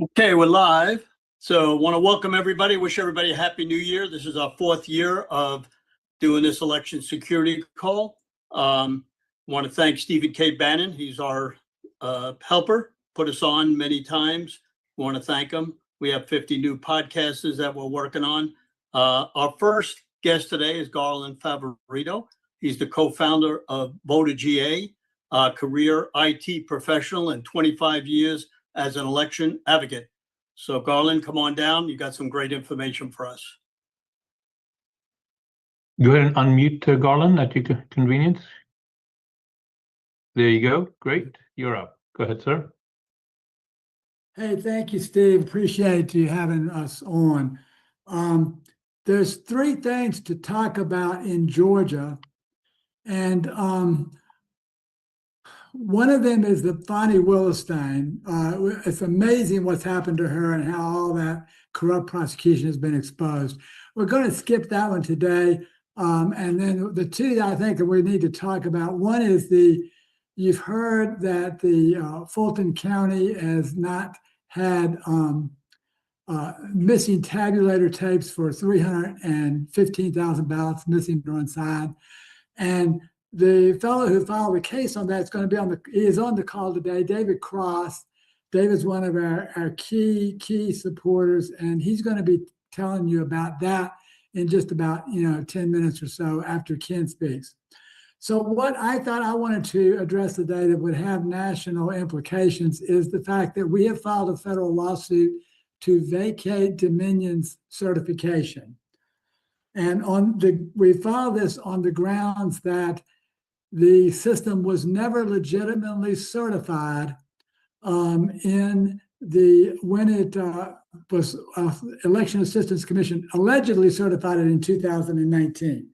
Okay, we're live. So want to welcome everybody, wish everybody a happy new year. This is our fourth year of doing this election security call. Want to thank Stephen K. Bannon. He's our helper, put us on many times. Want to thank him. We have 50 new podcasters that we're working on. Our first guest today is Garland Favorito. He's the co-founder of forge.GA, career IT professional and 25 years as an election advocate. So Garland, come on down. You got some great information for us. Go ahead and unmute Garland at your convenience. There you go. Great. You're up. Go ahead, sir. Hey, thank you, Steve. Appreciate you having us on. There's three things to talk about in Georgia. And one of them is the Fani Willis-Stein. It's amazing what's happened to her and how all that corrupt prosecution has been exposed. We're going to skip that one today. And then the two that I think that we need to talk about, one is you've heard that the Fulton County has not had missing tabulator tapes for 315,000 ballots missing or inside. And the fellow who filed the case on that is on the call today, David Cross. David's one of our key supporters, and he's going to be telling you about that in just about 10 minutes or so after Ken speaks. So what I thought I wanted to address today that would have national implications is the fact that we have filed a federal lawsuit to vacate Dominion's certification. And we filed this on the grounds that the system was never legitimately certified when it was Election Assistance Commission allegedly certified it in 2019.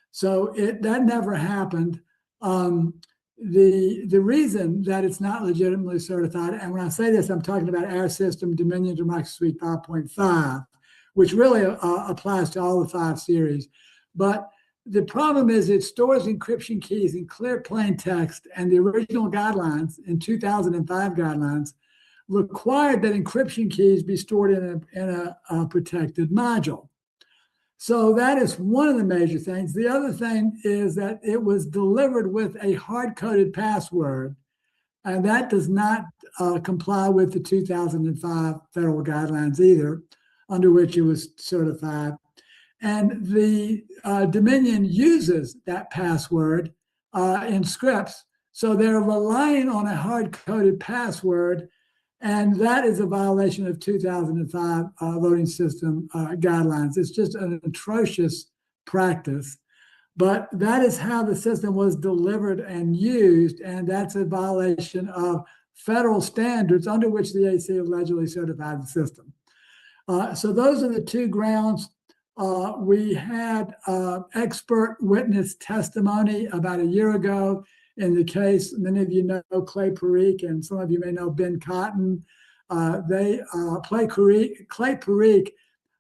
So that never happened. The reason that it's not legitimately certified, and when I say this, I'm talking about our system, Dominion Democracy Suite 5.5, which really applies to all the 5 series. But the problem is it stores encryption keys in clear plain text, and the original guidelines in 2005 guidelines required that encryption keys be stored in a protected module. So that is one of the major things. The other thing is that it was delivered with a hard-coded password, and that does not comply with the 2005 federal guidelines either, under which it was certified. And the Dominion uses that password in scripts. So they're relying on a hard-coded password, and that is a violation of 2005 voting system guidelines. It's just an atrocious practice. But that is how the system was delivered and used, and that's a violation of federal standards under which the AC allegedly certified the system. So those are the two grounds. We had expert witness testimony about a year ago in the case. Many of you know Clay Parikh, and some of you may know Ben Cotton. Clay Parikh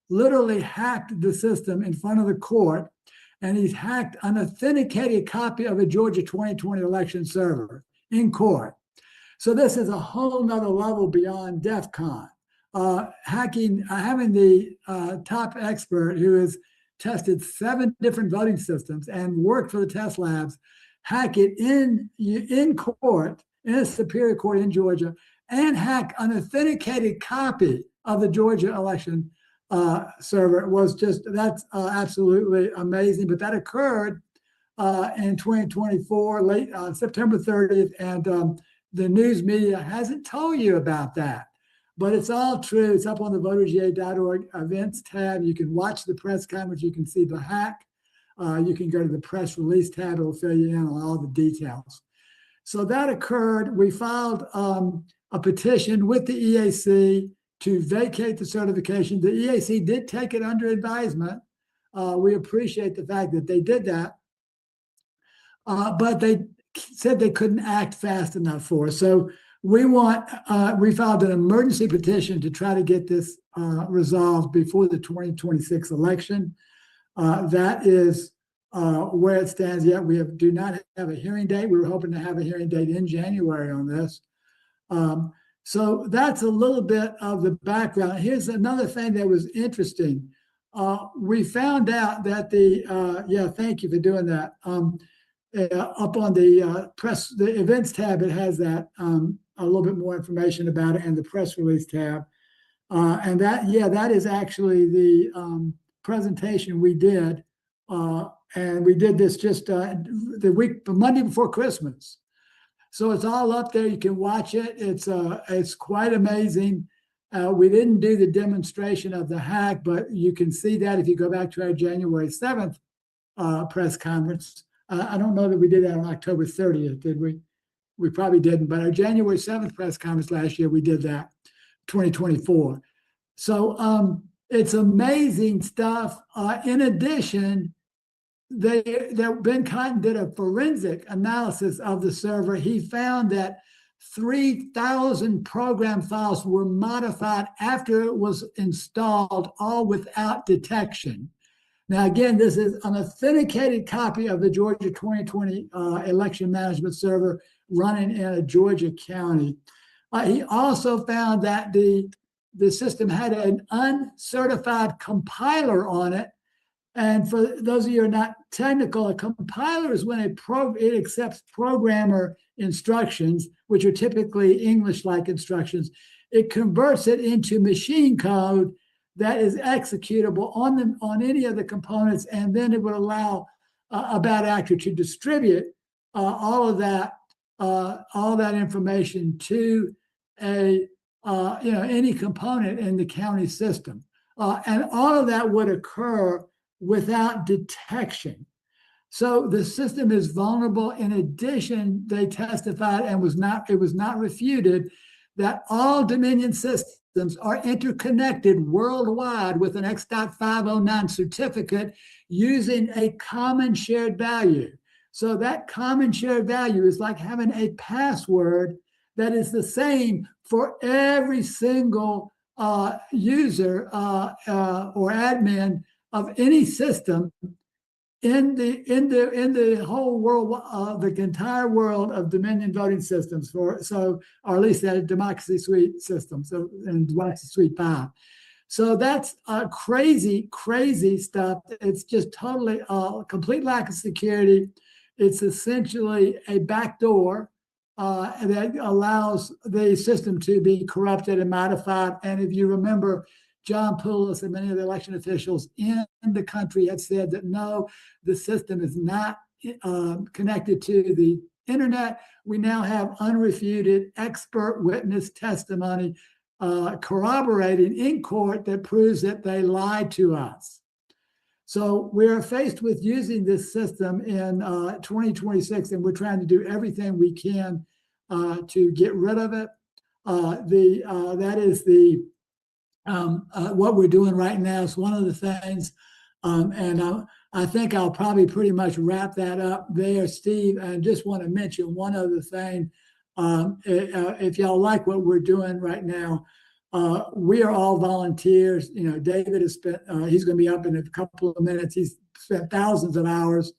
literally hacked the system in front of the court, and he's hacked an authenticated copy of a Georgia 2020 election server in court. So this is a whole nother level beyond DEF CON. Having the top expert who has tested 7 different voting systems and worked for the test labs, hack it in court, in a superior court in Georgia, and hack an authenticated copy of the Georgia election server that's absolutely amazing. But that occurred in 2024, late September 30th, and the news media hasn't told you about that. But it's all true. It's up on the voterga.org events tab. You can watch the press conference. You can see the hack. You can go to the press release tab. It'll fill you in on all the details. So that occurred. We filed a petition with the EAC to vacate the certification. The EAC did take it under advisement. We appreciate the fact that they did that. But they said they couldn't act fast enough for us. So we filed an emergency petition to try to get this resolved before the 2026 election. That is where it stands yet. We do not have a hearing date. We were hoping to have a hearing date in January on this. So that's a little bit of the background. Here's another thing that was interesting. We found out that thank you for doing that. Up on the the events tab, it has that a little bit more information about it, and the press release tab. And that is actually the presentation we did. And we did this just the Monday before Christmas. So it's all up there. You can watch it. It's quite amazing. We didn't do the demonstration of the hack, but you can see that if you go back to our January 7th press conference. I don't know that we did that on October 30th, did we? We probably didn't, but our January 7th press conference last year, we did that, 2024. So it's amazing stuff. In addition, Ben Cotton did a forensic analysis of the server. He found that 3,000 program files were modified after it was installed, all without detection. Now, again, this is an authenticated copy of the Georgia 2020 election management server running in a Georgia county. He also found that the system had an uncertified compiler on it. And for those of you who are not technical, a compiler is when it accepts programmer instructions, which are typically English-like instructions. It converts it into machine code that is executable on any of the components, and then it would allow a bad actor to distribute all that information to any component in the county system, and all of that would occur without detection. So the system is vulnerable. In addition, they testified, and it was not refuted, that all Dominion systems are interconnected worldwide with an X.509 certificate using a common shared value. So that common shared value is like having a password that is the same for every single user or admin of any system in the whole world, the entire world of Dominion voting systems, or at least that Democracy Suite system, so in Democracy Suite 5. So that's crazy stuff. It's just totally complete lack of security. It's essentially a backdoor that allows the system to be corrupted and modified. And if you remember, John Poulos and many of the election officials in the country had said that no, the system is not connected to the internet. We now have unrefuted expert witness testimony corroborating in court that proves that they lied to us. So we're faced with using this system in 2026, and we're trying to do everything we can to get rid of it. That is what we're doing right now. Is one of the things, and I think I'll probably pretty much wrap that up there, Steve. And just want to mention one other thing. If y'all like what we're doing right now, we are all volunteers. You know, David has spent, he's going to be up in a couple of minutes. He's spent thousands of hours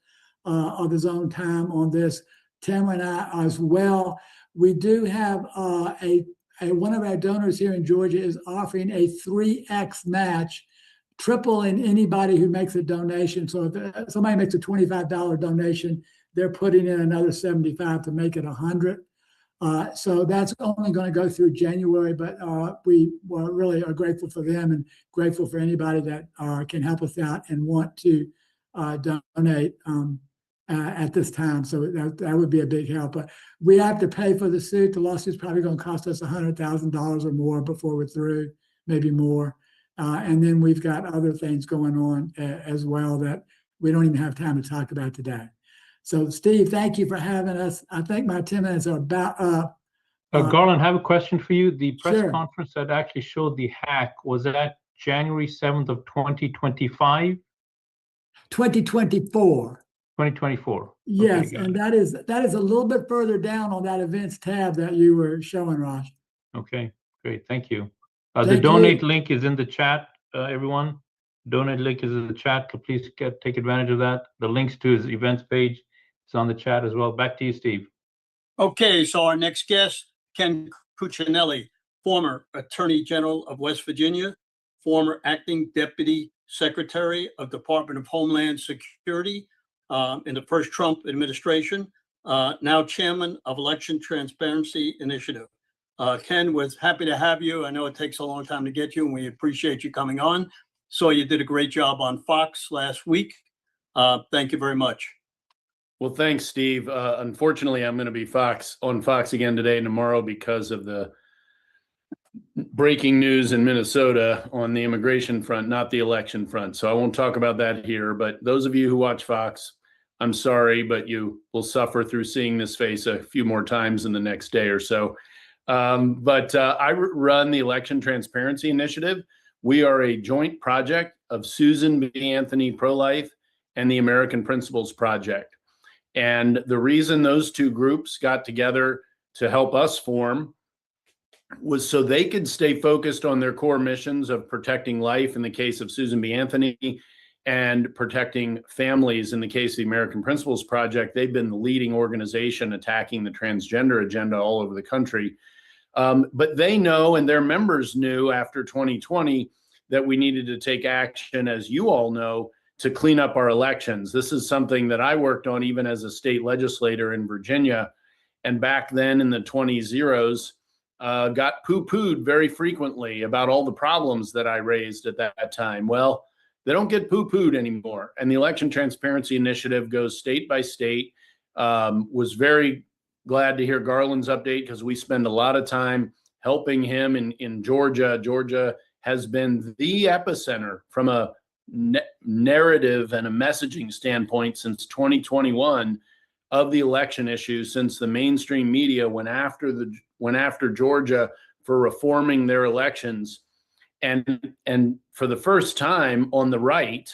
of his own time on this. Tamara and I as well. We do have one of our donors here in Georgia is offering a 3x match, triple in anybody who makes a donation. So if somebody makes a $25 donation, they're putting in another $75 to make it $100. So that's only going to go through January, but we really are grateful for them and grateful for anybody that can help us out and want to donate at this time. So that would be a big help. But we have to pay for the suit. The lawsuit's probably going to cost us $100,000 or more before we're through, maybe more. And then we've got other things going on as well that we don't even have time to talk about today. So, Steve, thank you for having us. I think my 10 minutes are about up. Garland, I have a question for you. The press Sure. conference that actually showed the hack, was that January 7th of 2025? 2024. 2024. Yes, Okay, and that is a little bit further down on that events tab that you were showing, Raj. Okay, great. Thank you. The Thank donate you. link is in the chat, everyone. Donate link is in the chat. So please take advantage of that. The links to his events page is on the chat as well. Back to you, Steve. Okay, so our next guest, Ken Cuccinelli. former Attorney General of West Virginia, former Acting Deputy Secretary of Department of Homeland Security in the first Trump administration, now Chairman of Election Transparency Initiative. Ken, was happy to have you. I know it takes a long time to get you, and we appreciate you coming on. So you did a great job on Fox last week. Thank you very much. Well, thanks, Steve. Unfortunately, I'm going to be on Fox again today and tomorrow because of the breaking news in Minnesota on the immigration front, not the election front. So I won't talk about that here. But those of you who watch Fox, I'm sorry, but you will suffer through seeing this face a few more times in the next day or so. I run the Election Transparency Initiative. We are a joint project of Susan B. Anthony Pro-Life and the American Principles Project. And the reason those two groups got together to help us form was so they could stay focused on their core missions of protecting life in the case of Susan B. Anthony and protecting families in the case of the American Principles Project. They've been the leading organization attacking the transgender agenda all over the country. But they know, and their members knew after 2020, that we needed to take action, as you all know, to clean up our elections. This is something that I worked on even as a state legislator in Virginia. And back then in the 20s, got poo-pooed very frequently about all the problems that I raised at that time. Well, they don't get poo-pooed anymore. And the Election Transparency Initiative goes state by state. Was very glad to hear Garland's update because we spend a lot of time helping him in Georgia. Georgia has been the epicenter from a narrative and a messaging standpoint since 2021 of the election issue, since the mainstream media went after Georgia for reforming their elections. And for the first time on the right,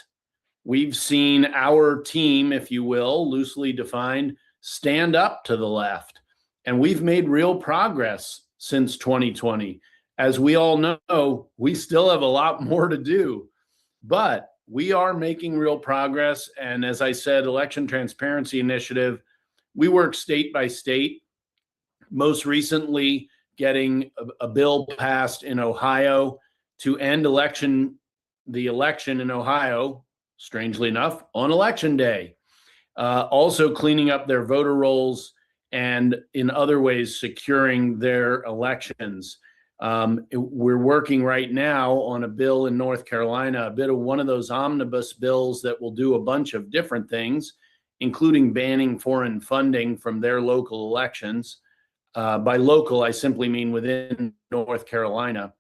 we've seen our team, if you will, loosely defined, stand up to the left. And we've made real progress since 2020. As we all know, we still have a lot more to do, but we are making real progress. And as I said, Election Transparency Initiative, we work state by state, most recently getting a bill passed in Ohio to end the election in Ohio, strangely enough, on Election Day. Also cleaning up their voter rolls and in other ways securing their elections. We're working right now on a bill in North Carolina, a bit of one of those omnibus bills that will do a bunch of different things, including banning foreign funding from their local elections. By local, I simply mean within North Carolina.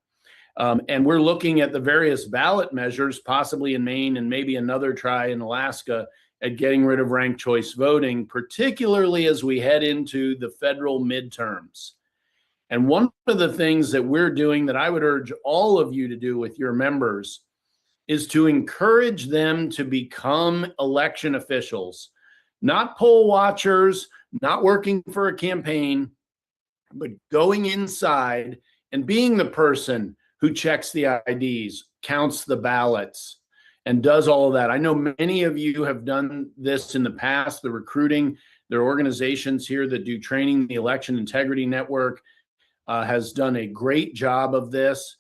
And we're looking at the various ballot measures, possibly in Maine and maybe another try in Alaska, at getting rid of ranked choice voting, particularly as we head into the federal midterms. And one of the things that we're doing that I would urge all of you to do with your members is to encourage them to become election officials, not poll watchers, not working for a campaign, but going inside and being the person who checks the IDs, counts the ballots, and does all of that. I know many of you have done this in the past, the recruiting. There are organizations here that do training. The Election Integrity Network has done a great job of this.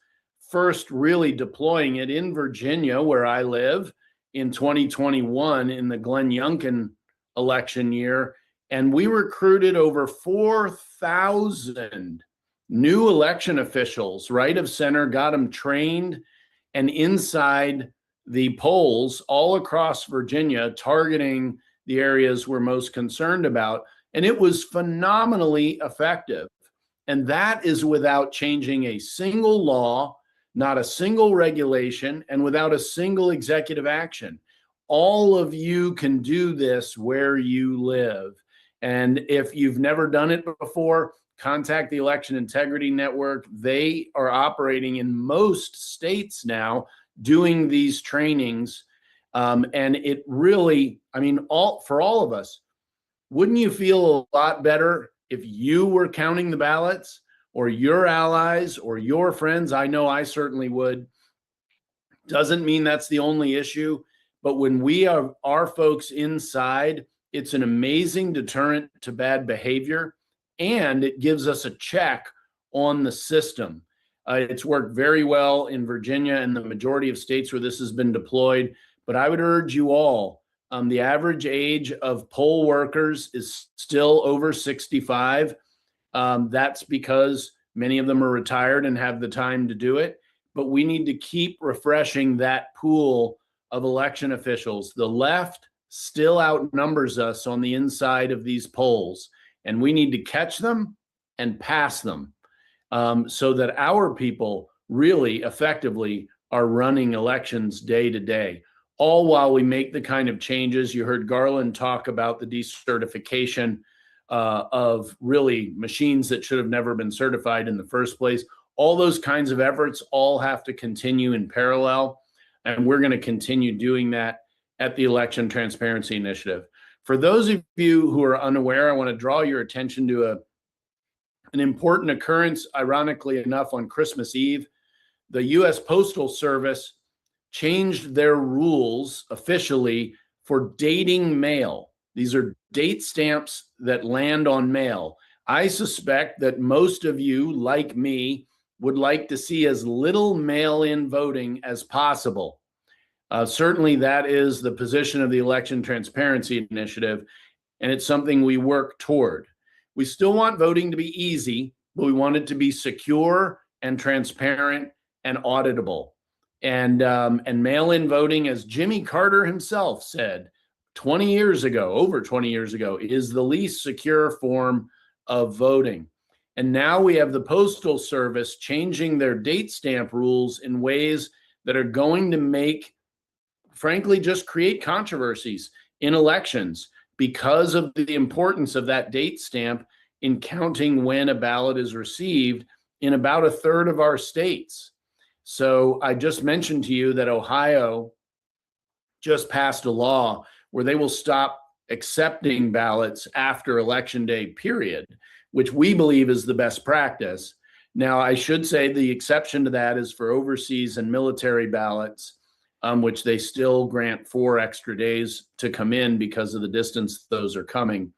First, really deploying it in Virginia, where I live, in 2021 in the Glenn Youngkin election year. And we recruited over 4,000 new election officials, right of center, got them trained and inside the polls all across Virginia, targeting the areas we're most concerned about. And it was phenomenally effective. And that is without changing a single law, not a single regulation, and without a single executive action. All of you can do this where you live. And if you've never done it before, contact the Election Integrity Network. They are operating in most states now, doing these trainings. And it really, I mean, for all of us, wouldn't you feel a lot better if you were counting the ballots, or your allies or your friends? I know I certainly would. Doesn't mean that's the only issue, but when we are our folks inside, it's an amazing deterrent to bad behavior, and it gives us a check on the system. It's worked very well in Virginia and the majority of states where this has been deployed. But I would urge you all, the average age of poll workers is still over 65. That's because many of them are retired and have the time to do it. But we need to keep refreshing that pool of election officials. The left still outnumbers us on the inside of these polls, and we need to catch them and pass them so that our people really effectively are running elections day to day, all while we make the kind of changes. You heard Garland talk about the decertification of really machines that should have never been certified in the first place. All those kinds of efforts all have to continue in parallel, and we're going to continue doing that at the Election Transparency Initiative. For those of you who are unaware, I want to draw your attention to an important occurrence, ironically enough, on Christmas Eve. The U.S. Postal Service changed their rules officially for dating mail. These are date stamps that land on mail. I suspect that most of you, like me, would like to see as little mail-in voting as possible. Certainly that is the position of the Election Transparency Initiative, and it's something we work toward. We still want voting to be easy, but we want it to be secure and transparent and auditable. And mail-in voting, as Jimmy Carter himself said 20 years ago, over 20 years ago, is the least secure form of voting. And now we have the Postal Service changing their date stamp rules in ways that are going to make, frankly, just create controversies in elections because of the importance of that date stamp in counting when a ballot is received in about a third of our states. So I just mentioned to you that Ohio just passed a law where they will stop accepting ballots after Election Day, period, which we believe is the best practice. Now, I should say the exception to that is for overseas and military ballots, which they still grant 4 extra days to come in because of the distance those are coming.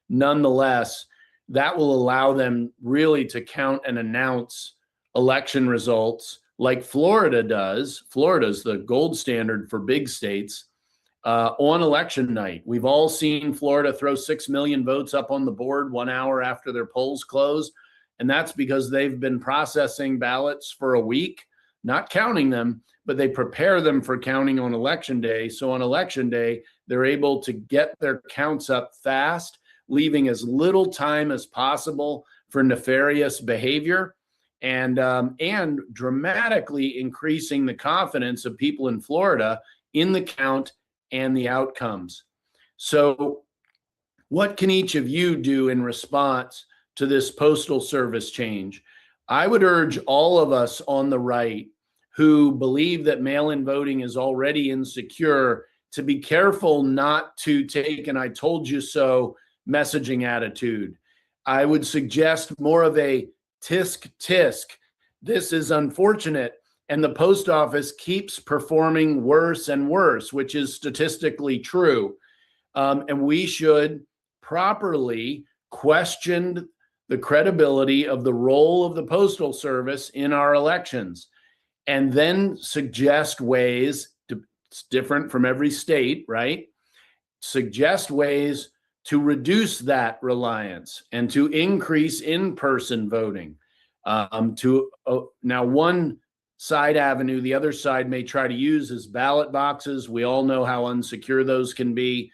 Nonetheless, that will allow them really to count and announce election results like Florida does. Florida's the gold standard for big states on election night. We've all seen Florida throw 6 million votes up on the board 1 hour after their polls close. And that's because they've been processing ballots for a week, not counting them, but they prepare them for counting on election day. So on election day, they're able to get their counts up fast, leaving as little time as possible for nefarious behavior, and dramatically increasing the confidence of people in Florida in the count and the outcomes. So what can each of you do in response to this Postal Service change? I would urge all of us on the right who believe that mail-in voting is already insecure to be careful not to take an "I told you so" messaging attitude. I would suggest more of a tisk tisk. This is unfortunate, and the post office keeps performing worse and worse, which is statistically true. And we should properly question the credibility of the role of the Postal Service in our elections, and then suggest ways to, it's different from every state, right? Suggest ways to reduce that reliance and to increase in-person voting. Now, one side avenue the other side may try to use is ballot boxes. We all know how unsecure those can be,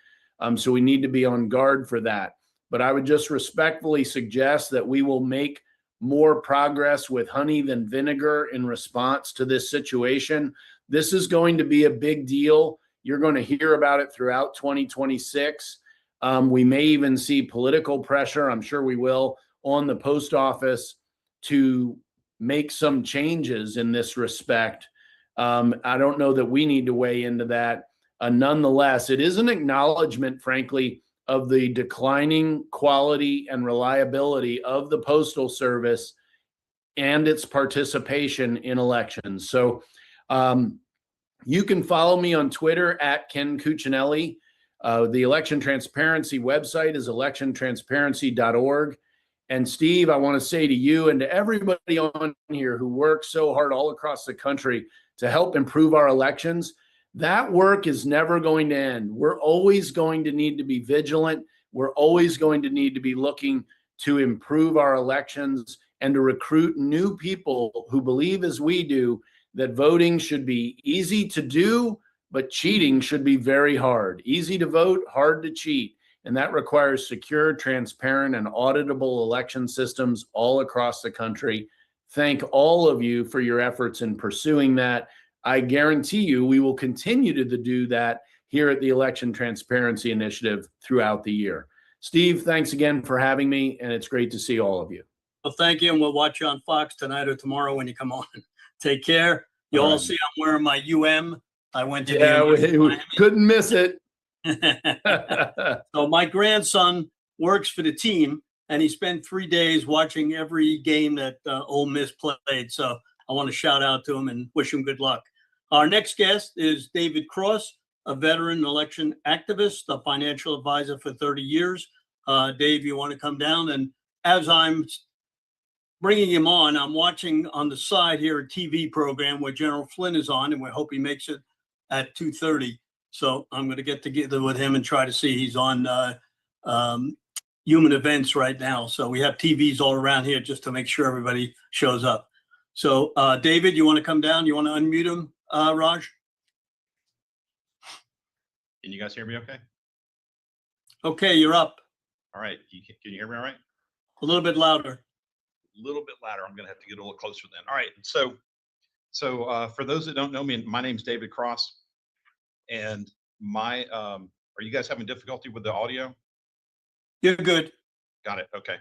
so we need to be on guard for that. But I would just respectfully suggest that we will make more progress with honey than vinegar in response to this situation. This is going to be a big deal. You're going to hear about it throughout 2026. We may even see political pressure, I'm sure we will, on the post office to make some changes in this respect. I don't know that we need to weigh into that. Nonetheless, it is an acknowledgement, frankly, of the declining quality and reliability of the Postal Service and its participation in elections. So you can follow me on Twitter at Ken Cuccinelli. The election transparency website is electiontransparency.org. And Steve, I want to say to you and to everybody on here who works so hard all across the country to help improve our elections, that work is never going to end. We're always going to need to be vigilant. We're always going to need to be looking to improve our elections and to recruit new people who believe, as we do, that voting should be easy to do, but cheating should be very hard. Easy to vote, hard to cheat. And that requires secure, transparent, and auditable election systems all across the country. Thank all of you for your efforts in pursuing that. I guarantee you we will continue to do that here at the Election Transparency Initiative throughout the year. Steve, thanks again for having me, and it's great to see all of you. Well, thank you, and we'll watch you on Fox tonight or tomorrow when you come on. Take care. You all right. see I'm wearing my I went to Yeah, the we couldn't miss it. So my grandson works for the team, and he spent 3 days watching every game that Ole Miss played. So I want to shout out to him and wish him good luck. Our next guest is David Cross, a veteran election activist, a financial advisor for 30 years. Dave, you want to come down? And as I'm bringing him on, I'm watching on the side here a TV program where General Flynn is on, and we hope he makes it at 2:30. So I'm going to get together with him and try to see. He's on Human Events right now. So we have TVs all around here just to make sure everybody shows up. So David, you want to come down? You want to unmute him, Raj? Can you guys hear me okay? Okay, you're up. All right. Can you hear me all right? A little bit louder. A little bit louder. I'm going to have to get a little closer then. All right. So for those that don't know me, my name's David Cross. And are you guys having difficulty with the audio? You're good. Got it. Okay.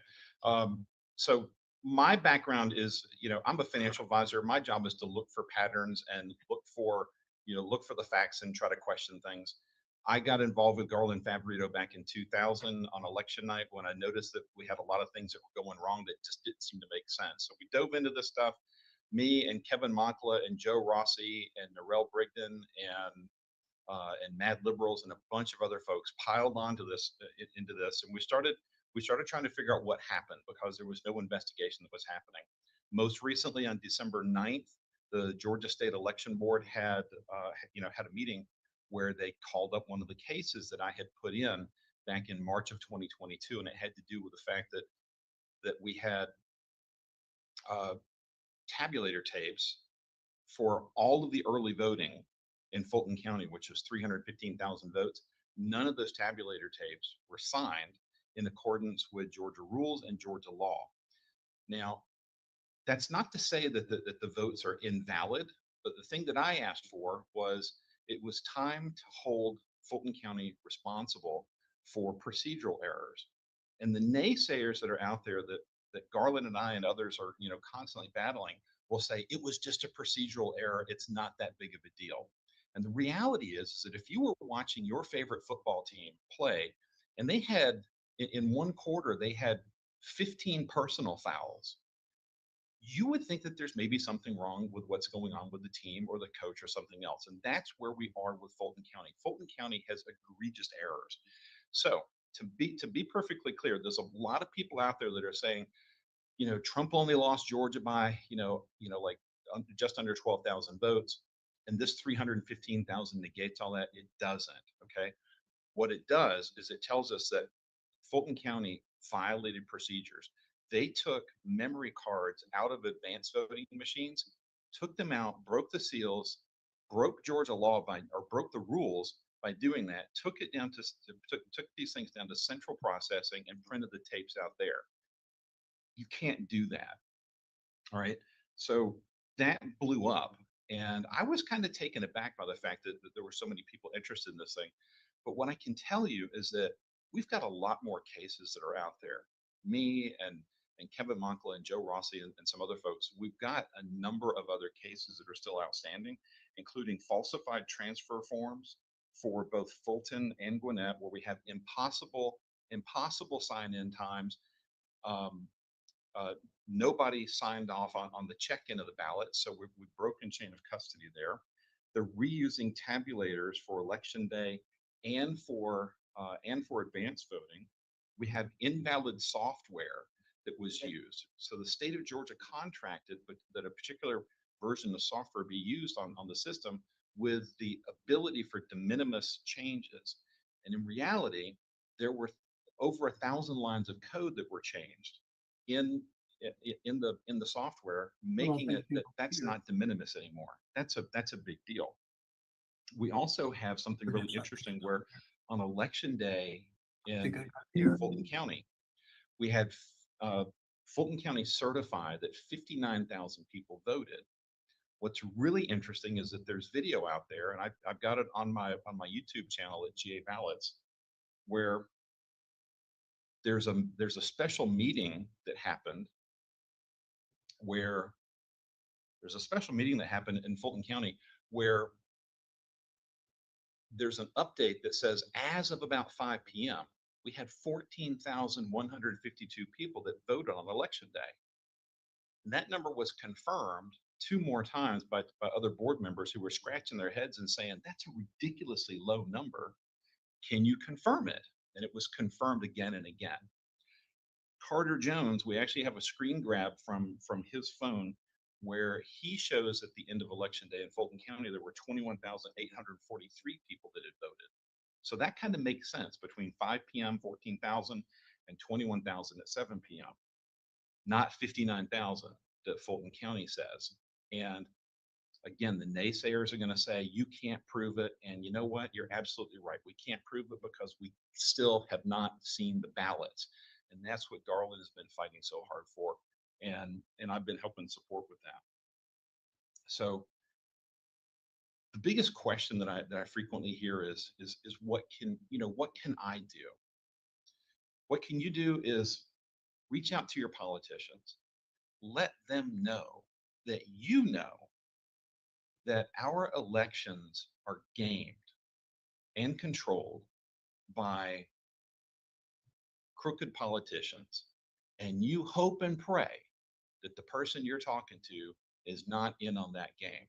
So my background is, I'm a financial advisor. My job is to look for patterns and look for the facts and try to question things. I got involved with Garland Favorito back in 2000 on election night when I noticed that we had a lot of things that were going wrong that just didn't seem to make sense. So we dove into this stuff. Me and Kevin Moncla and Joe Rossi and Narelle Brigden and Mad Liberals and a bunch of other folks piled into this, and we started trying to figure out what happened because there was no investigation that was happening. Most recently, on December 9th, the Georgia State Election Board had a meeting where they called up one of the cases that I had put in back in March of 2022, and it had to do with the fact that we had tabulator tapes for all of the early voting in Fulton County, which was 315,000 votes. None of those tabulator tapes were signed in accordance with Georgia rules and Georgia law. Now, that's not to say that the votes are invalid, but the thing that I asked for was it was time to hold Fulton County responsible for procedural errors. And the naysayers that are out there that Garland and I and others are constantly battling will say it was just a procedural error. It's not that big of a deal. And the reality is that if you were watching your favorite football team play and they had in one quarter, they had 15 personal fouls, you would think that there's maybe something wrong with what's going on with the team or the coach or something else. And that's where we are with Fulton County. Fulton County has egregious errors. So to be perfectly clear, there's a lot of people out there that are saying, Trump only lost Georgia by, like just under 12,000 votes. And this 315,000 negates all that. It doesn't. Okay. What it does is it tells us that Fulton County violated procedures. They took memory cards out of advanced voting machines, took them out, broke the seals, broke Georgia law broke the rules by doing that, took these things down to central processing and printed the tapes out there. You can't do that. All right. So that blew up. And I was kind of taken aback by the fact that there were so many people interested in this thing. But what I can tell you is that we've got a lot more cases that are out there. Me and Kevin Moncla and Joe Rossi and some other folks, we've got a number of other cases that are still outstanding, including falsified transfer forms for both Fulton and Gwinnett, where we have impossible sign-in times. Nobody signed off on the check-in of the ballot, so we've broken chain of custody there. They're reusing tabulators for election day and for advanced voting. We have invalid software that was used. So the state of Georgia contracted that a particular version of software be used on the system with the ability for de minimis changes. And in reality, there were over 1,000 lines of code that were changed in the software, making it that's not de minimis anymore. That's a big deal. We also have something really interesting where on election day in Fulton County, we had Fulton County certified that 59,000 people voted. What's really interesting is that there's video out there, and I've got it on my YouTube channel at GA Ballots, where there's a special meeting that happened in Fulton County where there's an update that says as of about 5 p.m. we had 14,152 people that voted on election day. And that number was confirmed 2 more times by other board members who were scratching their heads and saying, that's a ridiculously low number. Can you confirm it? And it was confirmed again and again. Carter Jones, we actually have a screen grab from his phone where he shows at the end of election day in Fulton County, there were 21,843 people that had voted. So that kind of makes sense between 5 p.m., 14,000 and 21,000 at 7 p.m., not 59,000 that Fulton County says. And again, the naysayers are going to say, you can't prove it. And you know what? You're absolutely right. We can't prove it because we still have not seen the ballots. And that's what Garland has been fighting so hard for. And I've been helping support with that. So the biggest question that I frequently hear is what can I do? What can you do is reach out to your politicians, let them know that you know that our elections are gamed and controlled by crooked politicians, and you hope and pray that the person you're talking to is not in on that game.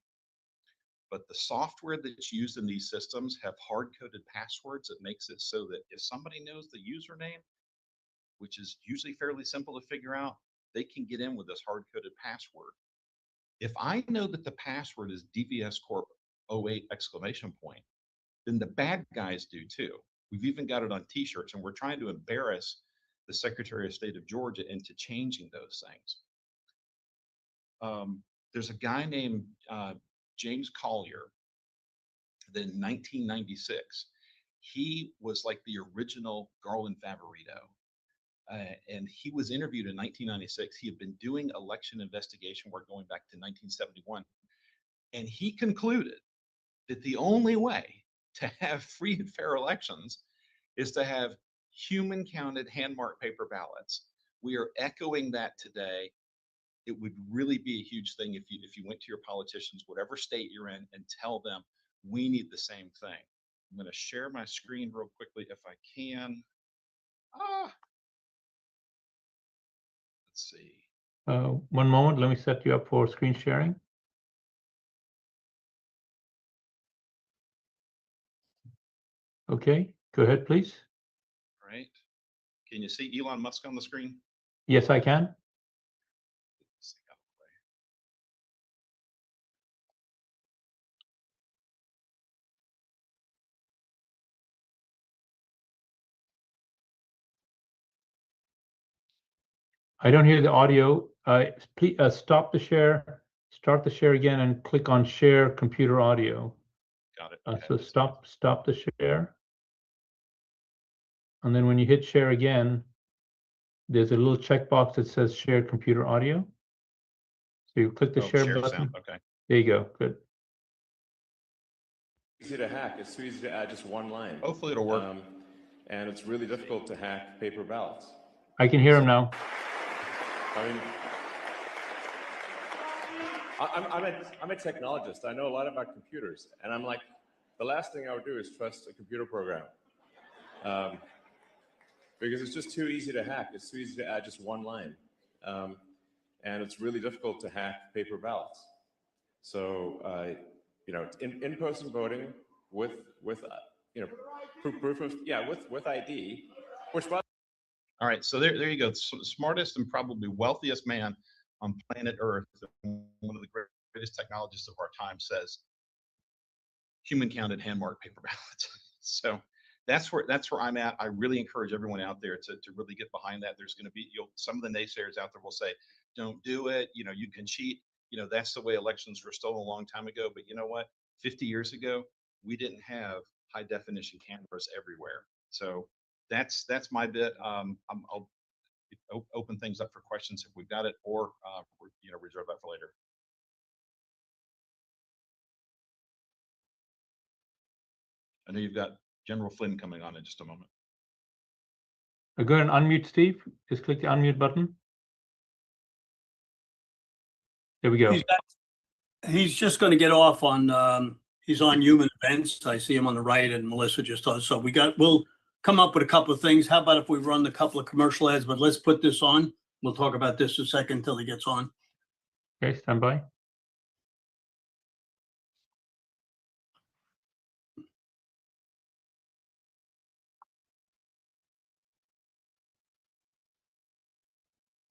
But the software that's used in these systems have hard-coded passwords that makes it so that if somebody knows the username, which is usually fairly simple to figure out, they can get in with this hard-coded password. If I know that the password is DVS Corp 08 ! Then the bad guys do too. We've even got it on t-shirts, and we're trying to embarrass the Secretary of State of Georgia into changing those things. There's a guy named James Collier that in 1996, he was like the original Garland Favorito. And he was interviewed in 1996. He had been doing election investigation work going back to 1971. And he concluded that the only way to have free and fair elections is to have human counted hand-marked paper ballots. We are echoing that today. It would really be a huge thing if you went to your politicians, whatever state you're in, and tell them we need the same thing. I'm going to share my screen real quickly if I can. Let's see. One moment, let me set you up for screen sharing. Okay, go ahead, please. All right. Can you see Elon Musk on the screen? Yes, I can. I don't hear the audio. Please stop the share, start the share again, and click on share computer audio. Got it. So stop the share. And then when you hit share again, there's a little checkbox that says share computer audio. So you click the share button. Sound. Okay. There you go. Good. Easy to hack. It's too easy to add just one line. Hopefully it'll work. And it's really difficult to hack paper ballots. I can hear him now. I mean, I'm a technologist. I know a lot about computers, and I'm like, the last thing I would do is trust a computer program, because it's just too easy to hack. It's too easy to add just one line, and it's really difficult to hack paper ballots. So, in-person voting with proof of with ID, which by All right, so there you go. So the smartest and probably wealthiest man on planet Earth, one of the greatest technologists of our time, says human counted hand marked paper ballots. So that's where I'm at. I really encourage everyone out there to really get behind that. There's going to be some of the naysayers out there will say, don't do it. You know, you can cheat. You know, that's the way elections were stolen a long time ago. But you know what? 50 years ago, we didn't have high definition cameras everywhere. So that's my bit. I'll open things up for questions if we've got it, or reserve that for later. I know you've got General Flynn coming on in just a moment. Go ahead and unmute Steve. Just click the unmute button. There we go. He's just going to get off on, he's on human events. I see him on the right, and Melissa just does. So we'll come up with a couple of things. How about if we run a couple of commercial ads, but let's put this on. We'll talk about this a second until he gets on. Okay, stand by.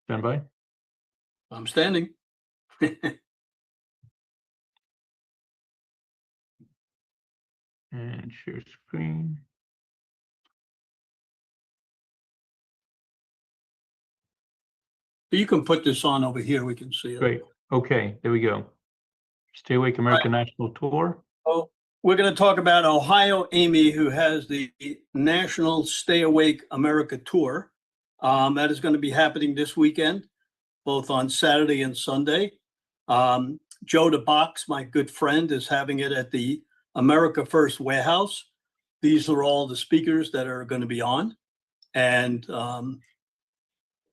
Stand by. I'm standing. And share screen. You can put this on over here. We can see it. Great. Okay, there we go. Stay Awake America National Tour. Oh, we're going to talk about Ohio Amy, who has the National Stay Awake America Tour. That is going to be happening this weekend, both on Saturday and Sunday. Joe DeBox, my good friend, is having it at the America First Warehouse. These are all the speakers that are going to be on. And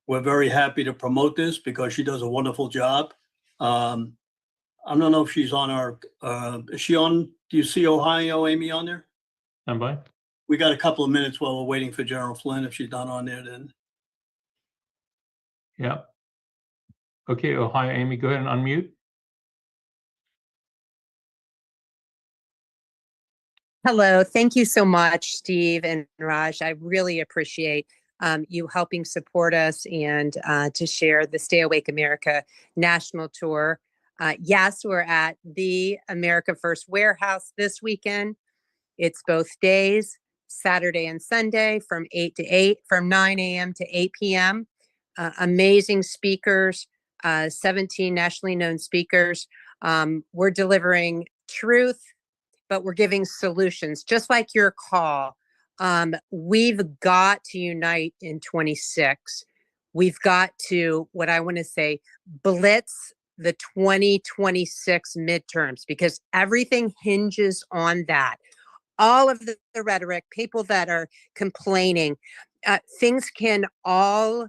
we're very happy to promote this because she does a wonderful job. I don't know if she's on our, is she on, do you see Ohio Amy on there? Stand by. We got a couple of minutes while we're waiting for General Flynn. If she's not on there, then. Yeah. Okay, Ohio Amy, go ahead and unmute. Hello, thank you so much, Steve and Raj. I really appreciate you helping support us and to share the Stay Awake America National Tour. Yes, we're at the America First Warehouse this weekend. It's both days, Saturday and Sunday from 9 a.m. to 8 p.m. Amazing speakers, 17 nationally known speakers. We're delivering truth, but we're giving solutions, just like your call. We've got to unite in 26. We've got to, what I want to say, blitz the 2026 midterms, because everything hinges on that. All of the rhetoric, people that are complaining, things can all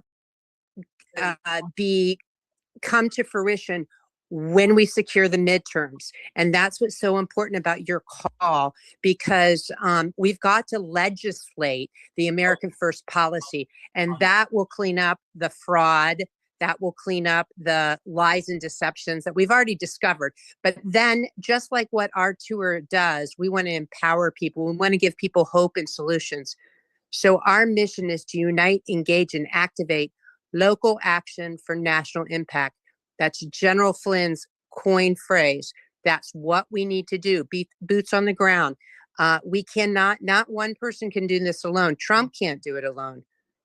come to fruition when we secure the midterms. And that's what's so important about your call, because we've got to legislate the American First policy, and that will clean up the fraud, that will clean up the lies and deceptions that we've already discovered. But then, just like what our tour does, we want to empower people. We want to give people hope and solutions. So our mission is to unite, engage, and activate local action for national impact. That's General Flynn's coined phrase. That's what we need to do. Boots on the ground. We cannot, not one person can do this alone. Trump can't do it alone.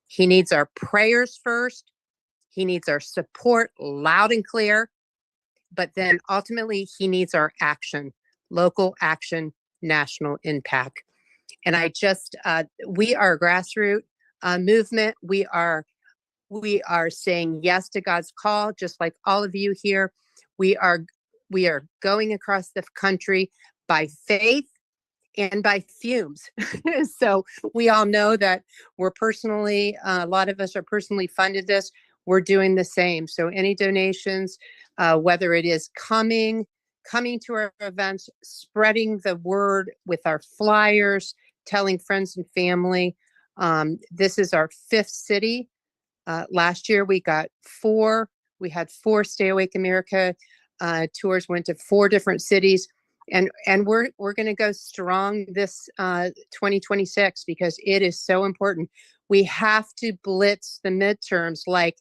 He needs our prayers first. He needs our support loud and clear. But then ultimately, he needs our action, local action, national impact. And we are a grassroots movement. We are saying yes to God's call, just like all of you here. We are going across the country by faith and by fumes. So we all know that we're personally, a lot of us are personally funded this. We're doing the same. So any donations, whether it is coming to our events, spreading the word with our flyers, telling friends and family. This is our 5th city. Last year we got 4. We had 4 Stay Awake America tours, went to 4 different cities, and we're going to go strong this 2026, because it is so important. We have to blitz the midterms like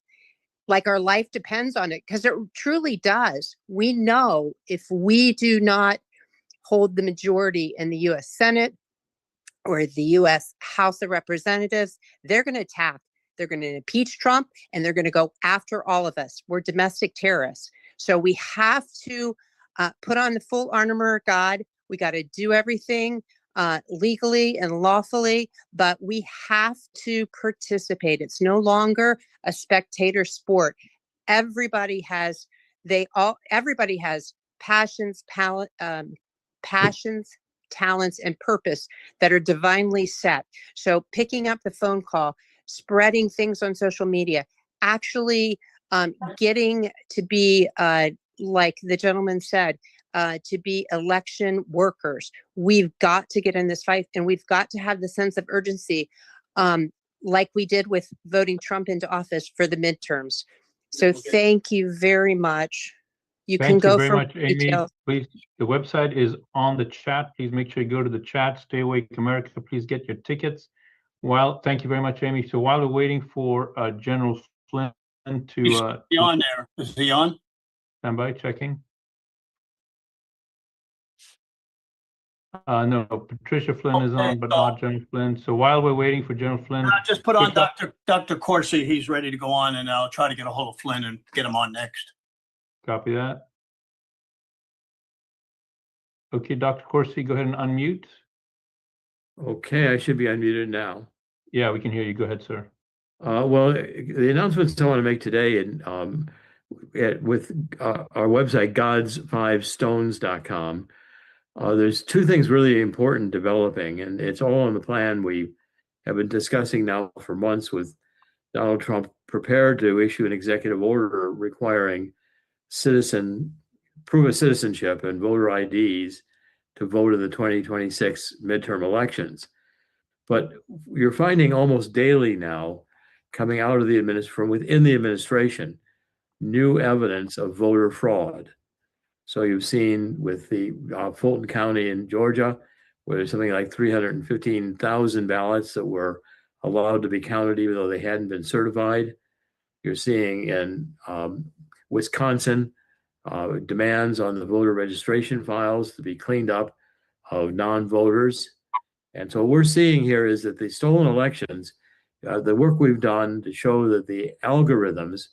our life depends on it, because it truly does. We know if we do not hold the majority in the U.S. Senate or the U.S. House of Representatives, they're going to attack. They're going to impeach Trump, and they're going to go after all of us. We're domestic terrorists. So we have to put on the full armor of God. We got to do everything legally and lawfully, but we have to participate. It's no longer a spectator sport. Everybody has passions, talents, and purpose that are divinely set. So picking up the phone call, spreading things on social media, actually getting to be, like the gentleman said, to be election workers. We've got to get in this fight, and we've got to have the sense of urgency, like we did with voting Trump into office for the midterms. So thank you very much. You can Thank you go very for much, Amy. details. Please, the website is on the chat. Please make sure you go to the chat. Stay Awake America. Please get your tickets. Thank you very much, Amy. So while we're waiting for General Flynn He's to on there. Is he on? stand by, checking. No, Patricia Flynn is on, but not General Flynn. So while we're waiting for General Flynn, Just put on Dr. Corsi. He's ready to go on, and I'll try to get a hold of Flynn and get him on next. copy that. Okay, Dr. Corsi, go ahead and unmute. Okay, I should be unmuted now. Yeah, we can hear you. Go ahead, sir. Well, the announcements I want to make today and with our website, gods5stones.com, there's two things really important developing, and it's all on the plan we have been discussing now for months with Donald Trump prepared to issue an executive order requiring proof of citizenship and voter IDs to vote in the 2026 midterm elections. But you're finding almost daily now, coming out of from within the administration, new evidence of voter fraud. So you've seen with the Fulton County in Georgia, where there's something like 315,000 ballots that were allowed to be counted even though they hadn't been certified. You're seeing in Wisconsin, demands on the voter registration files to be cleaned up of non-voters. And so what we're seeing here is that the stolen elections, the work we've done to show that the algorithms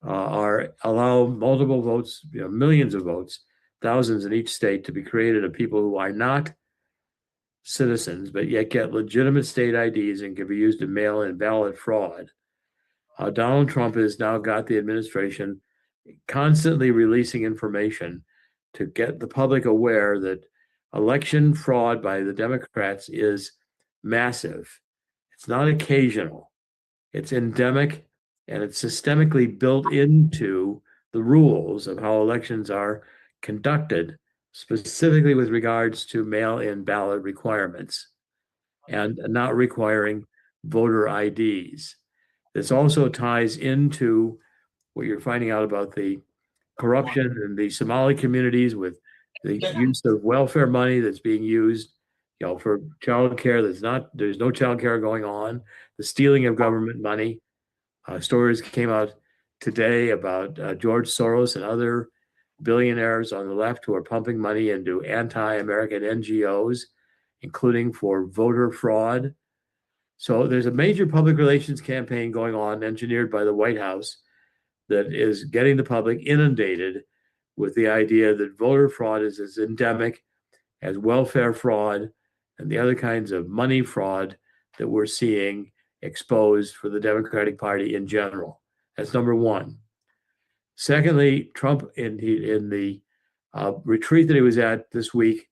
allow multiple votes, millions of votes, thousands in each state to be created of people who are not citizens, but yet get legitimate state IDs and can be used to mail in ballot fraud. Donald Trump has now got the administration constantly releasing information to get the public aware that election fraud by the Democrats is massive. It's not occasional. It's endemic, and it's systemically built into the rules of how elections are conducted, specifically with regards to mail-in ballot requirements and not requiring voter IDs. This also ties into what you're finding out about the corruption in the Somali communities with the use of welfare money that's being used, for child care. There's no child care going on. The stealing of government money. Stories came out today about George Soros and other billionaires on the left who are pumping money into anti-American NGOs, including for voter fraud. So there's a major public relations campaign going on, engineered by the White House, that is getting the public inundated with the idea that voter fraud is as endemic as welfare fraud and the other kinds of money fraud that we're seeing exposed for the Democratic Party in general. That's number one. Secondly, Trump in the retreat that he was at this week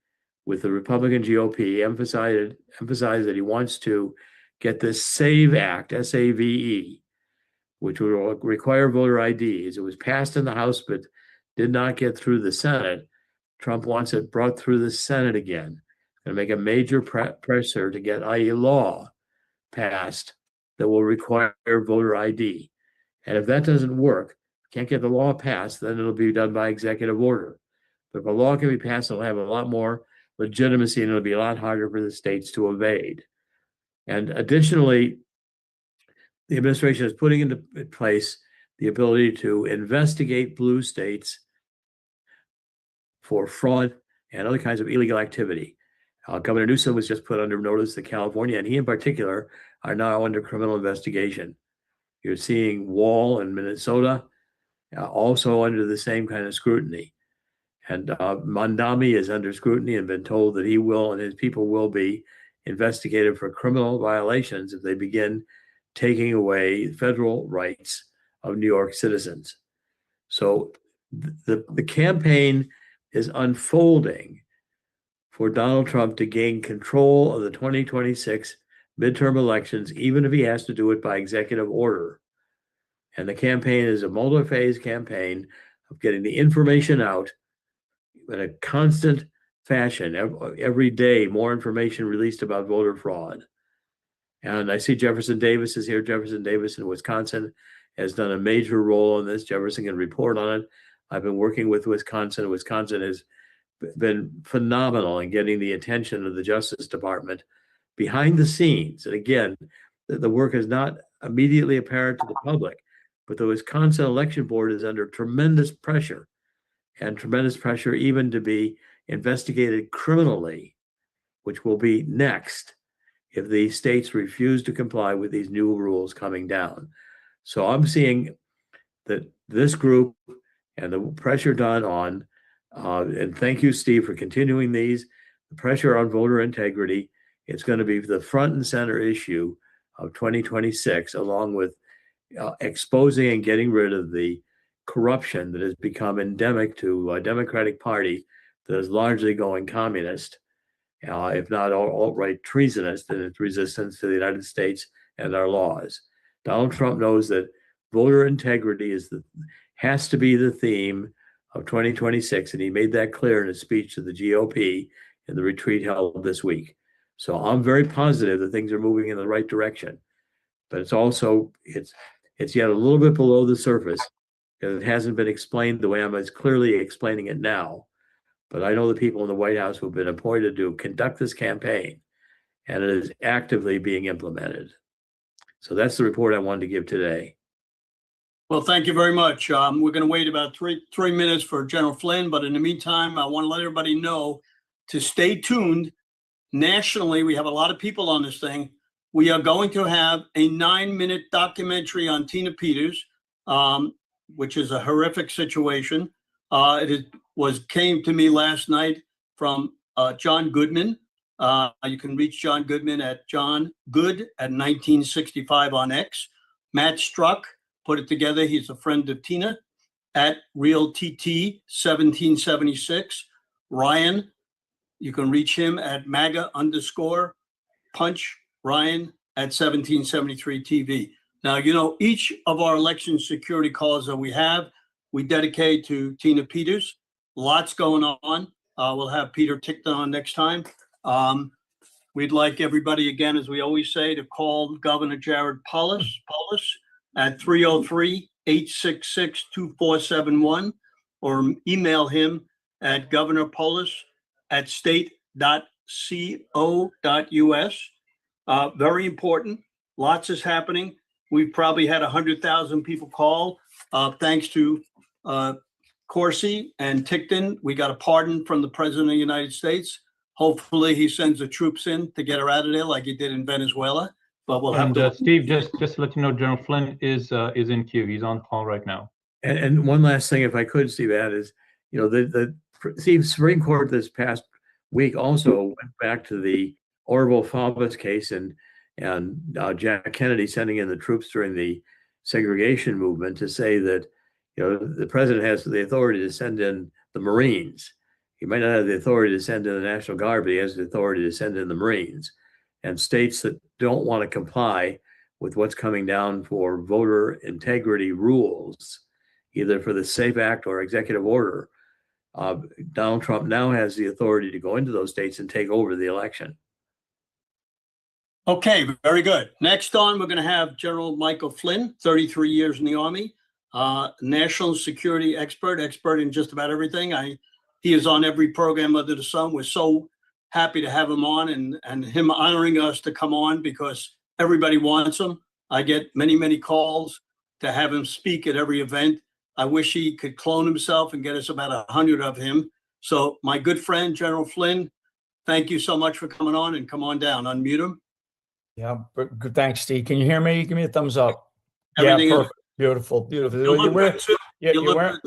with the Republican GOP emphasized that he wants to get this SAVE Act, S-A-V-E, which will require voter IDs. It was passed in the House, but did not get through the Senate. Trump wants it brought through the Senate again. Going to make a major pressure to get a law passed that will require voter ID. And if that doesn't work, can't get the law passed, then it'll be done by executive order. But if a law can be passed, it'll have a lot more legitimacy and it'll be a lot harder for the states to evade. And additionally, the administration is putting into place the ability to investigate blue states for fraud and other kinds of illegal activity. Governor Newsom was just put under notice that California, and he in particular, are now under criminal investigation. You're seeing Wall in Minnesota also under the same kind of scrutiny. And Mondami is under scrutiny and been told that he will and his people will be investigated for criminal violations if they begin taking away federal rights of New York citizens. So the campaign is unfolding for Donald Trump to gain control of the 2026 midterm elections, even if he has to do it by executive order. And the campaign is a multi-phase campaign of getting the information out in a constant fashion. Every day, more information released about voter fraud. And I see Jefferson Davis is here. Jefferson Davis in Wisconsin has done a major role in this. Jefferson can report on it. I've been working with Wisconsin. Wisconsin has been phenomenal in getting the attention of the Justice Department behind the scenes. And again, the work is not immediately apparent to the public, but the Wisconsin Election Board is under tremendous pressure, and tremendous pressure even to be investigated criminally, which will be next if the states refuse to comply with these new rules coming down. So I'm seeing that this group and the pressure done on, and thank you, Steve, for continuing these, the pressure on voter integrity, it's going to be the front and center issue of 2026, along with exposing and getting rid of the corruption that has become endemic to a Democratic Party that is largely going communist, if not outright treasonous in its resistance to the United States and our laws. Donald Trump knows that voter integrity has to be the theme of 2026, and he made that clear in his speech to the GOP in the retreat held this week. So I'm very positive that things are moving in the right direction, but it's also it's yet a little bit below the surface because it hasn't been explained the way I'm as clearly explaining it now. But I know the people in the White House who have been appointed to conduct this campaign, and it is actively being implemented. So that's the report I wanted to give today. Well, thank you very much. We're going to wait about three minutes for General Flynn, but in the meantime, I want to let everybody know to stay tuned. Nationally, we have a lot of people on this thing. We are going to have a 9-minute documentary on Tina Peters, which is a horrific situation. Came to me last night from John Goodman. You can reach John Goodman at John Good at 1965 on X. Matt Struck put it together. He's a friend of Tina at RealTT 1776. Ryan, you can reach him at MAGA_Punch Ryan at 1773 TV. Now, you know, each of our election security calls that we dedicate to Tina Peters. Lots going on. We'll have Peter Tickton on next time. We'd like everybody, again, as we always say, to call Governor Jared Polis at 303-866-2471 or email him at governorpolis@state.co.us. Very important. Lots is happening. We've probably had 100,000 people call. Thanks to Corsi and Tickton. We got a pardon from the President of the United States. Hopefully he sends the troops in to get her out of there like he did in Venezuela. But we'll have to. Steve, just to let you know, General Flynn is in queue. He's on call right now. And one last thing, if I could, Steve, add is, you know, the Supreme Court this past week also went back to the Orville Faubus case and Jack Kennedy sending in the troops during the segregation movement to say that, you know, the president has the authority to send in the Marines. He might not have the authority to send in the National Guard, but he has the authority to send in the Marines. And states that don't want to comply with what's coming down for voter integrity rules, either for the SAFE Act or executive order, Donald Trump now has the authority to go into those states and take over the election. Okay, very good. Next on, we're going to have General Michael Flynn, 33 years in the Army, national security expert in just about everything. He is on every program under the sun. We're so happy to have him on and him honoring us to come on because everybody wants him. I get many, many calls to have him speak at every event. I wish he could clone himself and get us about 100 of him. So my good friend, General Flynn, thank you so much for coming on, and come on down, unmute him. Yeah, good. Thanks, Steve. Can you hear me? Give me a thumbs up. Everything yeah, is- perfect. Beautiful, beautiful. You look good, too. Yeah, You you're look wearing.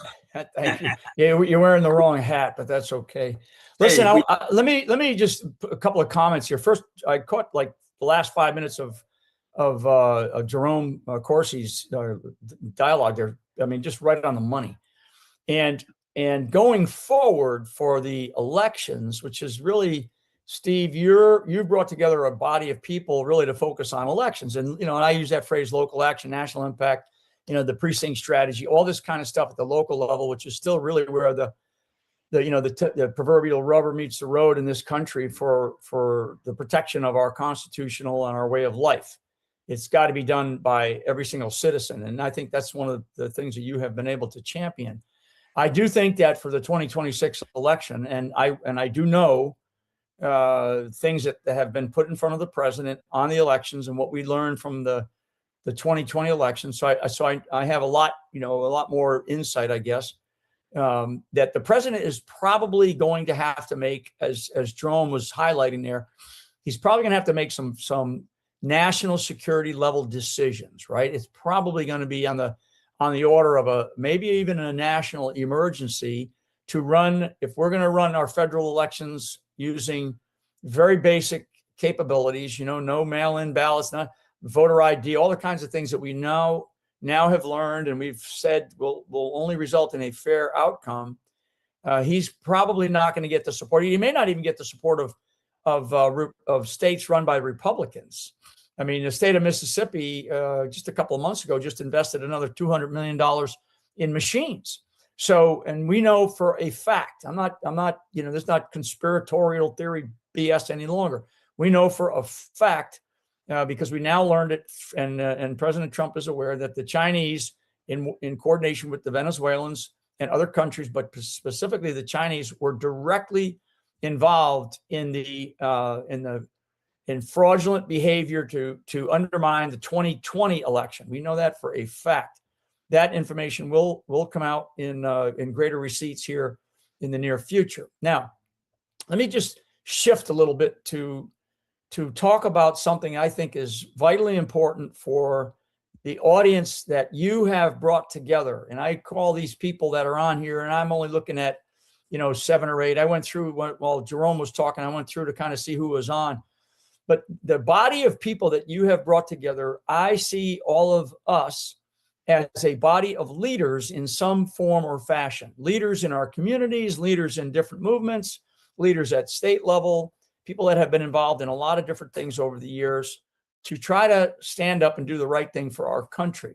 Thank you. Yeah, you're wearing the wrong hat, but that's okay. Listen, Hey, let me just put a couple of comments here. First, I caught like the last 5 minutes of Jerome Corsi's dialogue there. I mean, just right on the money. And going forward for the elections, which is really, Steve, you brought together a body of people really to focus on elections. And, and I use that phrase, local action, national impact, the precinct strategy, all this kind of stuff at the local level, which is still really where the proverbial rubber meets the road in this country for the protection of our constitutional and our way of life. It's got to be done by every single citizen. And I think that's one of the things that you have been able to champion. I do think that for the 2026 election, and I do know things that have been put in front of the president on the elections and what we learned from the 2020 election. So I have a lot more insight, I guess, that the president is probably going to have to make, as Jerome was highlighting there, he's probably going to have to make some national security level decisions, right? It's probably going to be on the order of maybe even a national emergency to run, if we're going to run our federal elections using very basic capabilities, no mail-in ballots, not voter ID, all the kinds of things that we now have learned and we've said will only result in a fair outcome. He's probably not going to get the support. He may not even get the support of states run by Republicans. I mean, the state of Mississippi just a couple of months ago just invested another $200 million in machines. So, and we know for a fact, I'm not, there's not conspiratorial theory BS any longer. We know for a fact, because we now learned it, and President Trump is aware that the Chinese, in coordination with the Venezuelans and other countries, but specifically the Chinese, were directly involved in fraudulent behavior to undermine the 2020 election. We know that for a fact. That information will come out in greater receipts here in the near future. Now, let me just shift a little bit to talk about something I think is vitally important for the audience that you have brought together. And I call these people that are on here, and I'm only looking at 7 or 8. I went through while Jerome was talking. I went through to kind of see who was on. But the body of people that you have brought together, I see all of us as a body of leaders in some form or fashion. Leaders in our communities, leaders in different movements, leaders at state level, people that have been involved in a lot of different things over the years to try to stand up and do the right thing for our country.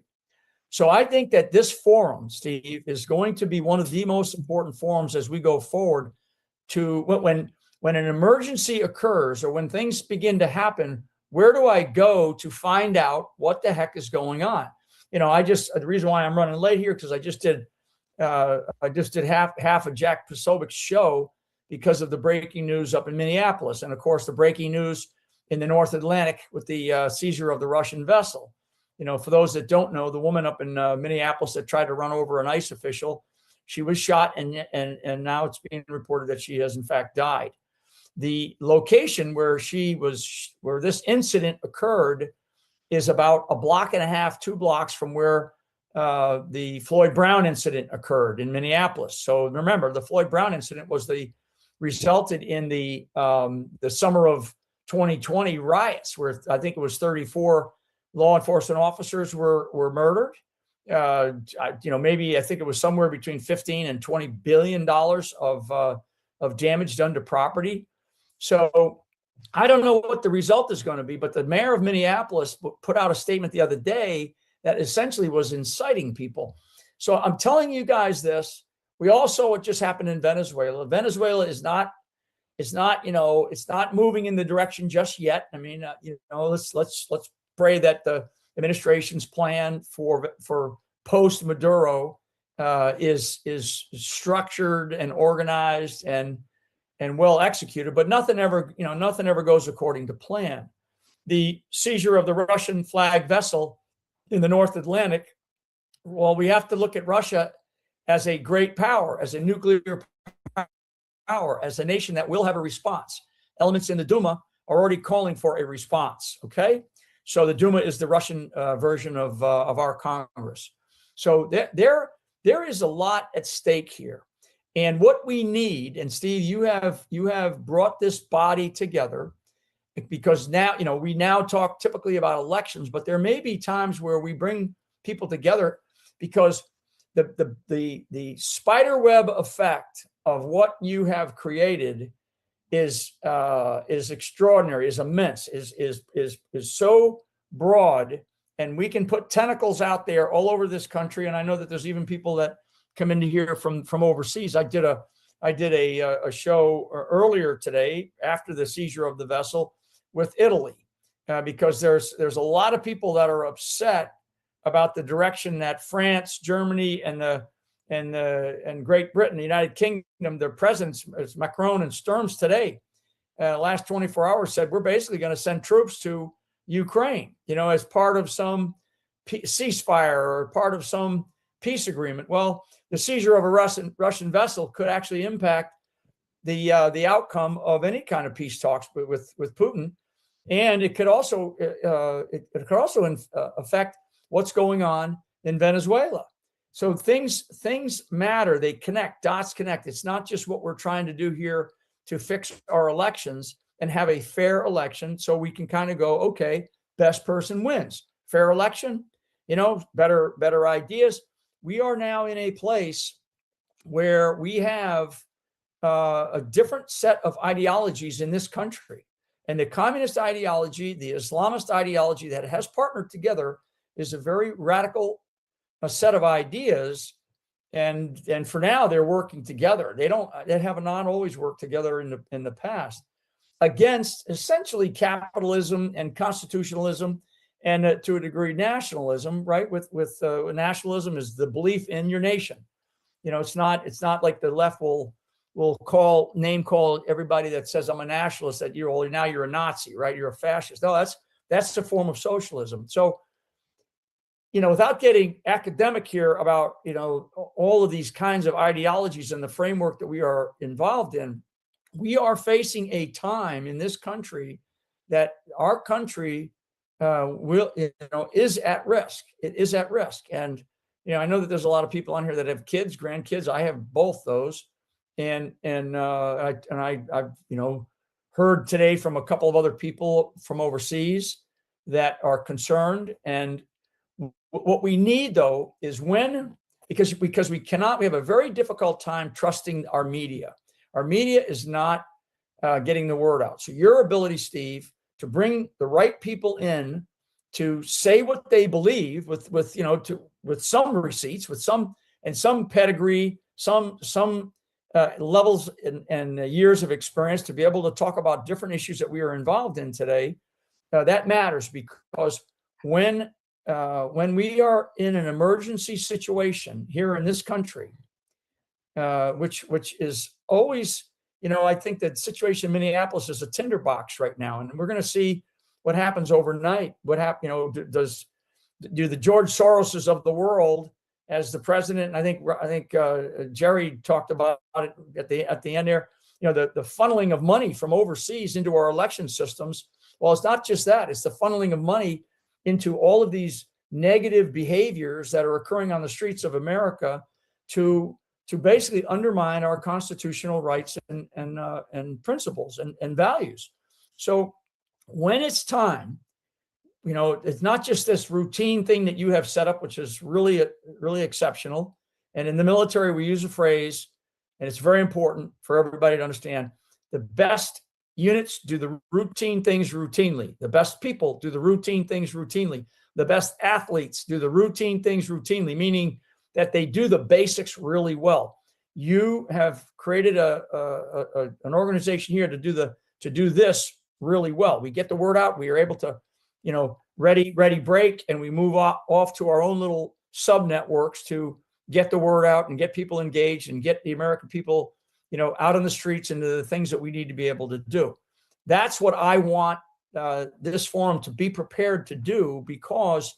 So I think that this forum, Steve, is going to be one of the most important forums as we go forward to when an emergency occurs or when things begin to happen. Where do I go to find out what the heck is going on? The reason why I'm running late here, because I just did half of Jack Posovic's show because of the breaking news up in Minneapolis. And of course, the breaking news in the North Atlantic with the seizure of the Russian vessel. For those that don't know, the woman up in Minneapolis that tried to run over an ICE official, she was shot, and now it's being reported that she has in fact died. The location where this incident occurred is about a block and a half, 2 blocks from where the Floyd Brown incident occurred in Minneapolis. So remember, the Floyd Brown incident resulted in the summer of 2020 riots, where I think it was 34 law enforcement officers were murdered. Maybe I think it was somewhere between $15 and $20 billion of damage done to property. So I don't know what the result is going to be, but the mayor of Minneapolis put out a statement the other day that essentially was inciting people. So I'm telling you guys this. We all saw what just happened in Venezuela. Venezuela is not moving in the direction just yet. I mean, let's pray that the administration's plan for post Maduro is structured and organized and well executed, but nothing ever goes according to plan. the seizure of the Russian flag vessel in the North Atlantic, well, we have to look at Russia as a great power, as a nuclear power, as a nation that will have a response. Elements in the Duma are already calling for a response, okay? So the Duma is the Russian version of our Congress. So there is a lot at stake here. And what we need, and Steve, you have brought this body together, because now, you know, we now talk typically about elections, but there may be times where we bring people together because the spider web effect of what you have created is extraordinary, is immense, is so broad, and we can put tentacles out there all over this country. And I know that there's even people that come into here from overseas. I did a show earlier today after the seizure of the vessel with Italy, because there's a lot of people that are upset about the direction that France, Germany, and Great Britain, the United Kingdom, their presidents, Macron and Sturms today, last 24 hours said, we're basically going to send troops to Ukraine, you know, as part of some ceasefire or part of some peace agreement. Well, the seizure of a Russian vessel could actually impact the outcome of any kind of peace talks with Putin, and it could also affect what's going on in Venezuela. So things matter. They connect. Dots connect. It's not just what we're trying to do here to fix our elections and have a fair election, so we can kind of go, okay, best person wins. Fair election, you know, better ideas. We are now in a place where we have a different set of ideologies in this country. And the communist ideology, the Islamist ideology that has partnered together is a very radical set of ideas. And for now, they're working together. They have not always worked together in the past against essentially capitalism and constitutionalism, and to a degree nationalism, right? With nationalism is the belief in your nation. You know, it's not like the left will name call everybody that says I'm a nationalist, that now you're a Nazi, right? You're a fascist. No, that's a form of socialism. So, you know, without getting academic here about, you know, all of these kinds of ideologies and the framework that we are involved in, we are facing a time in this country that our country is at risk. It is at risk. And, you know, I know that there's a lot of people on here that have kids, grandkids. I have both those. And I've, you know, heard today from a couple of other people from overseas that are concerned. And what we need, though, is because we have a very difficult time trusting our media. Our media is not getting the word out. So your ability, Steve, to bring the right people in to say what they believe with some receipts, with some pedigree, some levels and years of experience, to be able to talk about different issues that we are involved in today, that matters, because when we are in an emergency situation here in this country, which is always, you know, I think that situation in Minneapolis is a tinderbox right now, and we're going to see what happens overnight. You know, do the George Soroses of the world as the president? And I think Jerry talked about it at the end there. You know, the funneling of money from overseas into our election systems. Well, it's not just that; it's the funneling of money into all of these negative behaviors that are occurring on the streets of America to basically undermine our constitutional rights and principles and values. So when it's time, you know, it's not just this routine thing that you have set up, which is really exceptional. And in the military, we use a phrase, and it's very important for everybody to understand: the best units do the routine things routinely. The best people do the routine things routinely. The best athletes do the routine things routinely, meaning that they do the basics really well. You have created an organization here to do this really well. We get the word out. We are able to, you know, ready, break, and we move off to our own little sub networks to get the word out and get people engaged and get the American people, you know, out on the streets and the things that we need to be able to do. That's what I want this forum to be prepared to do, because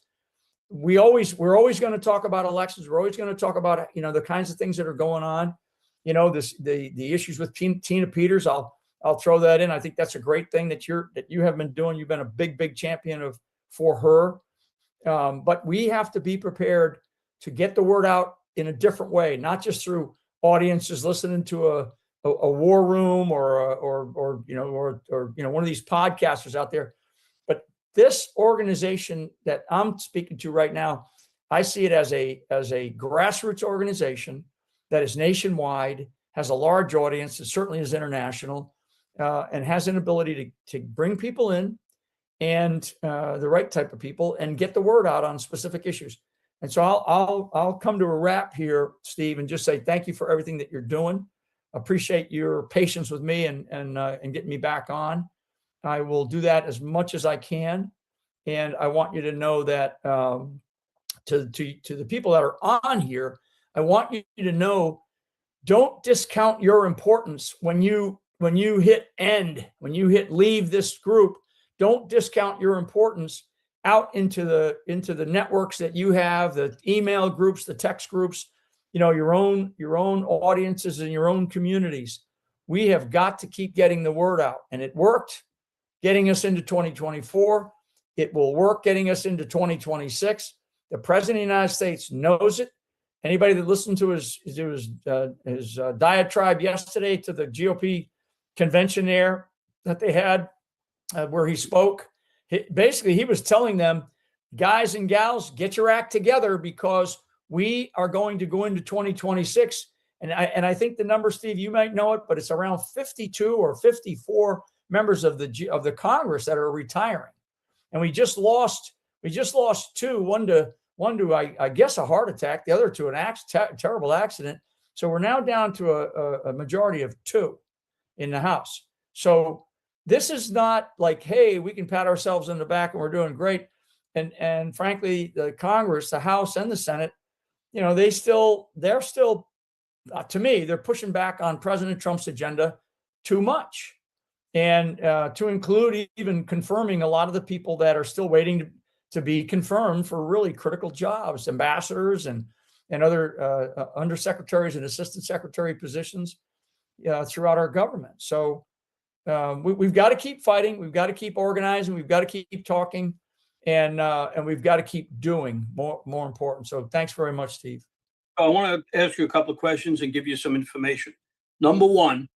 we're always going to talk about elections. We're always going to talk about, you know, the kinds of things that are going on, you know, the issues with Tina Peters. I'll throw that in. I think that's a great thing that you have been doing. You've been a big champion for her. But we have to be prepared to get the word out in a different way, not just through audiences listening to a war room or you know one of these podcasters out there. But this organization that I'm speaking to right now, I see it as a grassroots organization that is nationwide, has a large audience, it certainly is international, and has an ability to bring people in, and the right type of people, and get the word out on specific issues. And so I'll come to a wrap here, Steve, and just say thank you for everything that you're doing. Appreciate your patience with me and getting me back on. I will do that as much as I can, and I want you to know that to the people that are on here, I want you to know, don't discount your importance when you hit end, when you hit leave this group. Don't discount your importance out into the networks that you have, the email groups, the text groups, you know, your own audiences and your own communities. We have got to keep getting the word out, and it worked getting us into 2024. It will work getting us into 2026. The president of the United States knows it. Anybody that listened to his diatribe yesterday to the GOP convention there that they had, where he spoke, basically he was telling them, guys and gals, get your act together, because we are going to go into 2026. And I think the number, Steve, you might know it, but it's around 52 or 54 members of the Congress that are retiring. And we just lost two, one to I guess a heart attack, the other to an terrible accident. So we're now down to a majority of 2 in the House. So this is not like, hey, we can pat ourselves on the back and we're doing great. And frankly, the Congress, the House and the Senate, you know, they're still, to me, they're pushing back on President Trump's agenda too much. And to include even confirming a lot of the people that are still waiting to be confirmed for really critical jobs, ambassadors and other undersecretaries and assistant secretary positions throughout our government. So we've got to keep fighting. We've got to keep organizing. We've got to keep talking, and we've got to keep doing more important. So thanks very much, Steve. I want to ask you a couple of questions and give you some information. Number one,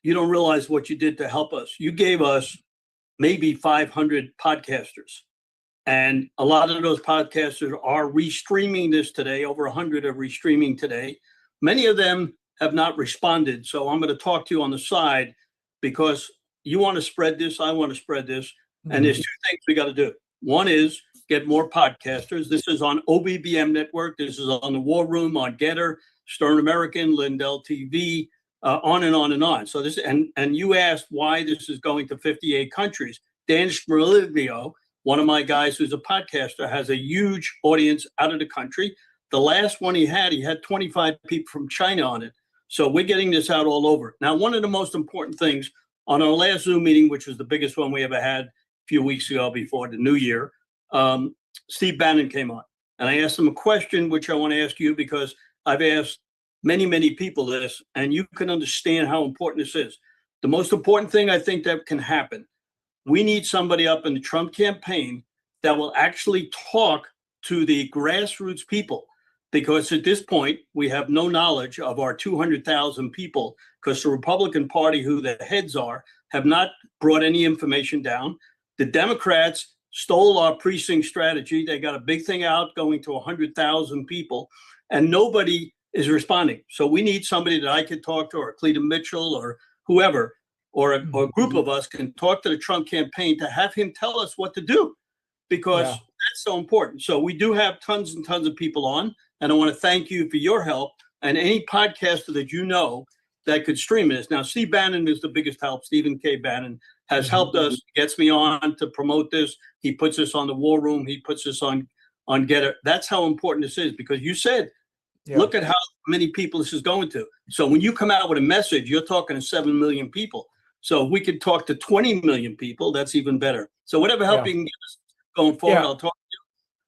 you don't realize what you did to help us. You gave us maybe 500 podcasters, and a lot of those podcasters are restreaming this today. Over 100 are restreaming today. Many of them have not responded. So I'm going to talk to you on the side, because you want to spread this, I want to spread this. And there's 2 things we got to do. One is get more podcasters. This is on OBBM Network. This is on the War Room, on Getter, Stern American, Lindell TV, on and on and on. So this, and you asked why this is going to 58 countries. Dan Schmeliglio, one of my guys who's a podcaster, has a huge audience out of the country. The last one he had 25 people from China on it. So we're getting this out all over. Now, one of the most important things on our last Zoom meeting, which was the biggest one we ever had a few weeks ago before the new year, Steve Bannon came on. And I asked him a question, which I want to ask you, because I've asked many people this, and you can understand how important this is. The most important thing I think that can happen, we need somebody up in the Trump campaign that will actually talk to the grassroots people. Because at this point, we have no knowledge of our 200,000 people, because the Republican Party, who the heads are, have not brought any information down. The Democrats stole our precinct strategy. They got a big thing out going to 100,000 people, and nobody is responding. So we need somebody that I could talk to, or Cleta Mitchell, or whoever, or a group of us can talk to the Trump campaign to have him tell us what to do, because that's so important. So we do have tons and tons of people on. And I want to thank you for your help, and any podcaster that you know that could stream this. Now, Steve Bannon is the biggest help. Stephen K. Bannon has helped us, gets me on to promote this. He puts us on the War Room. He puts us on Getter. That's how important this is, because you said, look at how many people this is going to. So when you come out with a message, you're talking to 7 million people. So if we could talk to 20 million people, that's even better. So whatever help Yeah. you can give us going forward, Yeah. I'll talk.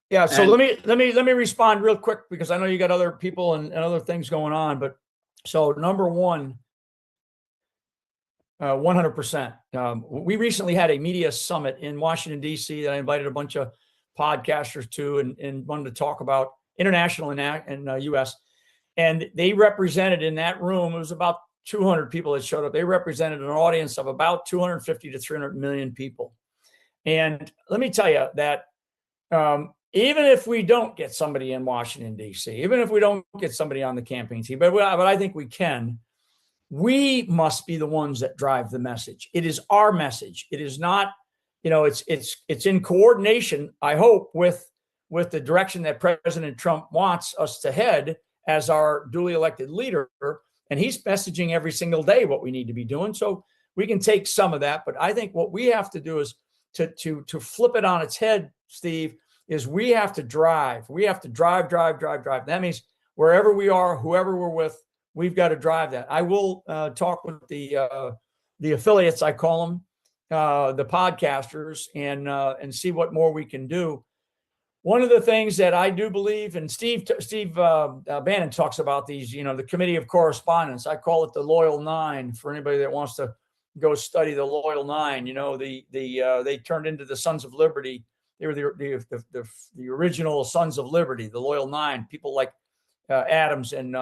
Yeah, so And- let me respond real quick because I know you got other people and other things going on. But so number one, 100%. We recently had a media summit in Washington, D.C. that I invited a bunch of podcasters to and wanted to talk about international and U.S. And they represented in that room, it was about 200 people that showed up. They represented an audience of about 250 to 300 million people. And let me tell you that even if we don't get somebody in Washington, D.C., even if we don't get somebody on the campaign team, but I think we can, we must be the ones that drive the message. It is our message. It is not, it's in coordination, I hope, with the direction that President Trump wants us to head as our duly elected leader. And he's messaging every single day what we need to be doing. So we can take some of that. But I think what we have to do is to flip it on its head, Steve, is we have to drive. We have to drive. That means wherever we are, whoever we're with, we've got to drive that. I will talk with the affiliates, I call them, the podcasters, and see what more we can do. One of the things that I do believe, and Steve Bannon talks about these, the Committee of Correspondence. I call it the Loyal Nine for anybody that wants to go study the Loyal Nine. They turned into the Sons of Liberty. They were the original Sons of Liberty, the Loyal Nine. People like Adams and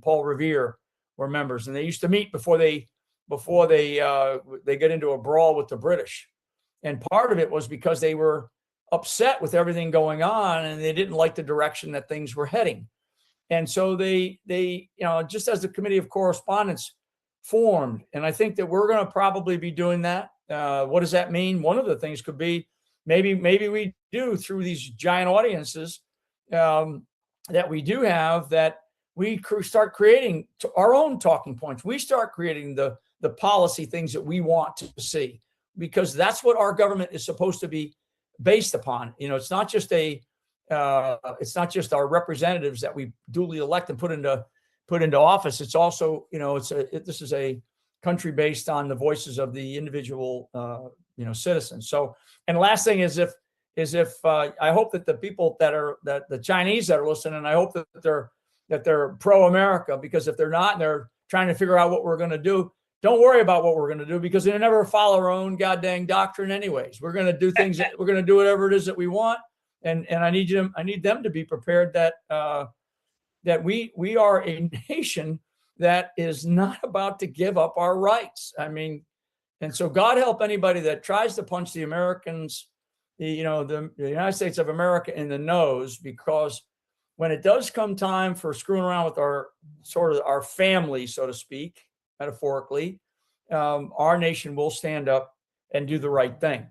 Paul Revere were members, and they used to meet before they get into a brawl with the British. And part of it was because they were upset with everything going on, and they didn't like the direction that things were heading. And so they just as the Committee of Correspondence formed, and I think that we're going to probably be doing that. What does that mean? One of the things could be maybe we do through these giant audiences that we do have, that we start creating our own talking points. We start creating the policy things that we want to see, because that's what our government is supposed to be based upon. It's not just our representatives that we duly elect and put into office. It's also, this is a country based on the voices of the individual, citizens. So, and last thing is if I hope that the people that the Chinese that are listening, I hope that they're pro-America, because if they're not, and they're trying to figure out what we're going to do, don't worry about what we're going to do, because they never follow our own goddamn doctrine anyways. We're going to do things, we're going to do whatever it is that we want. And I need them to be prepared that we are a nation that is not about to give up our rights. I mean, and so God help anybody that tries to punch the Americans, the United States of America in the nose, because when it does come time for screwing around with our family, so to speak, metaphorically, our nation will stand up and do the right thing.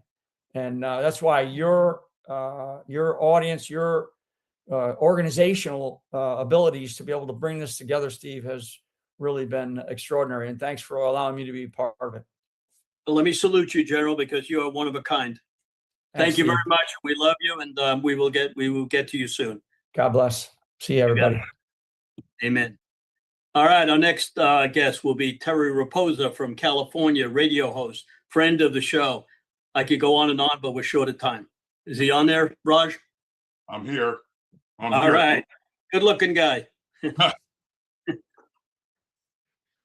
And that's why your audience, your organizational abilities to be able to bring this together, Steve, has really been extraordinary. And thanks for allowing me to be part of it. Well, let me salute you, General, because you are one of a kind. Thank you very much. We love you, and we will get to you soon. God bless. See you, everybody. Amen. All right, our next guest will be Terry Rapoza from California, radio host, friend of the show. I could go on and on, but we're short of time. Is he on there, Raj? I'm here. All right. Good-looking guy.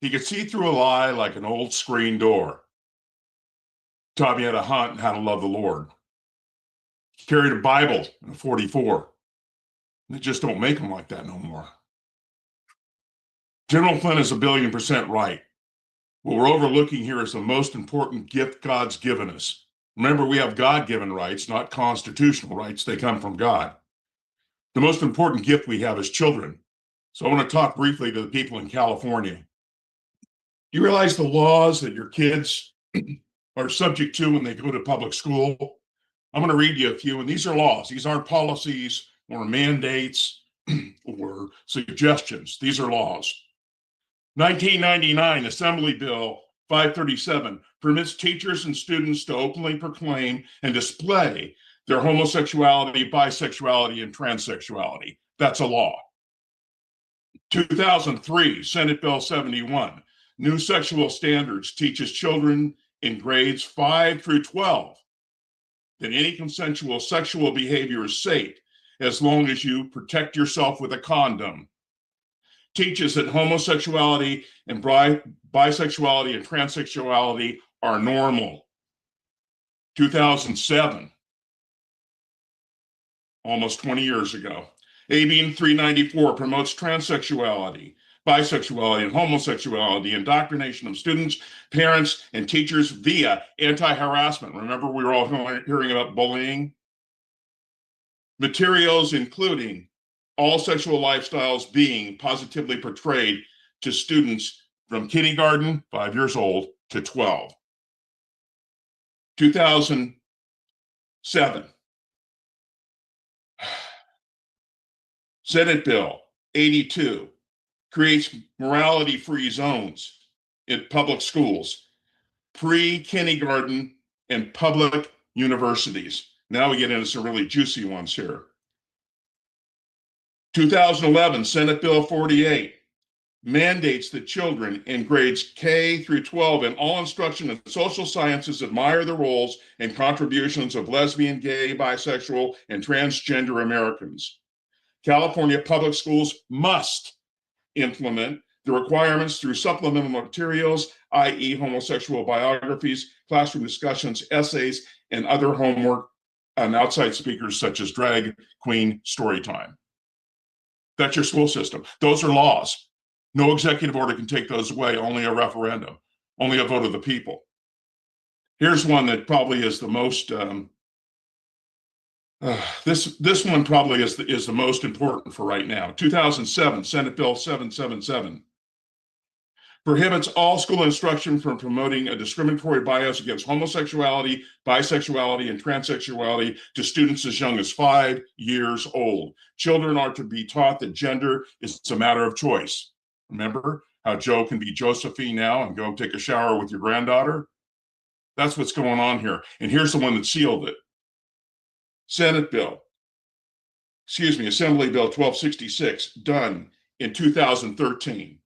He could see through a lie like an old screen door. Taught me how to hunt and how to love the Lord. He carried a Bible in a 44. They just don't make them like that no more. General Flynn is 1,000,000,000% right. What we're overlooking here is the most important gift God's given us. Remember, we have God-given rights, not constitutional rights. They come from God. The most important gift we have is children. So I want to talk briefly to the people in California. You realize the laws that your kids are subject to when they go to public school? I'm going to read you a few, and these are laws. These aren't policies or mandates or suggestions. These are laws. 1999 Assembly Bill 537 permits teachers and students to openly proclaim and display their homosexuality, bisexuality, and transsexuality. That's a law. 2003 Senate Bill 71 New sexual standards teaches children in grades 5 through 12 that any consensual sexual behavior is safe as long as you protect yourself with a condom. Teaches that homosexuality and bisexuality and transsexuality are normal. 2007, almost 20 years ago. AB 394 promotes transsexuality, bisexuality, and homosexuality, indoctrination of students, parents, and teachers via anti-harassment. Remember, we were all hearing about bullying? Materials including all sexual lifestyles being positively portrayed to students from kindergarten, 5 years old, to 12. 2007. Senate Bill 82 creates morality-free zones in public schools, pre-kindergarten, and public universities. Now we get into some really juicy ones here. 2011, Senate Bill 48 mandates that children in grades K through 12 in all instruction in social sciences admire the roles and contributions of lesbian, gay, bisexual, and transgender Americans. California public schools must implement the requirements through supplemental materials, i.e. homosexual biographies, classroom discussions, essays, and other homework and outside speakers such as drag queen story time. That's your school system. Those are laws. No executive order can take those away, only a referendum, only a vote of the people. Here's one that probably is the most, this one probably is the most important for right now. 2007, Senate Bill 777 prohibits all school instruction from promoting a discriminatory bias against homosexuality, bisexuality, and transsexuality to students as young as 5 years old. Children are to be taught that gender is a matter of choice. Remember how Joe can be Josephine now and go take a shower with your granddaughter? That's what's going on here. And here's the one that sealed it. Assembly Bill 1266, done in 2013.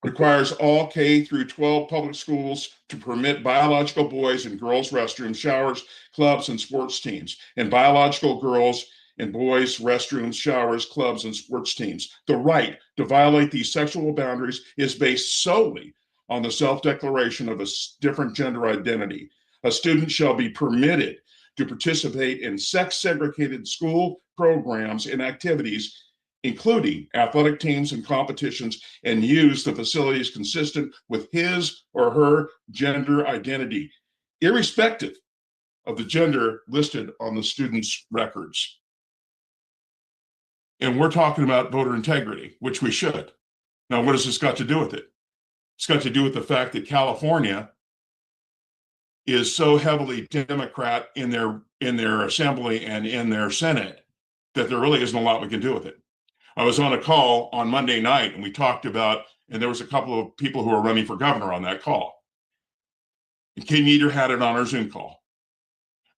Requires all K through 12 public schools to permit biological boys and girls restrooms, showers, clubs, and sports teams, and biological girls and boys restrooms, showers, clubs, and sports teams. The right to violate these sexual boundaries is based solely on the self-declaration of a different gender identity. A student shall be permitted to participate in sex-segregated school programs and activities, including athletic teams and competitions, and use the facilities consistent with his or her gender identity, irrespective of the gender listed on the student's records. And we're talking about voter integrity, which we should. Now, what has this got to do with it? It's got to do with the fact that California is so heavily Democrat in their assembly and in their Senate that there really isn't a lot we can do with it. I was on a call on Monday night and we talked about, and there was a couple of people who were running for governor on that call. And Kay Nieder had it on our Zoom call.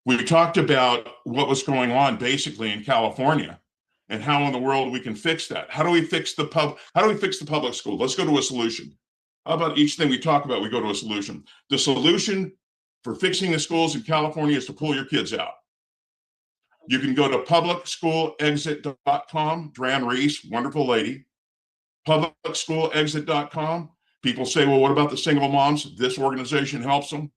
We talked about what was going on basically in California and how in the world we can fix that. How do we fix the public school? Let's go to a solution. How about each thing we talk about, we go to a solution. The solution for fixing the schools in California is to pull your kids out. You can go to publicschoolexit.com. Dran Reese, wonderful lady. Publicschoolexit.com. People say, well, what about the single moms? This organization helps them.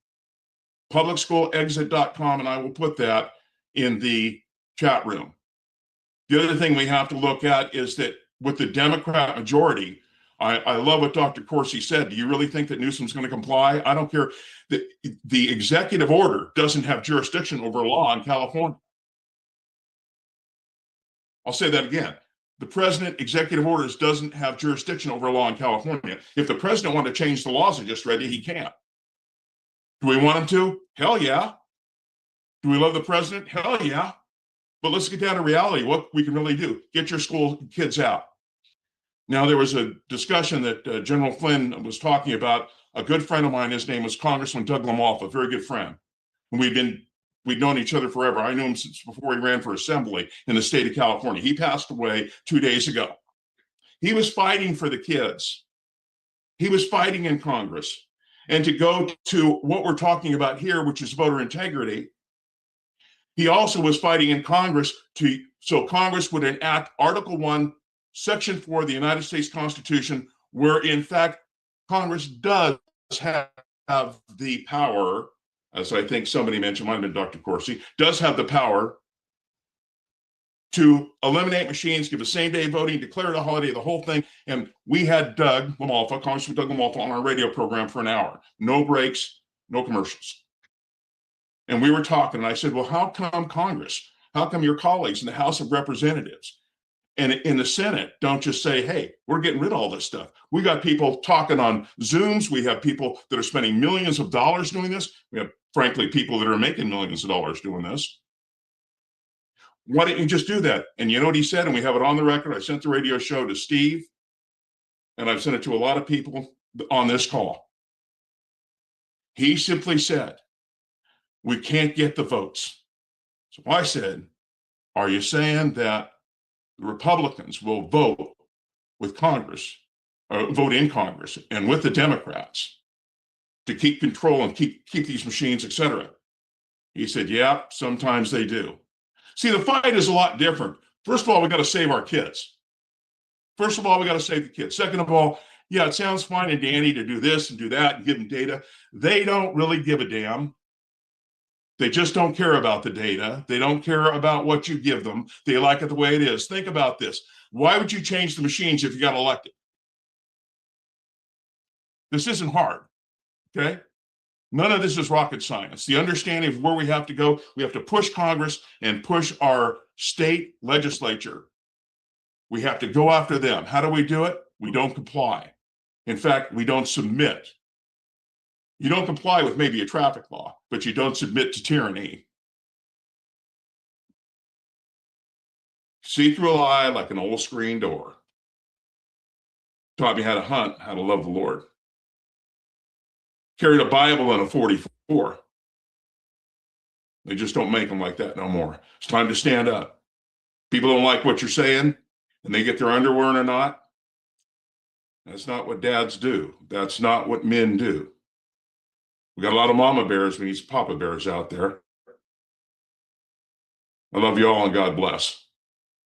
Publicschoolexit.com, and I will put that in the chat room. The other thing we have to look at is that with the Democrat majority, I love what Dr. Corsi said. Do you really think that Newsom's going to comply? I don't care. The executive order doesn't have jurisdiction over law in California. I'll say that again. The president executive orders doesn't have jurisdiction over law in California. If the president wanted to change the laws I just read you, he can't. Do we want him to? Hell yeah. Do we love the president? Hell yeah. But let's get down to reality, what we can really do. Get your school kids out. Now, there was a discussion that General Flynn was talking about. A good friend of mine, his name was Congressman Doug Lamoff, a very good friend. And we'd known each other forever. I knew him since before he ran for assembly in the state of California. He passed away 2 days ago. He was fighting for the kids. He was fighting in Congress. And to go to what we're talking about here, which is voter integrity, he also was fighting in Congress so Congress would enact Article 1, Section 4 of the United States Constitution, where in fact Congress does have the power, as I think somebody mentioned, might have been Dr. Corsi, does have the power to eliminate machines, give a same-day voting, declare it a holiday, the whole thing. And we had Congressman Doug LaMalfa, on our radio program for an hour. No breaks, no commercials. And we were talking, and I said, well, how come Congress, how come your colleagues in the House of Representatives and in the Senate don't just say, hey, we're getting rid of all this stuff. We got people talking on Zooms. We have people that are spending millions of dollars doing this. We have, frankly, people that are making millions of dollars doing this. Why don't you just do that? And you know what he said? And we have it on the record. I sent the radio show to Steve, and I've sent it to a lot of people on this call. He simply said, we can't get the votes. So I said, are you saying that the Republicans will vote with Congress, or vote in Congress and with the Democrats to keep control and keep these machines, et cetera? He said, yeah, sometimes they do. See, the fight is a lot different. First of all, we got to save our kids. First of all, we got to save the kids. Second of all, yeah, it sounds fine and dandy to do this and do that and give them data. They don't really give a damn. They just don't care about the data. They don't care about what you give them. They like it the way it is. Think about this. Why would you change the machines if you got elected? This isn't hard, okay? None of this is rocket science. The understanding of where we have to go, we have to push Congress and push our state legislature. We have to go after them. How do we do it? We don't comply. In fact, we don't submit. You don't comply with maybe a traffic law, but you don't submit to tyranny. See through a lie like an old screen door. Taught me how to hunt, how to love the Lord. Carried a Bible in a 44. They just don't make them like that no more. It's time to stand up. People don't like what you're saying, and they get their underwear in a knot. That's not what dads do. That's not what men do. We got a lot of mama bears. We need some papa bears out there. I love you all, and God bless.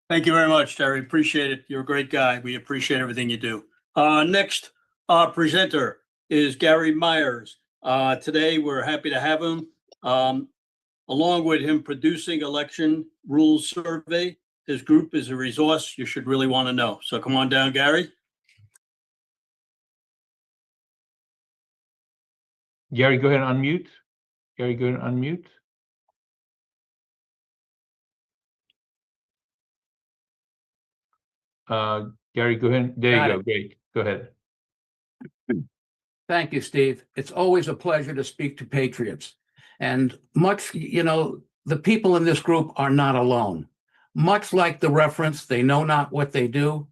Thank you very much, Terry. Appreciate it. You're a great guy. We appreciate everything you do. Next presenter is Gary Meyers. Today, we're happy to have him. Along with him producing election rules survey, his group is a resource you should really want to know. So come on down, Gary. Gary, go ahead and unmute. Gary, go ahead and unmute. Gary, go ahead. There you go. Great. Go ahead. Thank you, Steve. It's always a pleasure to speak to patriots. And much, the people in this group are not alone. Much like the reference, they know not what they do.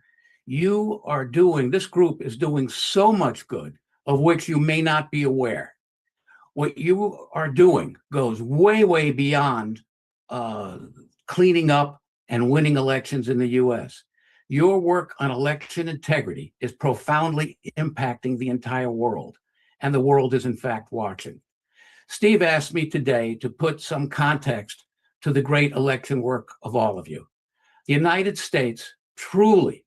This group is doing so much good, of which you may not be aware. What you are doing goes way, way beyond cleaning up and winning elections in the U.S. Your work on election integrity is profoundly impacting the entire world, and the world is in fact watching. Steve asked me today to put some context to the great election work of all of you. The United States truly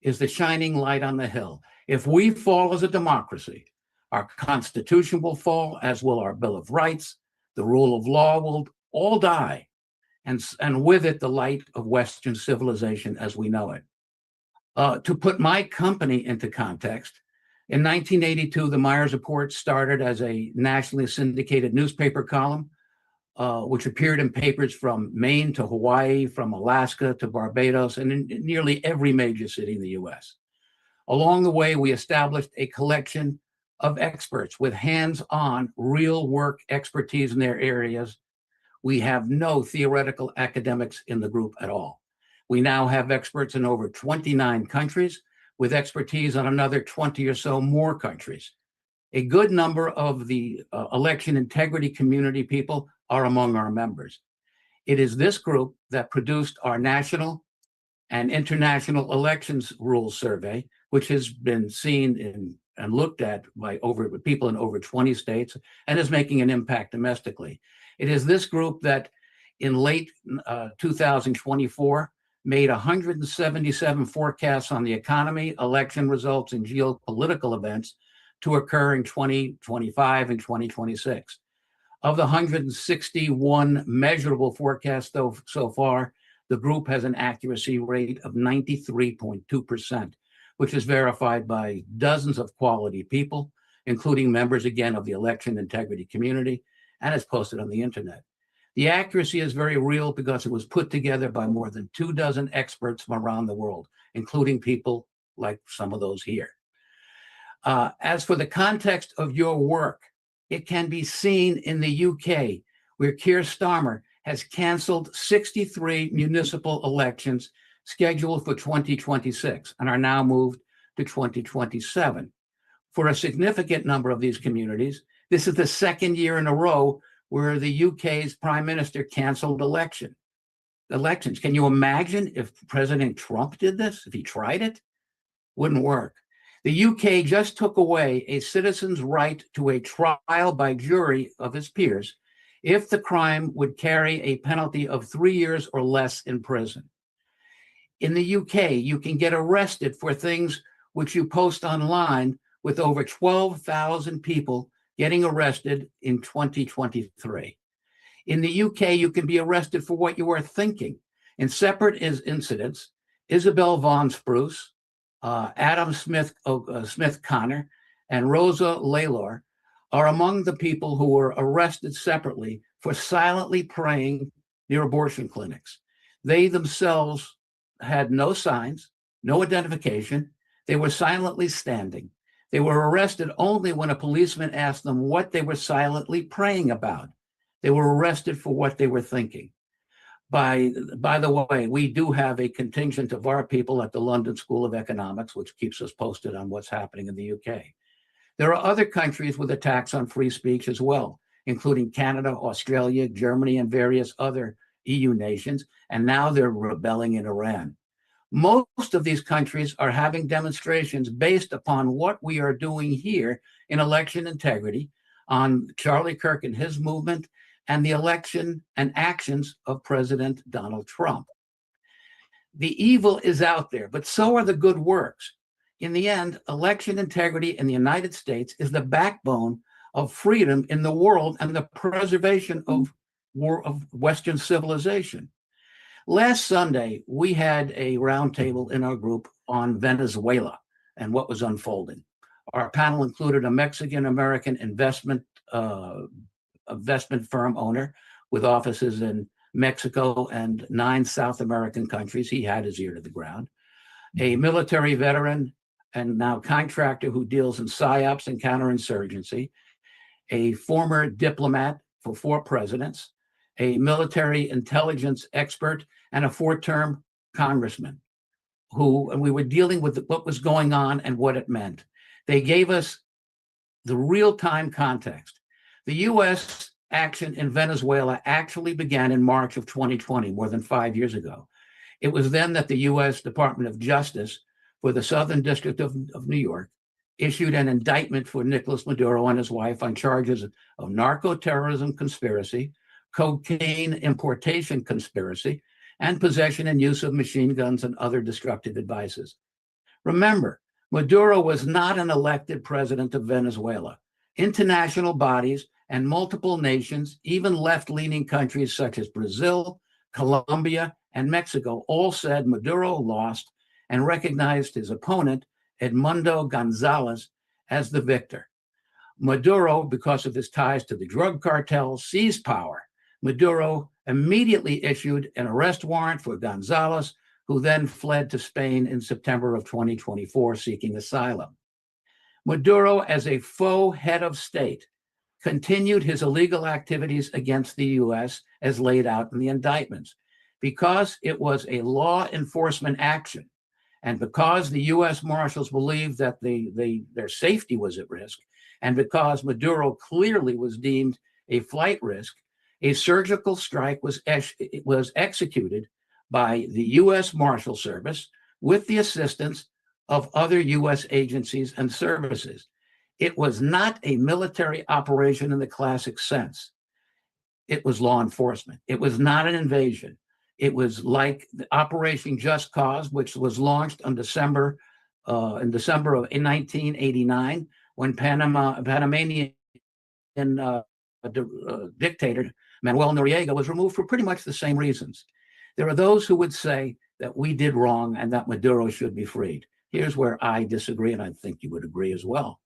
is the shining light on the hill. If we fall as a democracy, our Constitution will fall, as will our Bill of Rights. The rule of law will all die, and with it, the light of Western civilization as we know it. To put my company into context, in 1982, the Meyers Report started as a nationally syndicated newspaper column, which appeared in papers from Maine to Hawaii, from Alaska to Barbados, and in nearly every major city in the U.S. Along the way, we established a collection of experts with hands-on, real work expertise in their areas. We have no theoretical academics in the group at all. We now have experts in over 29 countries with expertise on another 20 or so more countries. A good number of the election integrity community people are among our members. It is this group that produced our national and international elections rules survey, which has been seen in and looked at by people in over 20 states and is making an impact domestically. It is this group that in late 2024 made 177 forecasts on the economy, election results, and geopolitical events to occur in 2025 and 2026. Of the 161 measurable forecasts so far, the group has an accuracy rate of 93.2%, which is verified by dozens of quality people, including members, again, of the election integrity community, and is posted on the internet. The accuracy is very real because it was put together by more than 24 experts from around the world, including people like some of those here. As for the context of your work, it can be seen in the UK, where Keir Starmer has canceled 63 municipal elections scheduled for 2026 and are now moved to 2027. For a significant number of these communities, this is the second year in a row where the UK's prime minister canceled elections. Can you imagine if President Trump did this, if he tried it? Wouldn't work. The UK just took away a citizen's right to a trial by jury of his peers if the crime would carry a penalty of 3 years or less in prison. In the UK, you can get arrested for things which you post online, with over 12,000 people getting arrested in 2023. In the UK, you can be arrested for what you are thinking. In separate incidents, Isabel Von Spruce, Adam Smith Connor, and Rosa Laylor are among the people who were arrested separately for silently praying near abortion clinics. They themselves had no signs, no identification. They were silently standing. They were arrested only when a policeman asked them what they were silently praying about. They were arrested for what they were thinking. By the way, we do have a contingent of our people at the London School of Economics, which keeps us posted on what's happening in the UK. There are other countries with attacks on free speech as well, including Canada, Australia, Germany, and various other EU nations, and now they're rebelling in Iran. Most of these countries are having demonstrations based upon what we are doing here in election integrity, on Charlie Kirk and his movement, and the election and actions of President Donald Trump. The evil is out there, but so are the good works. In the end, election integrity in the United States is the backbone of freedom in the world and the preservation of Western civilization. Last Sunday, we had a roundtable in our group on Venezuela and what was unfolding. Our panel included a Mexican-American investment firm owner with offices in Mexico and 9 South American countries. He had his ear to the ground. A military veteran and now contractor who deals in psyops and counterinsurgency. A former diplomat for 4 presidents. A military intelligence expert, and a 4-term congressman and we were dealing with what was going on and what it meant. They gave us the real-time context. The U.S. action in Venezuela actually began in March of 2020, more than 5 years ago. It was then that the U.S. Department of Justice for the Southern District of New York issued an indictment for Nicolas Maduro and his wife on charges of narco-terrorism conspiracy, cocaine importation conspiracy, and possession and use of machine guns and other destructive devices. Remember, Maduro was not an elected president of Venezuela. International bodies and multiple nations, even left-leaning countries such as Brazil, Colombia, and Mexico, all said Maduro lost and recognized his opponent, Edmundo Gonzalez, as the victor. Maduro, because of his ties to the drug cartel, seized power. Maduro immediately issued an arrest warrant for Gonzalez, who then fled to Spain in September of 2024 seeking asylum. Maduro, as a faux head of state, continued his illegal activities against the U.S. as laid out in the indictments. Because it was a law enforcement action, and because the U.S. Marshals believed that their safety was at risk, and because Maduro clearly was deemed a flight risk, a surgical strike was executed by the U.S. Marshal Service with the assistance of other U.S. agencies and services. It was not a military operation in the classic sense. It was law enforcement. It was not an invasion. It was like the Operation Just Cause, which was launched in December of 1989, when Panamanian dictator Manuel Noriega was removed for pretty much the same reasons. There are those who would say that we did wrong and that Maduro should be freed. Here's where I disagree, and I think you would agree as well.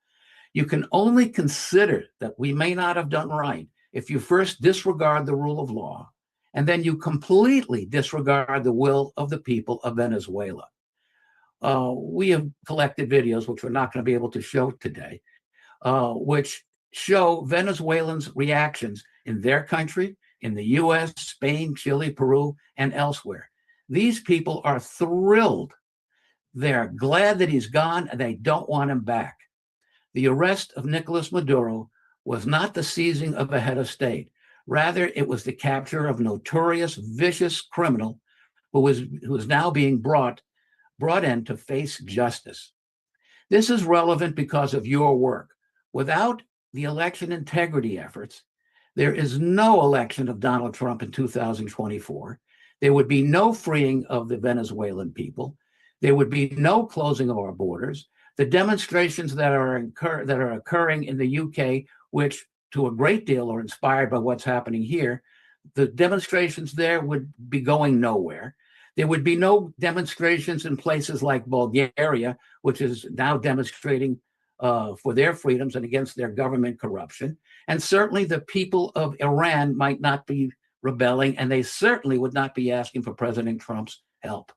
You can only consider that we may not have done right if you first disregard the rule of law, and then you completely disregard the will of the people of Venezuela. We have collected videos, which we're not going to be able to show today, which show Venezuelans' reactions in their country, in the US, Spain, Chile, Peru, and elsewhere. These people are thrilled. They're glad that he's gone, and they don't want him back. The arrest of Nicolas Maduro was not the seizing of a head of state. Rather, it was the capture of a notorious, vicious criminal who is now being brought in to face justice. This is relevant because of your work. Without the election integrity efforts, there is no election of Donald Trump in 2024. There would be no freeing of the Venezuelan people. There would be no closing of our borders. The demonstrations that are occurring in the UK, which to a great deal are inspired by what's happening here, the demonstrations there would be going nowhere. There would be no demonstrations in places like Bulgaria, which is now demonstrating for their freedoms and against their government corruption. And certainly the people of Iran might not be rebelling, and they certainly would not be asking for President Trump's help.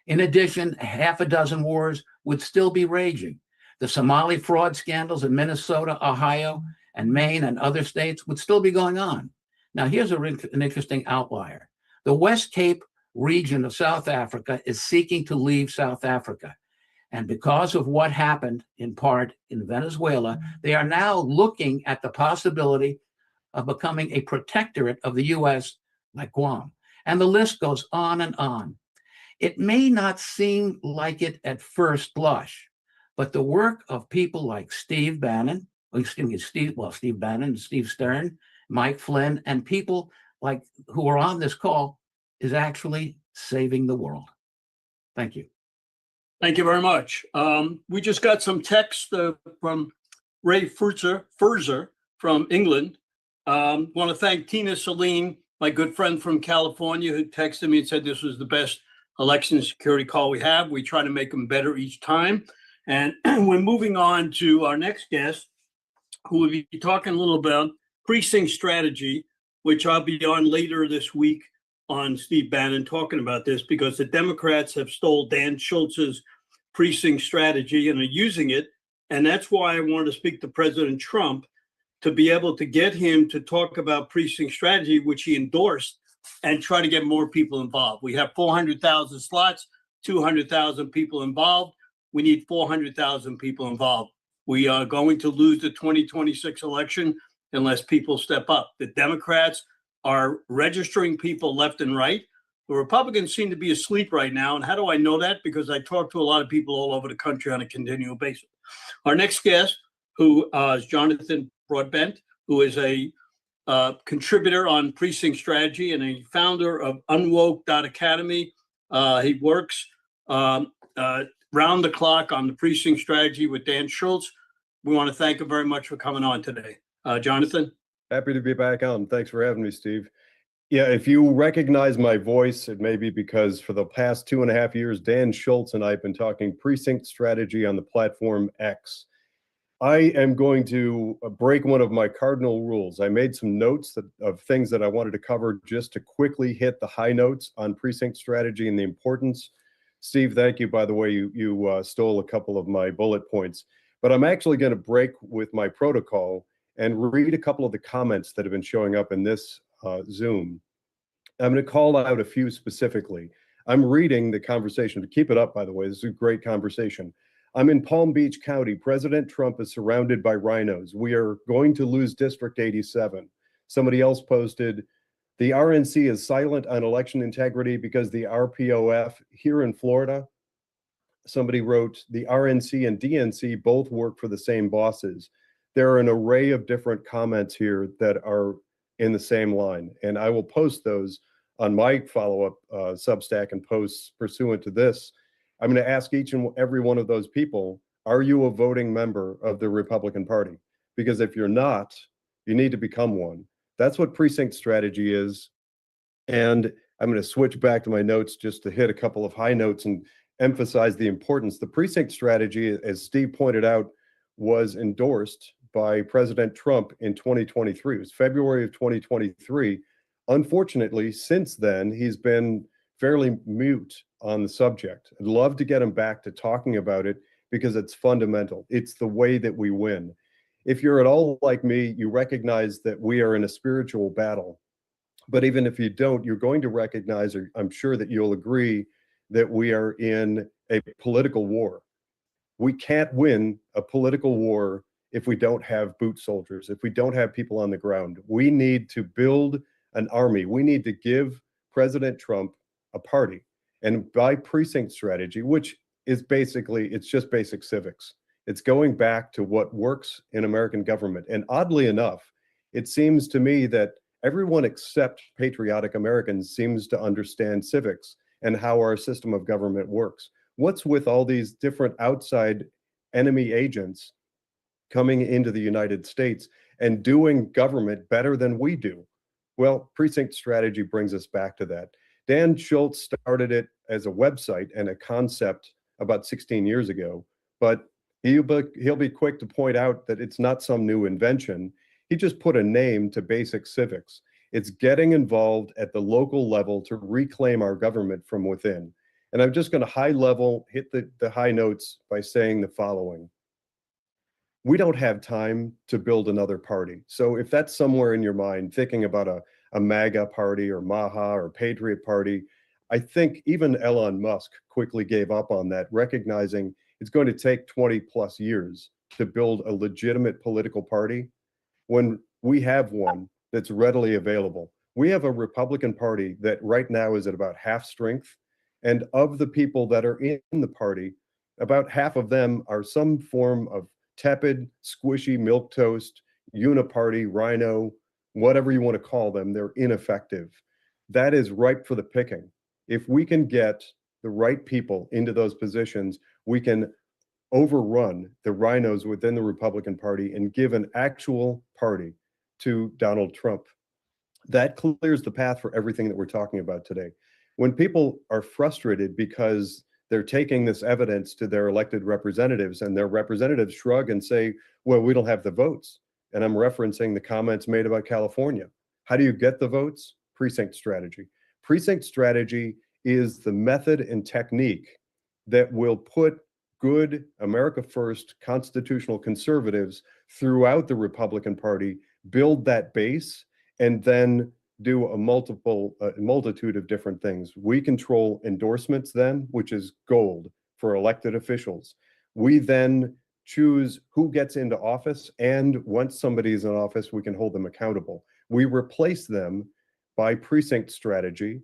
In addition, half a dozen wars would still be raging. The Somali fraud scandals in Minnesota, Ohio, and Maine and other states would still be going on. Now, here's an interesting outlier. The West Cape region of South Africa is seeking to leave South Africa. And because of what happened in part in Venezuela, they are now looking at the possibility of becoming a protectorate of the US like Guam. And the list goes on and on. It may not seem like it at first blush, but the work of people like Steve Bannon, Steve Bannon, Steve Stern, Mike Flynn, and people like who are on this call is actually saving the world. Thank you. Thank you very much. We just got some text from Ray Furzer from England. Want to thank Tina Celine, my good friend from California, who texted me and said this was the best election security call we have. We try to make them better each time. And we're moving on to our next guest, who will be talking a little about precinct strategy, which I'll be on later this week on Steve Bannon talking about this, because the Democrats have stole Dan Schultz's precinct strategy and are using it. And that's why I wanted to speak to President Trump, to be able to get him to talk about precinct strategy, which he endorsed, and try to get more people involved. We have 400,000 slots, 200,000 people involved. We need 400,000 people involved. We are going to lose the 2026 election unless people step up. The Democrats are registering people left and right. The Republicans seem to be asleep right now. And how do I know that? Because I talk to a lot of people all over the country on a continual basis. Our next guest, who is Jonathan Broadbent, who is a contributor on precinct strategy and a founder of unwoke.academy. He works round the clock on the precinct strategy with Dan Schultz. We want to thank him very much for coming on today. Jonathan? Happy to be back on. Thanks for having me, Steve. Yeah, if you recognize my voice, it may be because for the past 2.5 years, Dan Schultz and I have been talking precinct strategy on the platform X. I am going to break one of my cardinal rules. I made some notes of things that I wanted to cover just to quickly hit the high notes on precinct strategy and the importance. Steve, thank you, by the way, you stole a couple of my bullet points. But I'm actually going to break with my protocol and read a couple of the comments that have been showing up in this Zoom. I'm going to call out a few specifically. I'm reading the conversation. Keep it up, by the way. This is a great conversation. I'm in Palm Beach County. President Trump is surrounded by rhinos. We are going to lose District 87. Somebody else posted, the RNC is silent on election integrity because the RPOF here in Florida somebody wrote, the RNC and DNC both work for the same bosses. There are an array of different comments here that are in the same line, and I will post those on my follow-up Substack and posts pursuant to this. I'm going to ask each and every one of those people, are you a voting member of the Republican Party? Because if you're not, you need to become one. That's what precinct strategy is. And I'm going to switch back to my notes just to hit a couple of high notes and emphasize the importance. The precinct strategy, as Steve pointed out, was endorsed by President Trump in 2023. It was February of 2023. Unfortunately, since then, he's been fairly mute on the subject. I'd love to get him back to talking about it because it's fundamental. It's the way that we win. If you're at all like me, you recognize that we are in a spiritual battle. But even if you don't, you're going to recognize, or I'm sure that you'll agree, that we are in a political war. We can't win a political war if we don't have boot soldiers, if we don't have people on the ground. We need to build an army. We need to give President Trump a party. And by precinct strategy, which is basically, it's just basic civics. It's going back to what works in American government. And oddly enough, it seems to me that everyone except patriotic Americans seems to understand civics and how our system of government works. What's with all these different outside enemy agents coming into the United States and doing government better than we do? Well, precinct strategy brings us back to that. Dan Schultz started it as a website and a concept about 16 years ago, but he'll be quick to point out that it's not some new invention. He just put a name to basic civics. It's getting involved at the local level to reclaim our government from within. And I'm just going to high level hit the high notes by saying the following. We don't have time to build another party. So if that's somewhere in your mind, thinking about a MAGA party or MAHA or Patriot Party, I think even Elon Musk quickly gave up on that, recognizing it's going to take 20 plus years to build a legitimate political party when we have one that's readily available. We have a Republican Party that right now is at about half strength. And of the people that are in the party, about half of them are some form of tepid, squishy, milquetoast, uniparty, rhino, whatever you want to call them. They're ineffective. That is ripe for the picking. If we can get the right people into those positions, we can overrun the rhinos within the Republican Party and give an actual party to Donald Trump. That clears the path for everything that we're talking about today. When people are frustrated because they're taking this evidence to their elected representatives and their representatives shrug and say, well, we don't have the votes. And I'm referencing the comments made about California. How do you get the votes? Precinct strategy. Precinct strategy is the method and technique that will put good America First constitutional conservatives throughout the Republican Party, build that base, and then do a multitude of different things. We control endorsements then, which is gold for elected officials. We then choose who gets into office, and once somebody's in office, we can hold them accountable. We replace them by precinct strategy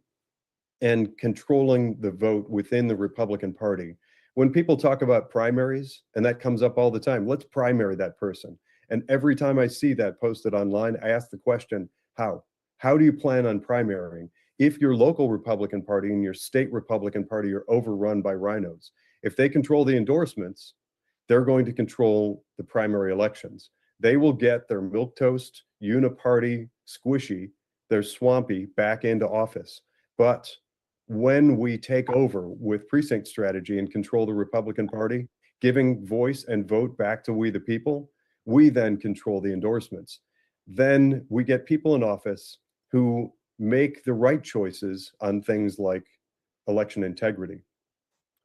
and controlling the vote within the Republican Party. When people talk about primaries, and that comes up all the time, let's primary that person. And every time I see that posted online, I ask the question, how? How do you plan on primarying? If your local Republican Party and your state Republican Party are overrun by rhinos, if they control the endorsements, they're going to control the primary elections. They will get their milquetoast, uniparty, squishy, their swampy back into office. But when we take over with precinct strategy and control the Republican Party, giving voice and vote back to we the people, we then control the endorsements. Then we get people in office who make the right choices on things like election integrity.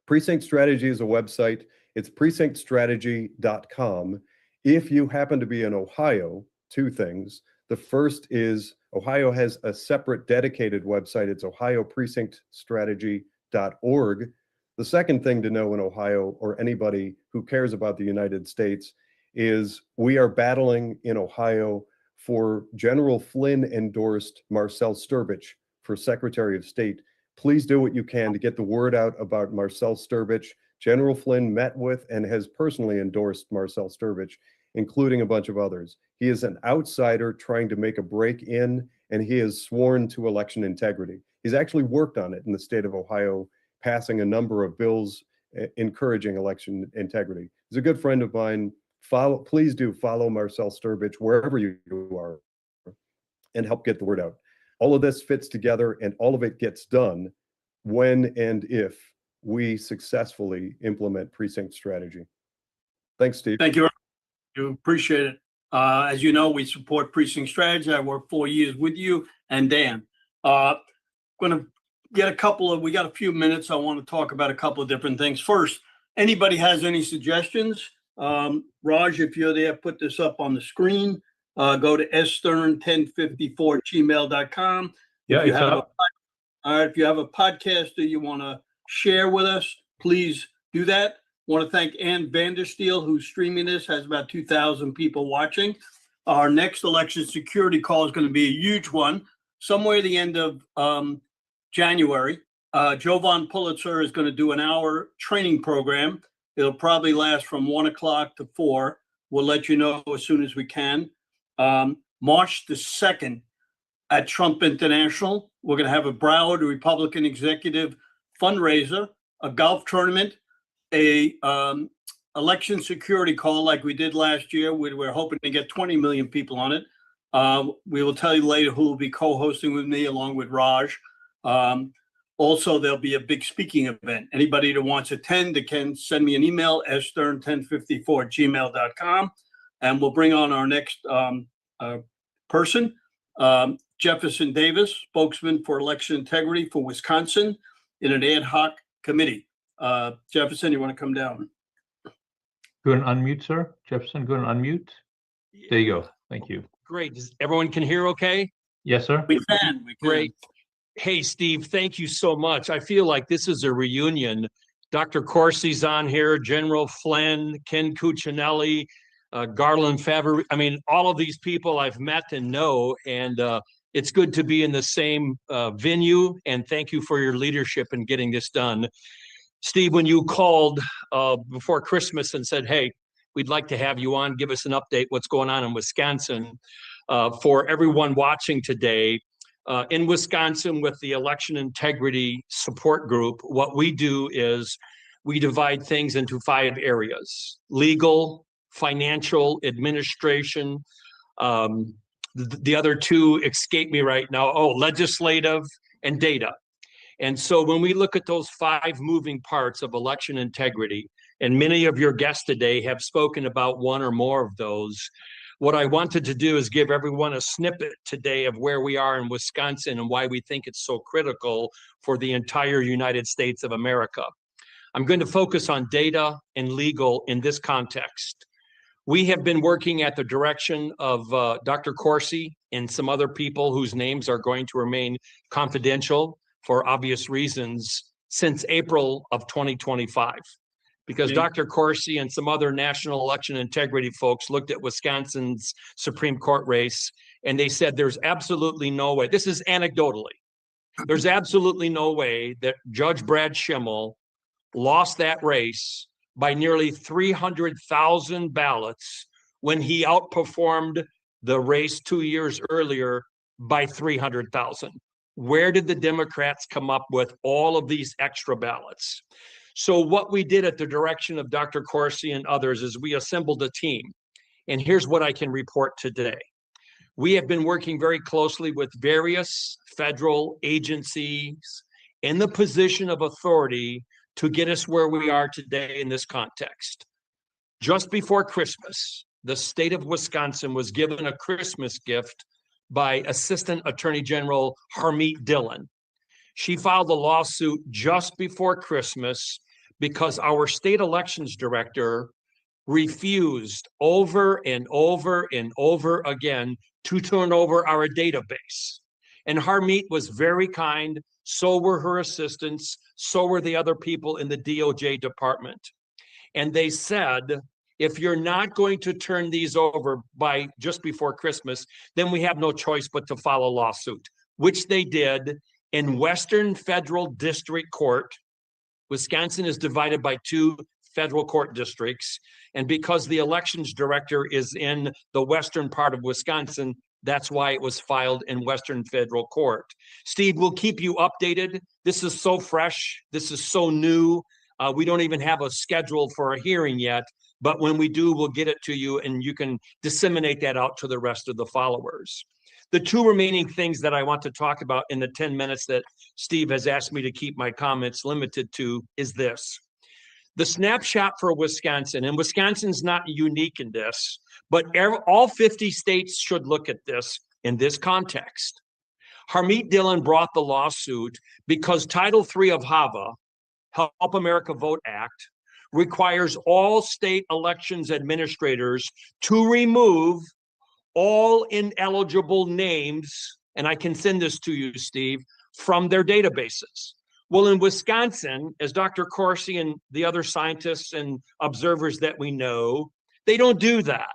Precinct Strategy is a website. It's precinctstrategy.com. If you happen to be in Ohio, two things. The first is Ohio has a separate dedicated website. It's ohioprecinctstrategy.org. The second thing to know in Ohio, or anybody who cares about the United States, is we are battling in Ohio for General Flynn endorsed Marcel Sturbich for Secretary of State. Please do what you can to get the word out about Marcel Sturbich. General Flynn met with and has personally endorsed Marcel Sturvich, including a bunch of others. He is an outsider trying to make a break in, and he has sworn to election integrity. He's actually worked on it in the state of Ohio, passing a number of bills encouraging election integrity. He's a good friend of mine. Please do follow Marcel Sturvich wherever you are and help get the word out. All of this fits together, and all of it gets done when and if we successfully implement precinct strategy. Thanks, Steve. Thank you. You appreciate it. As you know, we support precinct strategy. I worked 4 years with you and Dan. Going to get we got a few minutes. I want to talk about a couple of different things. First, anybody has any suggestions? Raj, if you're there, put this up on the screen. Go to stern1054@gmail.com. Yeah, it's up. All right, if you have a podcast that you want to share with us, please do that. Want to thank Ann Vandersteel, who's streaming this, has about 2,000 people watching. Our next election security call is going to be a huge one, somewhere at the end of January. Jovan Pulitzer is going to do an hour training program. It'll probably last from 1 o'clock to 4. We'll let you know as soon as we can. March the 2nd at Trump International, we're going to have a Broward Republican executive fundraiser, a golf tournament, a election security call like we did last year. We're hoping to get 20 million people on it. We will tell you later who will be co-hosting with me along with Raj. Also, there'll be a big speaking event. Anybody that wants to attend, they can send me an email, stern1054@gmail.com, and we'll bring on our next person, Jefferson Davis, spokesman for election integrity for Wisconsin, in an ad hoc committee. Jefferson, you want to come down? Go and unmute, sir. Jefferson, go and unmute. There you go. Thank you. Great. Everyone can hear okay? Yes, sir. We can. Great. Hey, Steve, thank you so much. I feel like this is a reunion. Dr. Corsi's on here, General Flynn, Ken Cuccinelli, Garland Favorito. I mean, all of these people I've met and know, and it's good to be in the same venue, and thank you for your leadership in getting this done. Steve, when you called before Christmas and said, hey, we'd like to have you on, give us an update what's going on in Wisconsin. For everyone watching today, in Wisconsin with the election integrity support group, what we do is we divide things into 5 areas: legal, financial, administration. The other 2 escape me right now. Legislative and data. And so when we look at those 5 moving parts of election integrity, and many of your guests today have spoken about one or more of those, what I wanted to do is give everyone a snippet today of where we are in Wisconsin and why we think it's so critical for the entire United States of America. I'm going to focus on data and legal in this context. We have been working at the direction of Dr. Corsi and some other people whose names are going to remain confidential for obvious reasons since April of 2025. Because Dr. Corsi and some other national election integrity folks looked at Wisconsin's Supreme Court race and they said there's absolutely no way, this is anecdotally, there's absolutely no way that Judge Brad Schimmel lost that race by nearly 300,000 ballots when he outperformed the race 2 years earlier by 300,000. Where did the Democrats come up with all of these extra ballots? So what we did at the direction of Dr. Corsi and others is we assembled a team. And here's what I can report today. We have been working very closely with various federal agencies in the position of authority to get us where we are today in this context. Just before Christmas, the state of Wisconsin was given a Christmas gift by Assistant Attorney General Harmeet Dillon. She filed a lawsuit just before Christmas because our state elections director refused over and over and over again to turn over our database. And Harmeet was very kind, so were her assistants, so were the other people in the DOJ department. And they said, if you're not going to turn these over by just before Christmas, then we have no choice but to file a lawsuit, which they did in Western Federal District Court, Wisconsin is divided by 2 federal court districts. And because the elections director is in the western part of Wisconsin, that's why it was filed in Western Federal Court. Steve, we'll keep you updated. This is so fresh. This is so new. We don't even have a schedule for a hearing yet, but when we do, we'll get it to you and you can disseminate that out to the rest of the followers. The 2 remaining things that I want to talk about in the 10 minutes that Steve has asked me to keep my comments limited to is this. The snapshot for Wisconsin, and Wisconsin's not unique in this, but all 50 states should look at this in this context. Harmeet Dillon brought the lawsuit because Title III of HAVA, Help America Vote Act, requires all state elections administrators to remove all ineligible names, and I can send this to you, Steve, from their databases. Well, in Wisconsin, as Dr. Corsi and the other scientists and observers that we know, they don't do that.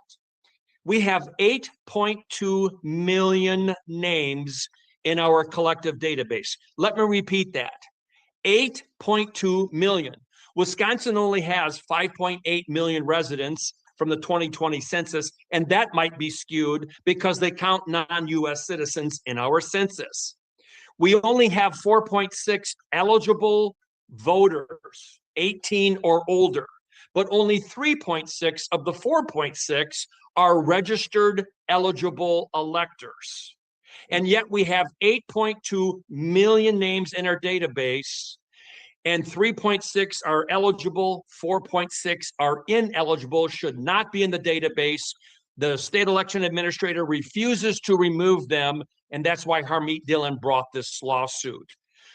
We have 8.2 million names in our collective database. Let me repeat that. 8.2 million. Wisconsin only has 5.8 million residents from the 2020 census, and that might be skewed because they count non-US citizens in our census. We only have 4.6 eligible voters, 18 or older, but only 3.6 of the 4.6 are registered eligible electors. And yet we have 8.2 million names in our database, and 3.6 are eligible, 4.6 are ineligible, should not be in the database. The state election administrator refuses to remove them, and that's why Harmeet Dillon brought this lawsuit.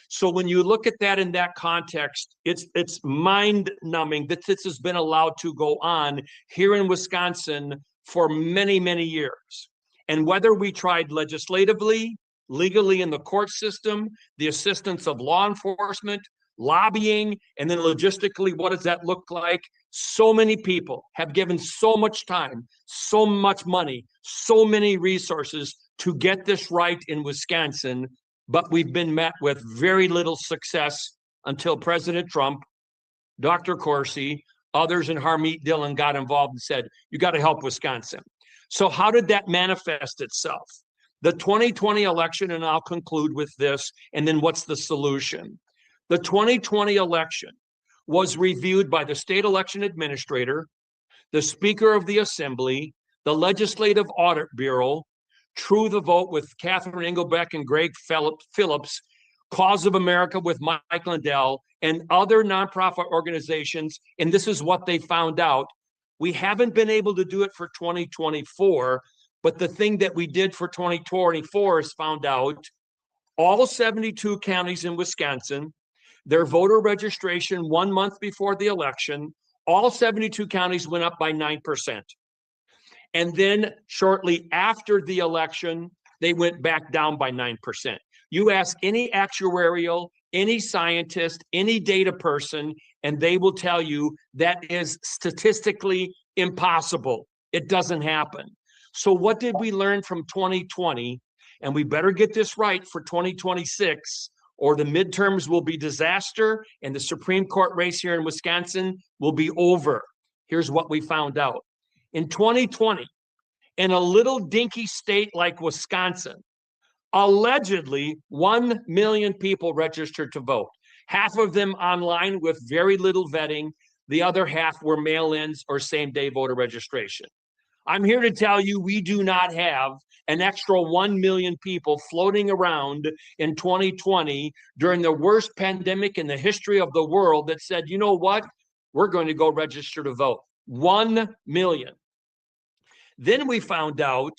So when you look at that in that context, it's mind-numbing that this has been allowed to go on here in Wisconsin for many, many years. And whether we tried legislatively, legally in the court system, the assistance of law enforcement, lobbying, and then logistically, what does that look like? So many people have given so much time, so much money, so many resources to get this right in Wisconsin, but we've been met with very little success until President Trump, Dr. Corsi, others, and Harmeet Dillon got involved and said, you got to help Wisconsin. So how did that manifest itself? The 2020 election, and I'll conclude with this, and then what's the solution? The 2020 election was reviewed by the state election administrator, the Speaker of the Assembly, the Legislative Audit Bureau, True the Vote with Catherine Engelbeck and Greg Phillips, Cause of America with Mike Lindell, and other nonprofit organizations. And this is what they found out. We haven't been able to do it for 2024, but the thing that we did for 2024 is found out all 72 counties in Wisconsin, their voter registration 1 month before the election, all 72 counties went up by 9%. And then shortly after the election, they went back down by 9%. You ask any actuarial, any scientist, any data person, and they will tell you that is statistically impossible. It doesn't happen. So what did we learn from 2020? And we better get this right for 2026, or the midterms will be disaster and the Supreme Court race here in Wisconsin will be over. Here's what we found out. In 2020, in a little dinky state like Wisconsin, allegedly 1 million people registered to vote. Half of them online with very little vetting. The other half were mail-ins or same-day voter registration. I'm here to tell you we do not have an extra 1 million people floating around in 2020 during the worst pandemic in the history of the world that said, you know what, we're going to go register to vote. 1 million. Then we found out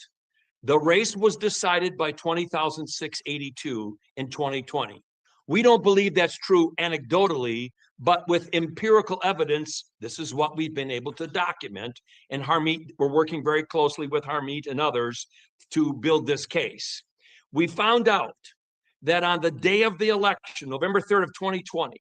the race was decided by 20,682 in 2020. We don't believe that's true anecdotally, but with empirical evidence, this is what we've been able to document. And Harmeet, we're working very closely with Harmeet and others to build this case. We found out that on the day of the election, November 3rd of 2020,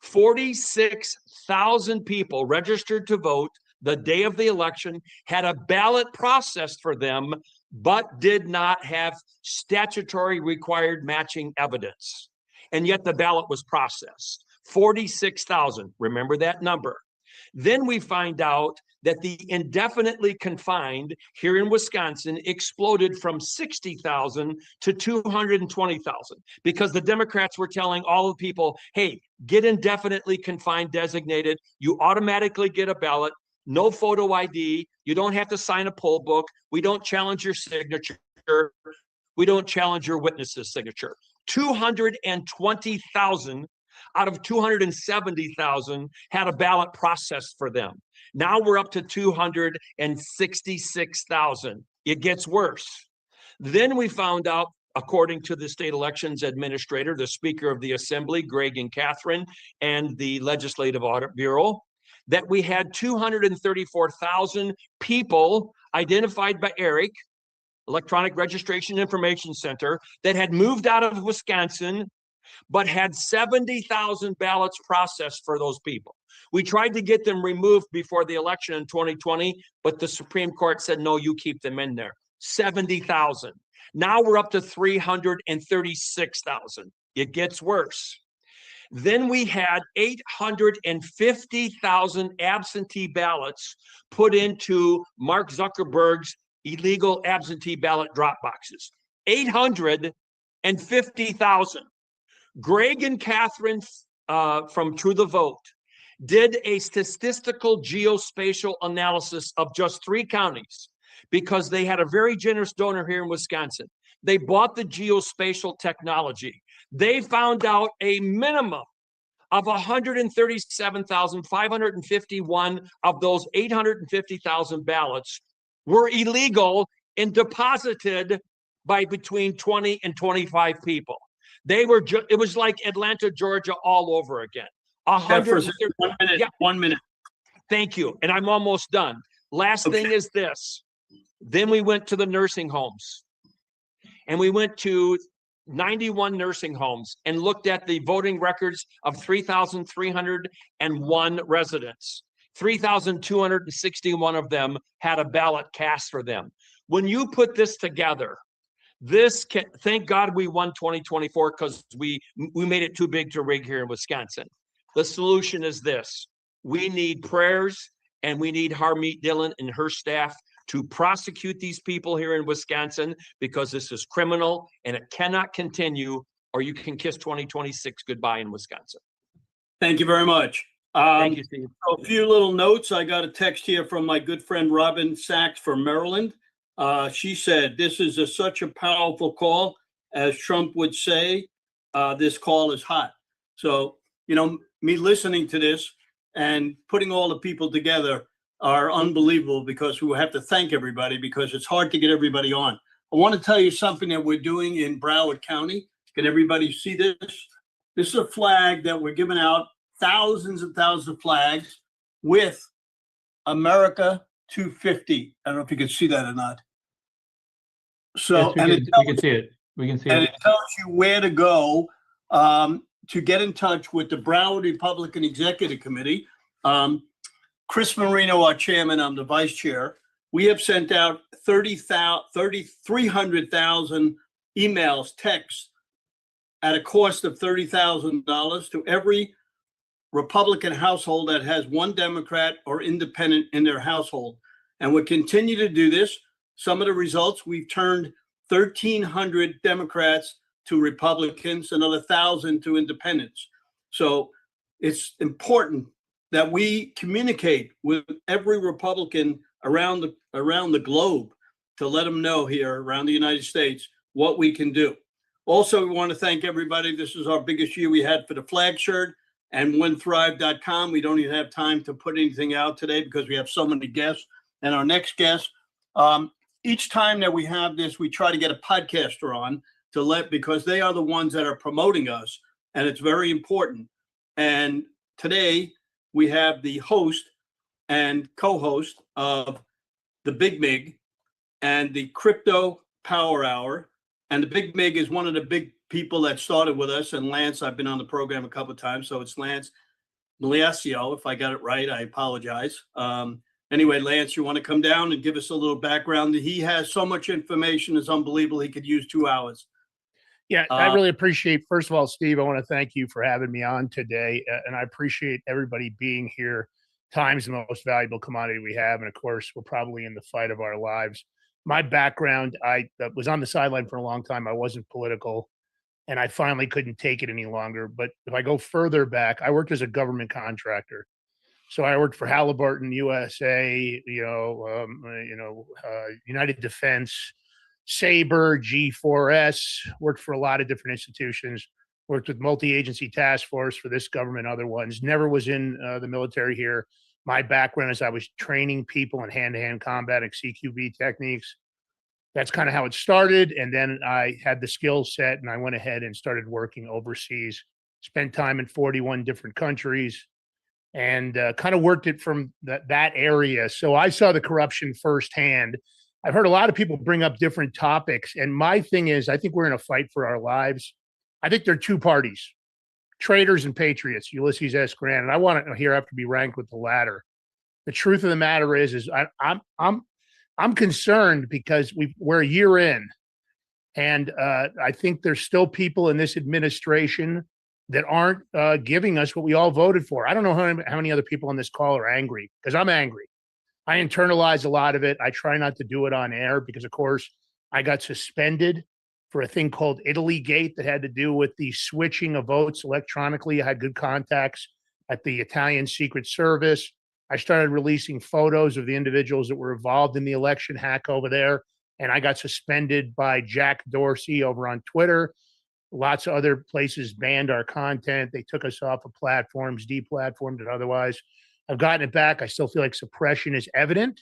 46,000 people registered to vote the day of the election, had a ballot processed for them, but did not have statutory required matching evidence. And yet the ballot was processed. 46,000. Remember that number. Then we find out that the indefinitely confined here in Wisconsin exploded from 60,000 to 220,000 because the Democrats were telling all the people, hey, get indefinitely confined designated. You automatically get a ballot, no photo ID. You don't have to sign a poll book. We don't challenge your signature. We don't challenge your witness's signature. 220,000 out of 270,000 had a ballot processed for them. Now we're up to 266,000. It gets worse. Then we found out, according to the state elections administrator, the Speaker of the Assembly, Greg and Catherine, and the Legislative Audit Bureau, that we had 234,000 people identified by ERIC, Electronic Registration Information Center, that had moved out of Wisconsin, but had 70,000 ballots processed for those people. We tried to get them removed before the election in 2020, but the Supreme Court said, no, you keep them in there. 70,000. Now we're up to 336,000. It gets worse. Then we had 850,000 absentee ballots put into Mark Zuckerberg's illegal absentee ballot drop boxes. 850,000. Greg and Catherine from True the Vote did a statistical geospatial analysis of just 3 counties because they had a very generous donor here in Wisconsin. They bought the geospatial technology. They found out a minimum of 137,551 of those 850,000 ballots were illegal and deposited by between 20 and 25 people. They were it was like Atlanta, Georgia all over again. 100. 1 minute. Yeah. 1 minute. Thank you. And I'm almost done. Last thing is this. Then we went to the nursing homes. And we went to 91 nursing homes and looked at the voting records of 3,301 residents. 3,261 of them had a ballot cast for them. When you put this together, thank God we won 2024 because we made it too big to rig here in Wisconsin. The solution is this. We need prayers and we need Harmeet Dillon and her staff to prosecute these people here in Wisconsin because this is criminal and it cannot continue, or you can kiss 2026 goodbye in Wisconsin. Thank you very much. Thank you, Steve. A few little notes. I got a text here from my good friend Robin Sachs from Maryland. She said, this is such a powerful call. As Trump would say, this call is hot. So, me listening to this and putting all the people together are unbelievable because we have to thank everybody because it's hard to get everybody on. I want to tell you something that we're doing in Broward County. Can everybody see this? This is a flag that we're giving out, thousands and thousands of flags with America 250. I don't know if you can see that or not. So, yes, we can see it. We can see and it. it tells you where to go to get in touch with the Broward Republican Executive Committee. Chris Marino, our chairman, I'm the vice chair. We have sent out 300,000 emails, texts at a cost of $30,000 to every Republican household that has one Democrat or independent in their household. And we'll continue to do this. Some of the results, we've turned 1,300 Democrats to Republicans, another 1,000 to independents. So it's important that we communicate with every Republican around the globe to let them know here around the United States what we can do. Also, we want to thank everybody. This is our biggest year we had for the flag shirt and winthrive.com. We don't even have time to put anything out today because we have so many guests. And our next guest, each time that we have this, we try to get a podcaster on because they are the ones that are promoting us, and it's very important. And today we have the host and co-host of the Big Mig and the Crypto Power Hour. And the Big Mig is one of the big people that started with us. And Lance, I've been on the program a couple of times, so it's Lance Migliaccio. If I got it right, I apologize. Anyway, Lance, you want to come down and give us a little background? He has so much information, it's unbelievable. He could use 2 hours. Yeah, I really appreciate, first of all, Steve, I want to thank you for having me on today. And I appreciate everybody being here. Time's the most valuable commodity we have. And of course, we're probably in the fight of our lives. My background, I was on the sideline for a long time. I wasn't political, and I finally couldn't take it any longer. But if I go further back, I worked as a government contractor. So I worked for Halliburton, USA, United Defense, Sabre, G4S, worked for a lot of different institutions, worked with multi-agency task force for this government, other ones, never was in the military here. My background is I was training people in hand-to-hand combat and CQB techniques. That's kind of how it started. And then I had the skill set and I went ahead and started working overseas, spent time in 41 different countries, and kind of worked it from that area. So I saw the corruption firsthand. I've heard a lot of people bring up different topics. And my thing is, I think we're in a fight for our lives. I think there are two parties, traitors and patriots, Ulysses S. Grant. And I want to here have to be ranked with the latter. The truth of the matter is I'm concerned because we're a year in. And I think there's still people in this administration that aren't giving us what we all voted for. I don't know how many other people on this call are angry, because I'm angry. I internalize a lot of it. I try not to do it on air because, of course, I got suspended for a thing called Italy Gate that had to do with the switching of votes electronically. I had good contacts at the Italian Secret Service. I started releasing photos of the individuals that were involved in the election hack over there, and I got suspended by Jack Dorsey over on Twitter. Lots of other places banned our content. They took us off of platforms, deplatformed it otherwise. I've gotten it back. I still feel like suppression is evident.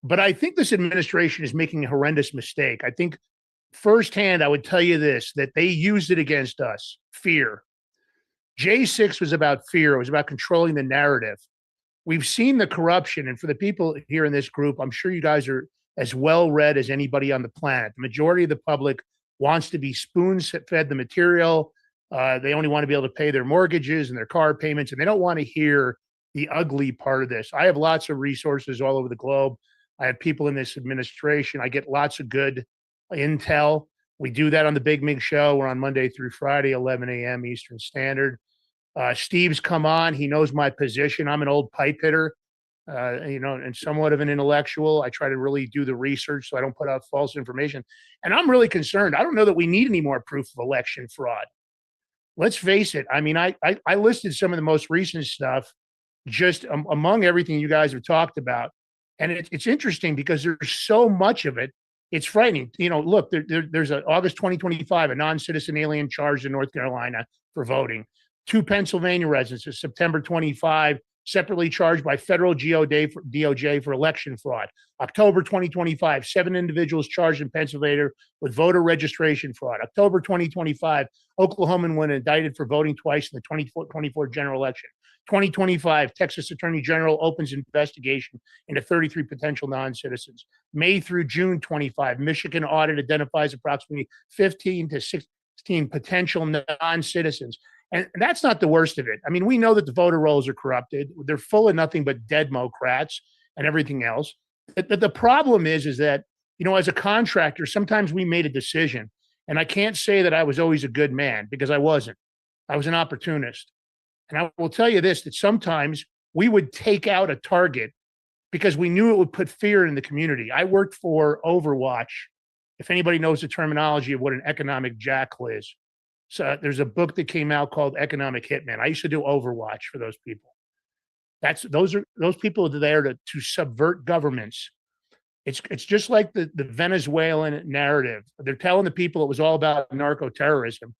But I think this administration is making a horrendous mistake. I think firsthand, I would tell you this, that they used it against us, fear. J6 was about fear. It was about controlling the narrative. We've seen the corruption. And for the people here in this group, I'm sure you guys are as well read as anybody on the planet. The majority of the public wants to be spoon-fed the material. They only want to be able to pay their mortgages and their car payments, and they don't want to hear the ugly part of this. I have lots of resources all over the globe. I have people in this administration. I get lots of good intel. We do that on the Big Mig Show. We're on Monday through Friday, 11 a.m. Eastern Standard. Steve's come on. He knows my position. I'm an old pipe hitter, and somewhat of an intellectual. I try to really do the research so I don't put out false information. And I'm really concerned. I don't know that we need any more proof of election fraud. Let's face it. I mean, I listed some of the most recent stuff just among everything you guys have talked about. And it's interesting because there's so much of it. It's frightening. Look, there's an August 2025, a non-citizen alien charged in North Carolina for voting. 2 Pennsylvania residents, September 25, separately charged by federal DOJ for election fraud. October 2025, 7 individuals charged in Pennsylvania with voter registration fraud. October 2025, Oklahoman was indicted for voting twice in the 2024 general election. 2025, Texas Attorney General opens investigation into 33 potential non-citizens. May through June 25, Michigan audit identifies approximately 15 to 16 potential non-citizens. And that's not the worst of it. I mean, we know that the voter rolls are corrupted. They're full of nothing but dead Democrats and everything else. But the problem is that, as a contractor, sometimes we made a decision. And I can't say that I was always a good man, because I wasn't. I was an opportunist. And I will tell you this, that sometimes we would take out a target because we knew it would put fear in the community. I worked for Overwatch, if anybody knows the terminology of what an economic jackal is. So there's a book that came out called Economic Hitman. I used to do Overwatch for those people. Those people are there to subvert governments. It's just like the Venezuelan narrative. They're telling the people it was all about narco-terrorism.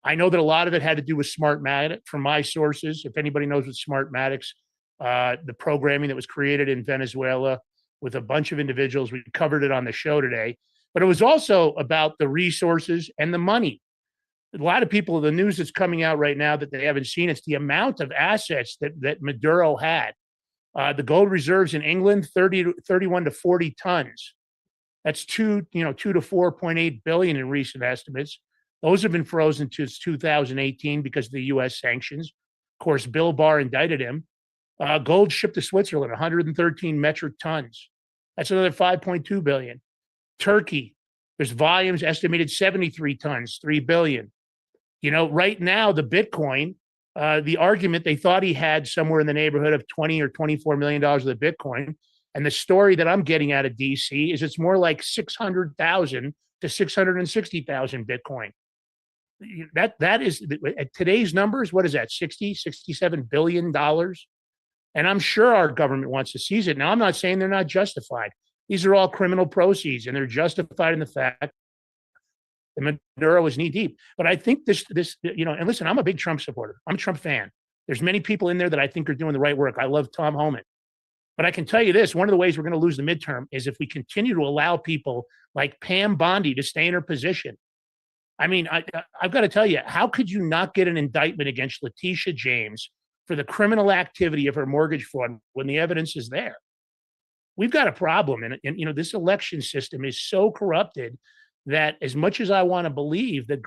I know that a lot of it had to do with Smartmatic from my sources. If anybody knows what Smartmatic's, the programming that was created in Venezuela with a bunch of individuals, we covered it on the show today. But it was also about the resources and the money. A lot of people, the news that's coming out right now that they haven't seen, it's the amount of assets that Maduro had. The gold reserves in England, 31 to 40 tons. That's 2 to 4.8 billion in recent estimates. Those have been frozen since 2018 because of the U.S. sanctions. Of course, Bill Barr indicted him. Gold shipped to Switzerland, 113 metric tons. That's another 5.2 billion. Turkey, There's volumes estimated 73 tons, 3 billion. You know, right now, the Bitcoin, the argument they thought he had somewhere in the neighborhood of 20 or $24 million of the Bitcoin. And the story that I'm getting out of DC is it's more like 600,000 to 660,000 Bitcoin. That is at today's numbers. What is that? 67 billion dollars. And I'm sure our government wants to seize it. Now, I'm not saying they're not justified. These are all criminal proceeds, and they're justified in the fact that Maduro is knee deep. But I think this, you know, and listen, I'm a big Trump supporter. I'm a Trump fan. There's many people in there that I think are doing the right work. I love Tom Homan. But I can tell you this, one of the ways we're going to lose the midterm is if we continue to allow people like Pam Bondi to stay in her position. I mean, I've got to tell you, how could you not get an indictment against Letitia James for the criminal activity of her mortgage fraud when the evidence is there? We've got a problem. And you know, this election system is so corrupted that as much as I want to believe that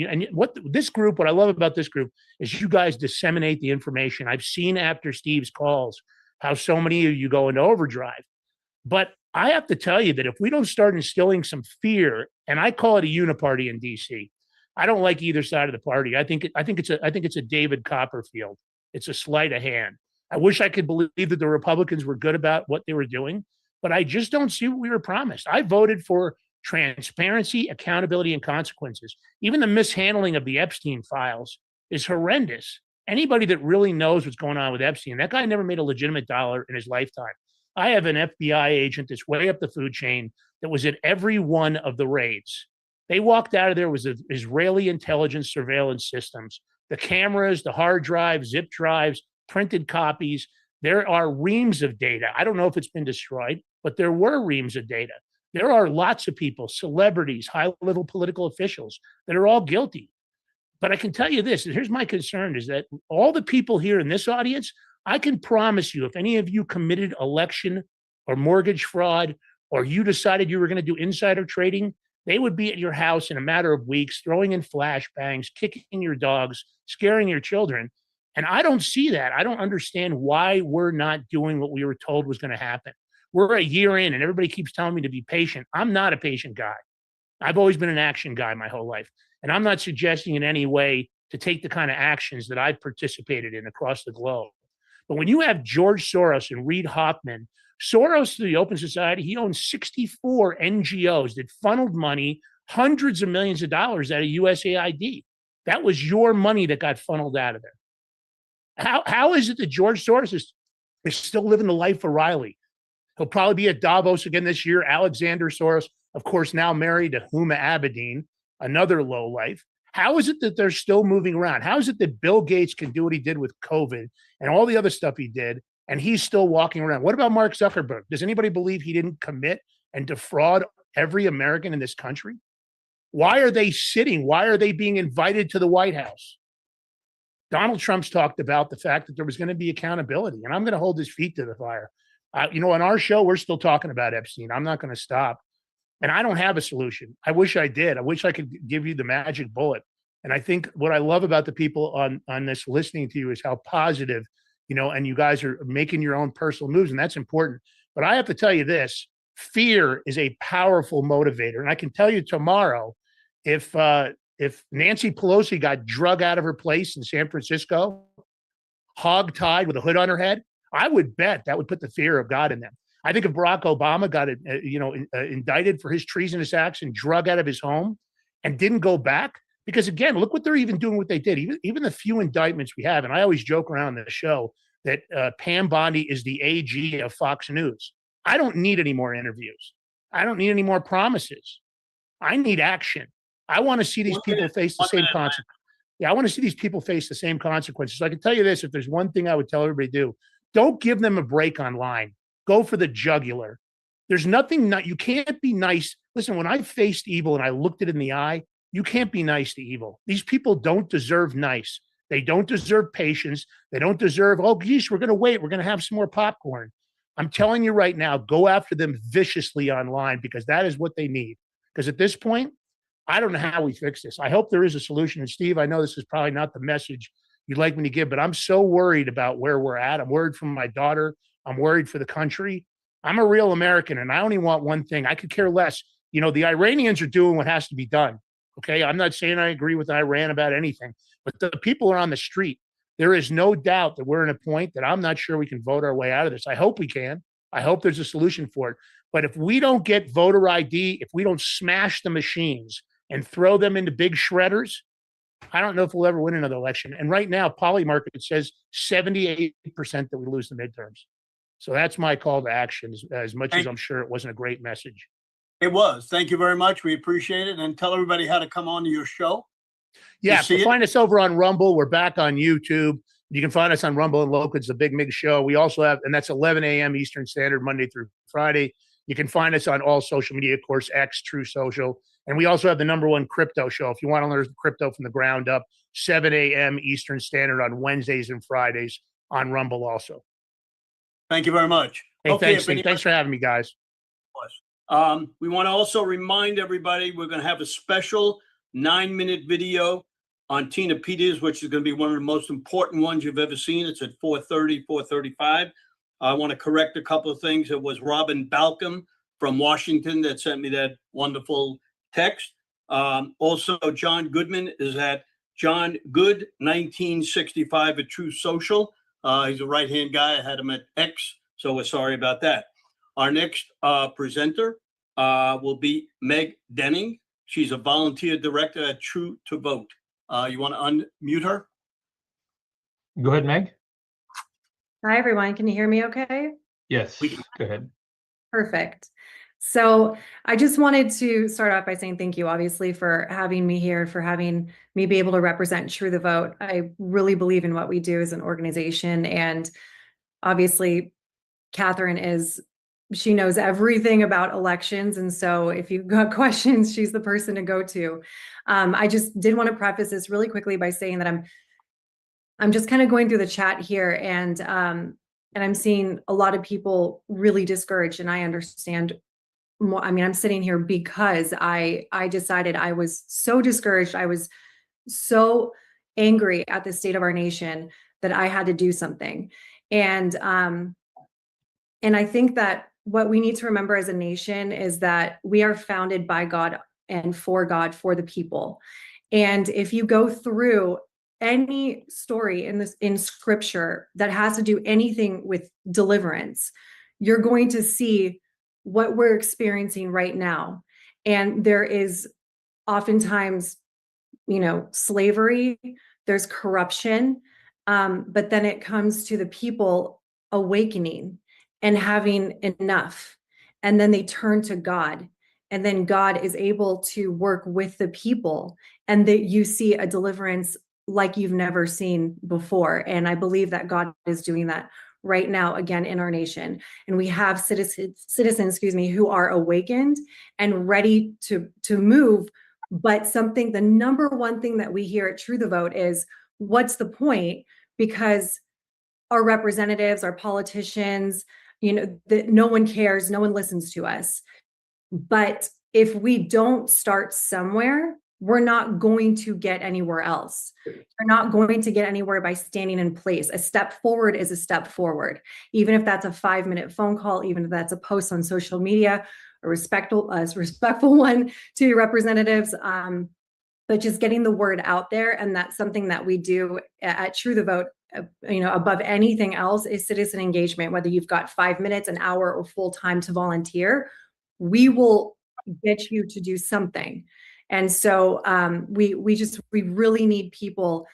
and what I love about this group is you guys disseminate the information. I've seen after Steve's calls how so many of you go into overdrive. But I have to tell you that if we don't start instilling some fear, and I call it a uniparty in DC, I don't like either side of the party. I think it's a David Copperfield. It's a sleight of hand. I wish I could believe that the Republicans were good about what they were doing, but I just don't see what we were promised. I voted for transparency, accountability, and consequences. Even the mishandling of the Epstein files is horrendous. Anybody that really knows what's going on with Epstein, that guy never made a legitimate dollar in his lifetime. I have an FBI agent that's way up the food chain that was at every one of the raids. They walked out of there with the Israeli intelligence surveillance systems, the cameras, the hard drives, zip drives, printed copies. There are reams of data. I don't know if it's been destroyed, but there were reams of data. There are lots of people, celebrities, high-level political officials that are all guilty. But I can tell you this, and here's my concern, is that all the people here in this audience, I can promise you, if any of you committed election or mortgage fraud, or you decided you were going to do insider trading, they would be at your house in a matter of weeks, throwing in flashbangs, kicking your dogs, scaring your children. And I don't see that. I don't understand why we're not doing what we were told was going to happen. We're a year in, and everybody keeps telling me to be patient. I'm not a patient guy. I've always been an action guy my whole life. And I'm not suggesting in any way to take the kind of actions that I've participated in across the globe. But when you have George Soros and Reid Hoffman, Soros, through the Open Society, he owns 64 NGOs that funneled money, hundreds of millions of dollars out of USAID. That was your money that got funneled out of there. How is it that George Soros is still living the life of Riley? He'll probably be at Davos again this year. Alexander Soros, of course, now married to Huma Abedin, another lowlife. How is it that they're still moving around? How is it that Bill Gates can do what he did with COVID and all the other stuff he did, and he's still walking around? What about Mark Zuckerberg? Does anybody believe he didn't commit and defraud every American in this country? Why are they sitting? Why are they being invited to the White House? Donald Trump's talked about the fact that there was going to be accountability, and I'm going to hold his feet to the fire. You know, on our show, we're still talking about Epstein. I'm not going to stop. And I don't have a solution. I wish I did. I wish I could give you the magic bullet. And I think what I love about the people on this listening to you is how positive, you know, and you guys are making your own personal moves, and that's important. But I have to tell you this, fear is a powerful motivator. And I can tell you tomorrow, if Nancy Pelosi got drug out of her place in San Francisco, hog-tied with a hood on her head, I would bet that would put the fear of God in them. I think if Barack Obama got indicted for his treasonous acts and drug out of his home and didn't go back, because again, look what they're even doing, what they did. Even the few indictments we have, and I always joke around the show that Pam Bondi is the AG of Fox News. I don't need any more interviews. I don't need any more promises. I need action. I want to see these people face the same consequences. Yeah, I want to see these people face the same consequences. So I can tell you this, if there's one thing I would tell everybody to do, don't give them a break online. Go for the jugular. There's nothing, you can't be nice. Listen, when I faced evil and I looked it in the eye, you can't be nice to evil. These people don't deserve nice. They don't deserve patience. They don't deserve, oh, geez, we're going to wait. We're going to have some more popcorn. I'm telling you right now, go after them viciously online because that is what they need. Because at this point, I don't know how we fix this. I hope there is a solution. And Steve, I know this is probably not the message you'd like me to give, but I'm so worried about where we're at. I'm worried for my daughter. I'm worried for the country. I'm a real American, and I only want one thing. I could care less You know, the Iranians are doing what has to be done. Okay. I'm not saying I agree with Iran about anything, but the people are on the street. There is no doubt that we're in a point that I'm not sure we can vote our way out of this. I hope we can. I hope there's a solution for it. But if we don't get voter ID, if we don't smash the machines and throw them into big shredders, I don't know if we'll ever win another election. And right now, Polymarket says 78% that we lose the midterms. So that's my call to action, as much as I'm sure it wasn't a great message. It was. Thank you very much. We appreciate it. And tell everybody how to come on to your show. Yeah, see it? find us over on Rumble. We're back on YouTube. You can find us on Rumble and Local. It's the Big Mig Show. We also have, and that's 11 a.m. Eastern Standard, Monday through Friday. You can find us on all social media, of course, X, True Social. And we also have the #1 crypto show. If you want to learn crypto from the ground up, 7 a.m. Eastern Standard on Wednesdays and Fridays on Rumble also. Thank you very much. Hey, Okay, thanks, if Steve. anybody- Thanks for having me, guys. We want to also remind everybody, we're going to have a special 9-minute video on Tina Peters, which is going to be one of the most important ones you've ever seen. It's at 4:30, 4:35. I want to correct a couple of things. It was Robin Balcom from Washington that sent me that wonderful text. Also, John Goodman is at John Good 1965 at True Social. He's a right-hand guy. I had him at X, so we're sorry about that. Our next presenter will be Meg Denning. She's a volunteer director at True to Vote. You want to unmute her? Go ahead, Meg. Hi, everyone. Can you hear me okay? Yes, go ahead. Perfect. So I just wanted to start off by saying thank you, obviously, for having me here, for having me be able to represent True the Vote. I really believe in what we do as an organization. And obviously, Catherine she knows everything about elections. And so if you've got questions, she's the person to go to. I just did want to preface this really quickly by saying that I'm just kind of going through the chat here, and I'm seeing a lot of people really discouraged, and I understand more. I mean, I'm sitting here because I decided I was so discouraged. I was so angry at the state of our nation that I had to do something. And I think that what we need to remember as a nation is that we are founded by God and for God, for the people. And if you go through any story in scripture that has to do anything with deliverance, you're going to see what we're experiencing right now. And there is oftentimes, slavery, there's corruption, but then it comes to the people awakening and having enough. And then they turn to God. And then God is able to work with the people. And that you see a deliverance like you've never seen before. And I believe that God is doing that right now, again, in our nation. And we have citizens, who are awakened and ready to move. But the number one thing that we hear at True the Vote is, what's the point? Because our representatives, our politicians, that no one cares, no one listens to us. But if we don't start somewhere, we're not going to get anywhere else. We're not going to get anywhere by standing in place. A step forward is a step forward. Even if that's a 5-minute phone call, even if that's a post on social media, a respectful one to your representatives, but just getting the word out there. And that's something that we do at True the Vote, above anything else, is citizen engagement. Whether you've got 5 minutes, an hour, or full time to volunteer, we will get you to do something. And so we really need people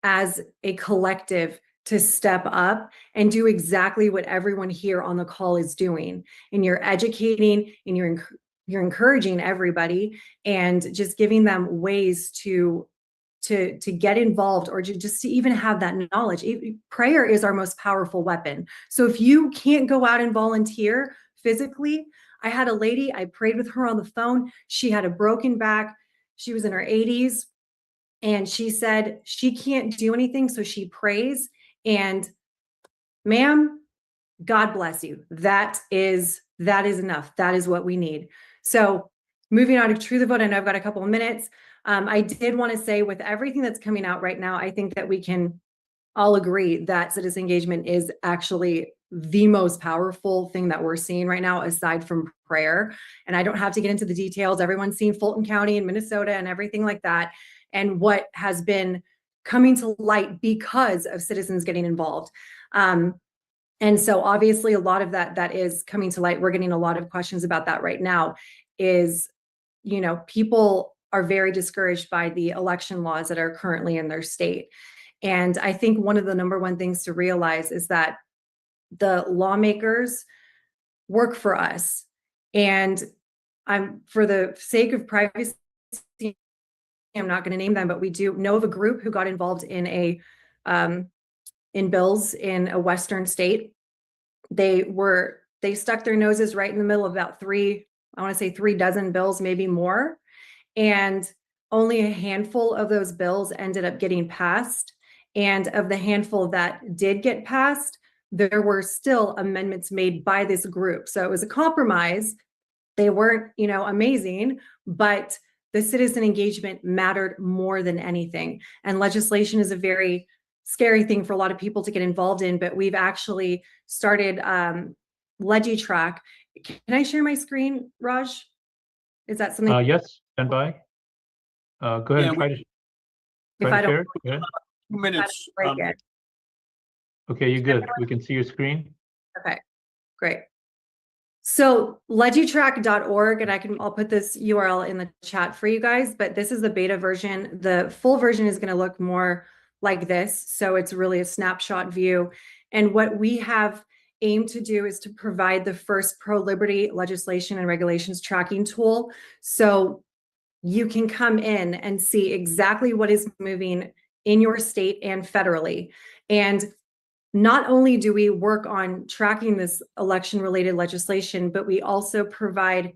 as a collective to step up and do exactly what everyone here on the call is doing. And you're educating and you're encouraging everybody and just giving them ways to get involved, or just to even have that knowledge. Prayer is our most powerful weapon. So if you can't go out and volunteer physically, I had a lady, I prayed with her on the phone. She had a broken back. She was in her 80s. And she said she can't do anything, so she prays. And ma'am, God bless you. That is enough. That is what we need. So moving on to True the Vote, I know I've got a couple of minutes. I did want to say, with everything that's coming out right now, I think that we can all agree that citizen engagement is actually the most powerful thing that we're seeing right now, aside from prayer. And I don't have to get into the details. Everyone's seen Fulton County and Minnesota and everything like that, and what has been coming to light because of citizens getting involved. And so obviously a lot of that is coming to light. We're getting a lot of questions about that right now. Is, people are very discouraged by the election laws that are currently in their state. And I think one of the number one things to realize is that the lawmakers work for us. And for the sake of privacy, I'm not going to name them, but we do know of a group who got involved in bills in a Western state. They stuck their noses right in the middle of about 3 dozen bills, maybe more. And only a handful of those bills ended up getting passed. And of the handful that did get passed, there were still amendments made by this group. So it was a compromise. They weren't, amazing, but the citizen engagement mattered more than anything. And legislation is a very scary thing for a lot of people to get involved in, but we've actually started Legitrack. Can I share my screen, Raj? Is that something? Yes, stand by. Go ahead and try to share. Go ahead. 2 minutes. Okay, you're good. We can see your screen. Okay, great. So legitrack.org, and I'll put this URL in the chat for you guys, but this is the beta version. The full version is going to look more like this. So it's really a snapshot view. And what we have aimed to do is to provide the first pro-liberty legislation and regulations tracking tool. So you can come in and see exactly what is moving in your state and federally. And not only do we work on tracking this election-related legislation, but we also provide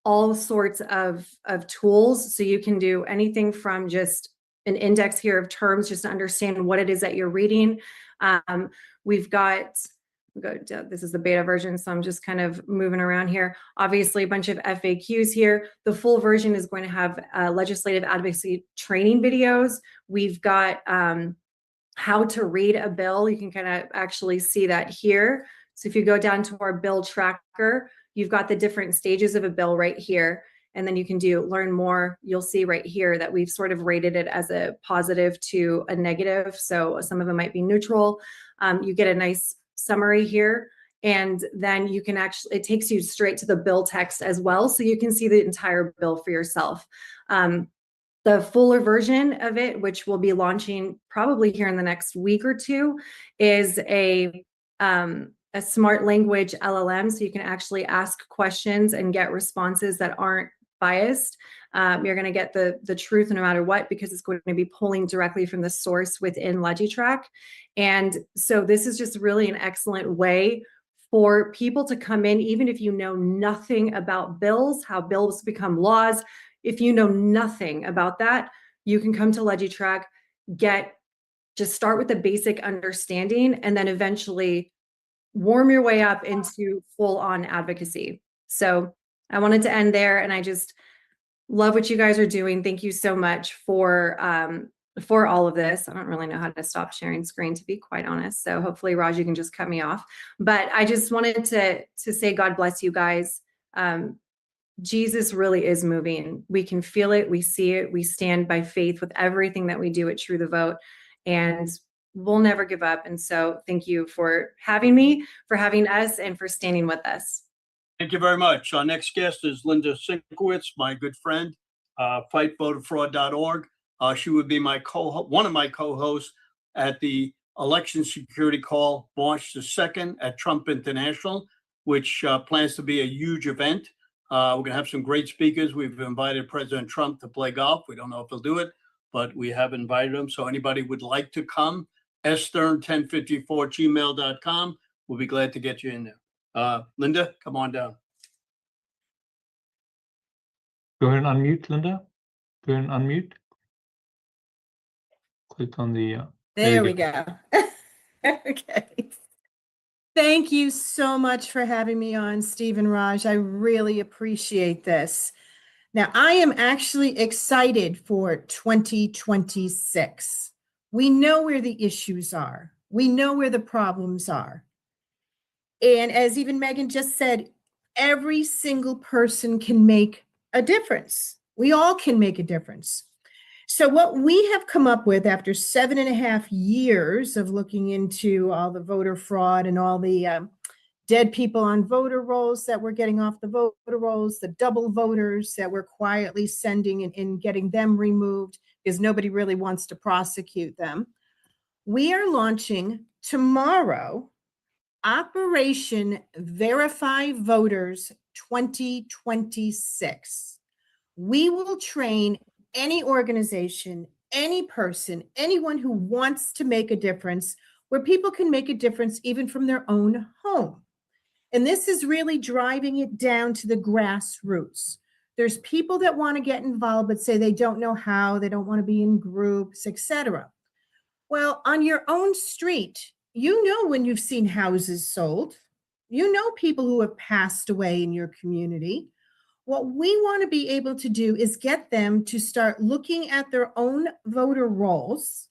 all sorts of tools. So you can do anything from just an index here of terms, just to understand what it is that you're reading. We've got, this is the beta version, so I'm just kind of moving around here. Obviously, a bunch of FAQs here. The full version is going to have legislative advocacy training videos. We've got how to read a bill. You can kind of actually see that here. So if you go down to our bill tracker, you've got the different stages of a bill right here. And then you can learn more. You'll see right here that we've sort of rated it as a positive to a negative. So some of them might be neutral. You get a nice summary here. And then you can it takes you straight to the bill text as well. So you can see the entire bill for yourself. The fuller version of it, which we'll be launching probably here in the next week or two, is a smart language LLM. So you can actually ask questions and get responses that aren't biased. You're going to get the truth no matter what, because it's going to be pulling directly from the source within Legitrack. And so this is just really an excellent way for people to come in, even if you know nothing about bills, how bills become laws. If you know nothing about that, you can come to Legitrack, just start with the basic understanding, and then eventually warm your way up into full-on advocacy. So I wanted to end there, and I just love what you guys are doing. Thank you so much for all of this. I don't really know how to stop sharing screen, to be quite honest. So hopefully, Raj, you can just cut me off. But I just wanted to say God bless you guys. Jesus really is moving. We can feel it. We see it. We stand by faith with everything that we do at True the Vote, and we'll never give up. And so thank you for having me, for having us, and for standing with us. Thank you very much. Our next guest is Linda Sinkowitz, my good friend, fightvoterfraud.org. She would be one of my co-hosts at the election security call March the 2nd at Trump International, which plans to be a huge event. We're going to have some great speakers. We've invited President Trump to play golf. We don't know if he'll do it, but we have invited him. So anybody would like to come, stern1054gmail.com. We'll be glad to get you in there. Linda, come on down. Go ahead and unmute, Linda. Go ahead and unmute. Click on the... There we go. Okay. Thank you so much for having me on, Steve and Raj. I really appreciate this. Now, I am actually excited for 2026. We know where the issues are. We know where the problems are. And as even Megan just said, every single person can make a difference. We all can make a difference. So what we have come up with after 7.5 years of looking into all the voter fraud and all the dead people on voter rolls that we're getting off the voter rolls, the double voters that we're quietly sending and getting them removed because nobody really wants to prosecute them. We are launching tomorrow Operation Verify Voters 2026. We will train any organization, any person, anyone who wants to make a difference, where people can make a difference even from their own home. And this is really driving it down to the grassroots. There's people that want to get involved, but say they don't know how, they don't want to be in groups, etc. Well, on your own street, you know when you've seen houses sold. You know people who have passed away in your community. What we want to be able to do is get them to start looking at their own voter rolls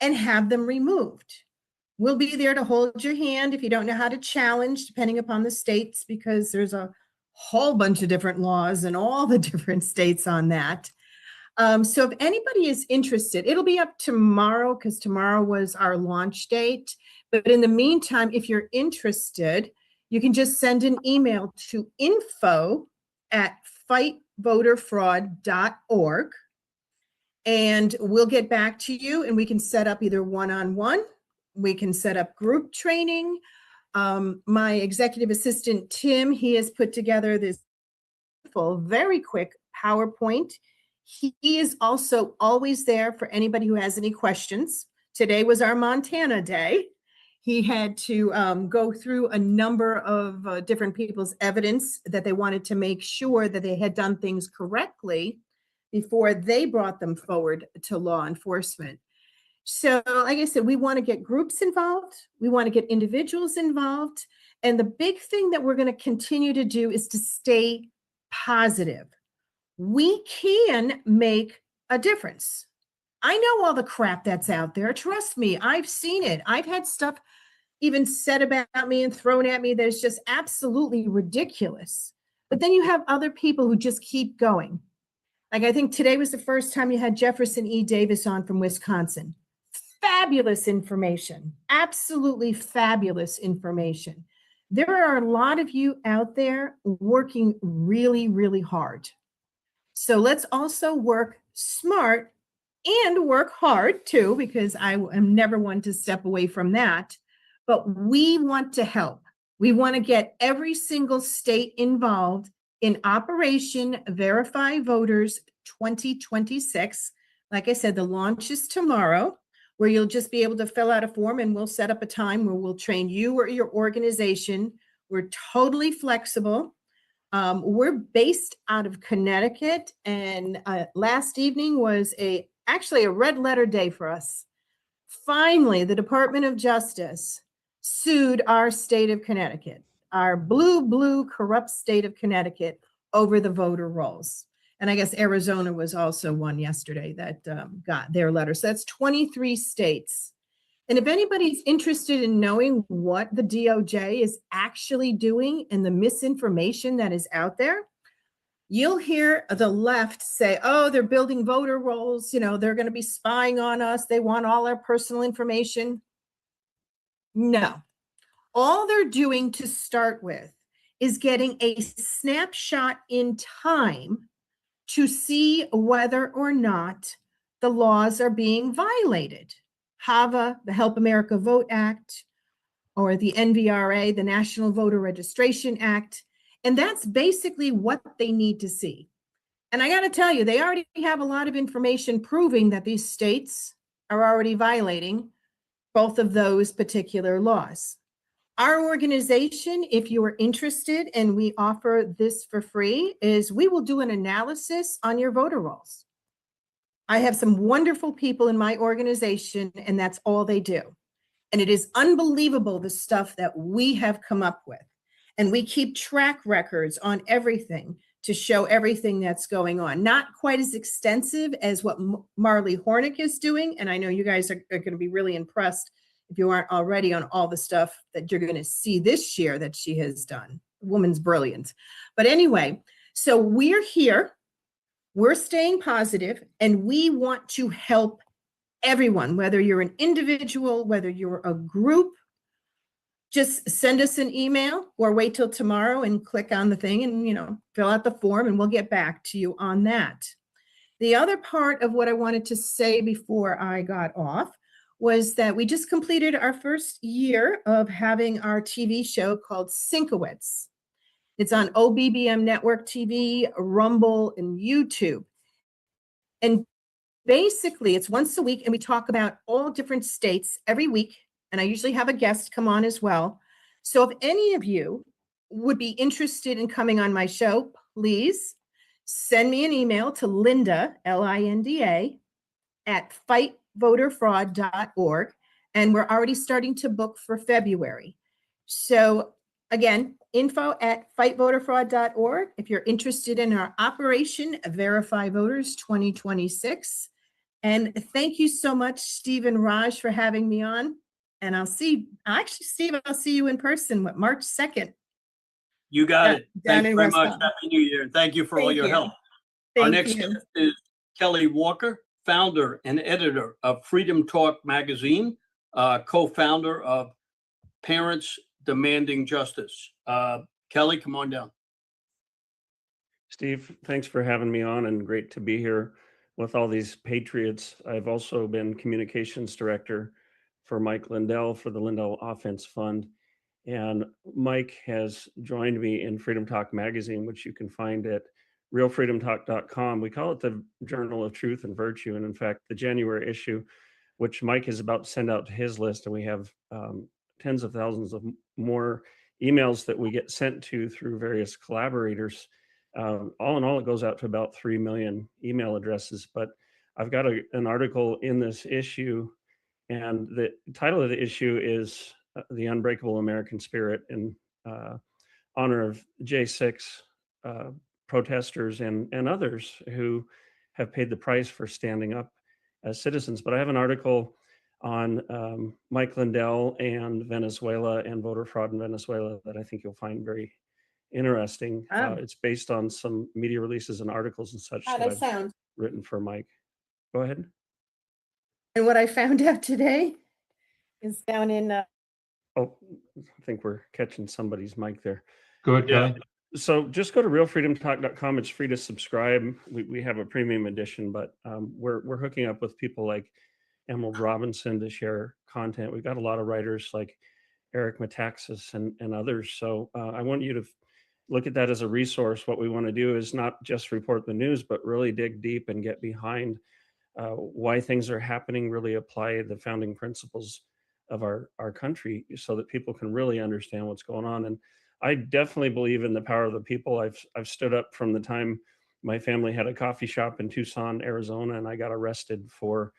and have them removed. We'll be there to hold your hand if you don't know how to challenge, depending upon the states, because there's a whole bunch of different laws in all the different states on that. So if anybody is interested, it'll be up tomorrow because tomorrow was our launch date. But in the meantime, if you're interested, you can just send an email to info@fightvoterfraud.org and we'll get back to you and we can set up either one-on-one, we can set up group training. My executive assistant, Tim, he has put together this very quick PowerPoint. He is also always there for anybody who has any questions. Today was our Montana day. He had to go through a number of different people's evidence that they wanted to make sure that they had done things correctly before they brought them forward to law enforcement. So like I said, we want to get groups involved. We want to get individuals involved. And the big thing that we're going to continue to do is to stay positive. We can make a difference. I know all the crap that's out there. Trust me, I've seen it. I've had stuff even said about me and thrown at me that is just absolutely ridiculous. But then you have other people who just keep going. Like I think today was the first time you had Jefferson Davis on from Wisconsin. Fabulous information, absolutely fabulous information. There are a lot of you out there working really, really hard. So let's also work smart and work hard too, because I am never one to step away from that. But we want to help. We want to get every single state involved in Operation Verify Voters 2026. Like I said, the launch is tomorrow, where you'll just be able to fill out a form and we'll set up a time where we'll train you or your organization. We're totally flexible. We're based out of Connecticut, and last evening was actually a red letter day for us. Finally, the Department of Justice sued our state of Connecticut, our blue corrupt state of Connecticut, over the voter rolls. And I guess Arizona was also one yesterday that got their letter. So that's 23 states. And if anybody's interested in knowing what the DOJ is actually doing and the misinformation that is out there, you'll hear the left say, oh, they're building voter rolls. You know, they're going to be spying on us. They want all our personal information. No, all they're doing to start with is getting a snapshot in time to see whether or not the laws are being violated. HAVA, the Help America Vote Act, or the NVRA, the National Voter Registration Act. And that's basically what they need to see. And I got to tell you, they already have a lot of information proving that these states are already violating both of those particular laws. Our organization, if you are interested, and we offer this for free, is we will do an analysis on your voter rolls. I have some wonderful people in my organization, and that's all they do. And it is unbelievable the stuff that we have come up with. And we keep track records on everything to show everything that's going on. Not quite as extensive as what Marley Hornick is doing. And I know you guys are going to be really impressed if you aren't already, on all the stuff that you're going to see this year that she has done. The woman's brilliant. But anyway, so we're here, we're staying positive, and we want to help everyone, whether you're an individual, whether you're a group. Just send us an email or wait till tomorrow and click on the thing and, fill out the form, and we'll get back to you on that. The other part of what I wanted to say before I got off was that we just completed our first year of having our TV show called Sinkowitz. It's on OBBM Network TV, Rumble, and YouTube. And basically, it's once a week, and we talk about all different states every week. And I usually have a guest come on as well. So if any of you would be interested in coming on my show, please send me an email to Linda, Linda, at fightvoterfraud.org. And we're already starting to book for February. So again, info@fightvoterfraud.org if you're interested in our Operation Verify Voters 2026. And thank you so much, Steve and Raj, for having me on. And Steve, I'll see you in person, March 2nd. You got it. down Thank you in very West much. Palm. Happy New Year. And thank you for all Thank your you. help. Our Thank next you. guest is Kelly Walker, founder and editor of Freedom Talk magazine, co-founder of Parents Demanding Justice. Kelly, come on down. Steve, thanks for having me on, and great to be here with all these patriots. I've also been communications director for Mike Lindell for the Lindell Offense Fund. And Mike has joined me in Freedom Talk magazine, which you can find at realfreedomtalk.com. We call it the Journal of Truth and Virtue. And in fact, the January issue, which Mike is about to send out to his list, and we have tens of thousands of more emails that we get sent to through various collaborators. All in all, it goes out to about 3 million email addresses. But I've got an article in this issue, and the title of the issue is The Unbreakable American Spirit, in honor of J6 protesters and others who have paid the price for standing up as citizens. But I have an article on Mike Lindell and Venezuela and voter fraud in Venezuela that I think you'll find very interesting. It's based on some media releases and articles and such that I've written for Mike. Go ahead. And what I found out today is down in Oh, I think we're catching somebody's mic there. Good. Yeah. So just go to realfreedomtalk.com. It's free to subscribe. We have a premium edition, but we're hooking up with people like Emerald Robinson to share content. We've got a lot of writers like Eric Metaxas and others. So I want you to look at that as a resource. What we want to do is not just report the news, but really dig deep and get behind why things are happening, really apply the founding principles of our country so that people can really understand what's going on. And I definitely believe in the power of the people. I've stood up from the time my family had a coffee shop in Tucson, Arizona, and I got arrested for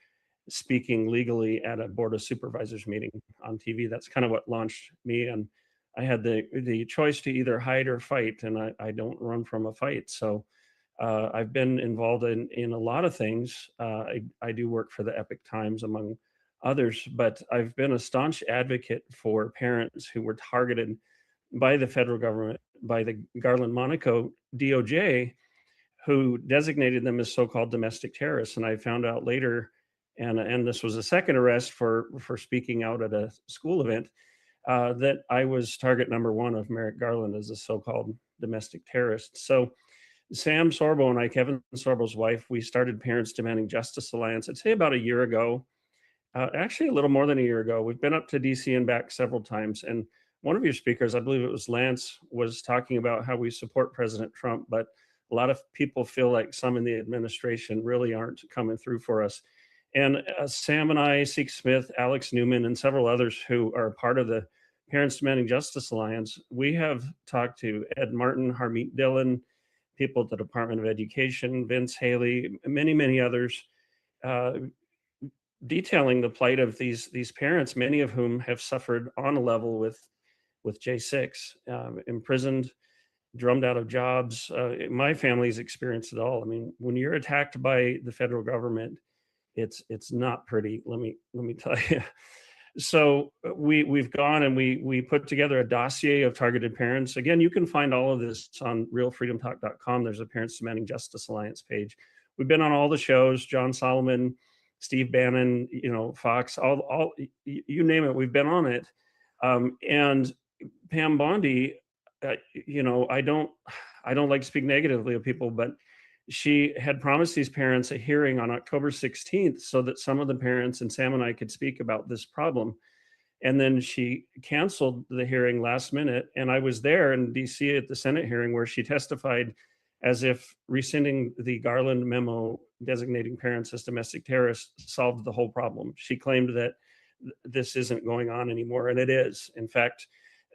speaking legally at a board of supervisors meeting on TV. That's kind of what launched me. And I had the choice to either hide or fight, and I don't run from a fight. So I've been involved in a lot of things. I do work for the Epic Times, among others, but I've been a staunch advocate for parents who were targeted by the federal government, by the Garland Monaco DOJ, who designated them as so-called domestic terrorists. And I found out later, and this was a second arrest for speaking out at a school event, that I was target number one of Merrick Garland as a so-called domestic terrorist. So Sam Sorbo and I, Kevin Sorbo's wife, we started Parents Demanding Justice Alliance, I'd say about a year ago, actually a little more than a year ago. We've been up to DC and back several times. And one of your speakers, I believe it was Lance, was talking about how we support President Trump, but a lot of people feel like some in the administration really aren't coming through for us. And Sam and I, Seek Smith, Alex Newman, and several others who are part of the Parents Demanding Justice Alliance, we have talked to Ed Martin, Harmeet Dillon, people at the Department of Education, Vince Haley, many, many others, detailing the plight of these parents, many of whom have suffered on a level with J6, imprisoned, drummed out of jobs. My family's experienced it all. I mean, when you're attacked by the federal government, it's not pretty. Let me tell you. So we've gone and we put together a dossier of targeted parents. Again, you can find all of this on realfreedomtalk.com. There's a Parents Demanding Justice Alliance page. We've been on all the shows, John Solomon, Steve Bannon, Fox, all you name it, we've been on it. And Pam Bondi, I don't like to speak negatively of people, but she had promised these parents a hearing on October 16th so that some of the parents and Sam and I could speak about this problem. And then she canceled the hearing last minute. And I was there in DC at the Senate hearing where she testified as if rescinding the Garland memo designating parents as domestic terrorists solved the whole problem. She claimed that this isn't going on anymore, and it is. In fact,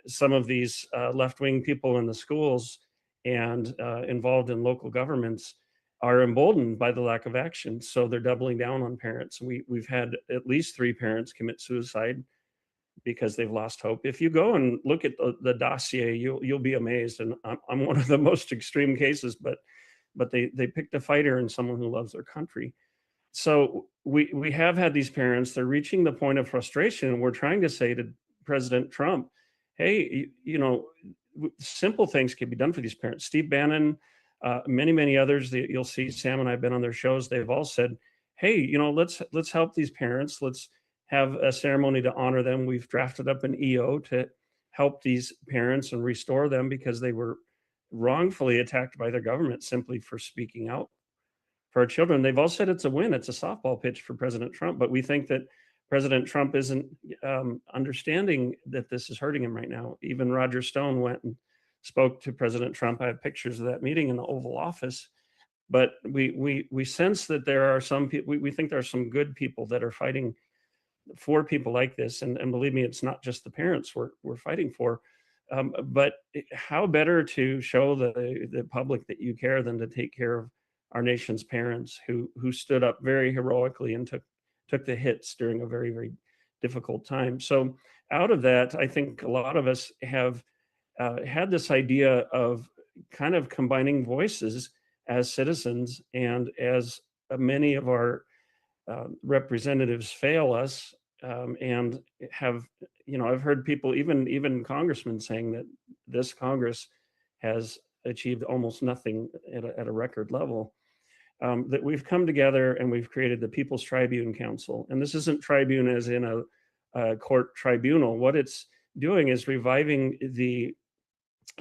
some of these left-wing people in the schools and involved in local governments are emboldened by the lack of action. So they're doubling down on parents. We've had at least 3 parents commit suicide because they've lost hope. If you go and look at the dossier, you'll be amazed. And I'm one of the most extreme cases, but they picked a fighter and someone who loves their country. So we have had these parents, they're reaching the point of frustration. We're trying to say to President Trump, hey, simple things can be done for these parents. Steve Bannon, many others that you'll see, Sam and I have been on their shows. They've all said, hey, let's help these parents. Let's have a ceremony to honor them. We've drafted up an EO to help these parents and restore them because they were wrongfully attacked by their government simply for speaking out for our children. They've all said it's a win. It's a softball pitch for President Trump, but we think that President Trump isn't understanding that this is hurting him right now. Even Roger Stone went and spoke to President Trump. I have pictures of that meeting in the Oval Office. But we sense that there are some people, we think there are some good people that are fighting for people like this. And believe me, it's not just the parents we're fighting for. But how better to show the public that you care than to take care of our nation's parents who stood up very heroically and took the hits during a very, very difficult time. So out of that, I think a lot of us have had this idea of kind of combining voices as citizens, and as many of our representatives fail us and have, I've heard people, even congressmen, saying that this Congress has achieved almost nothing at a record level. That we've come together and we've created the People's Tribune Council. And this isn't tribune as in a court tribunal. What it's doing is reviving the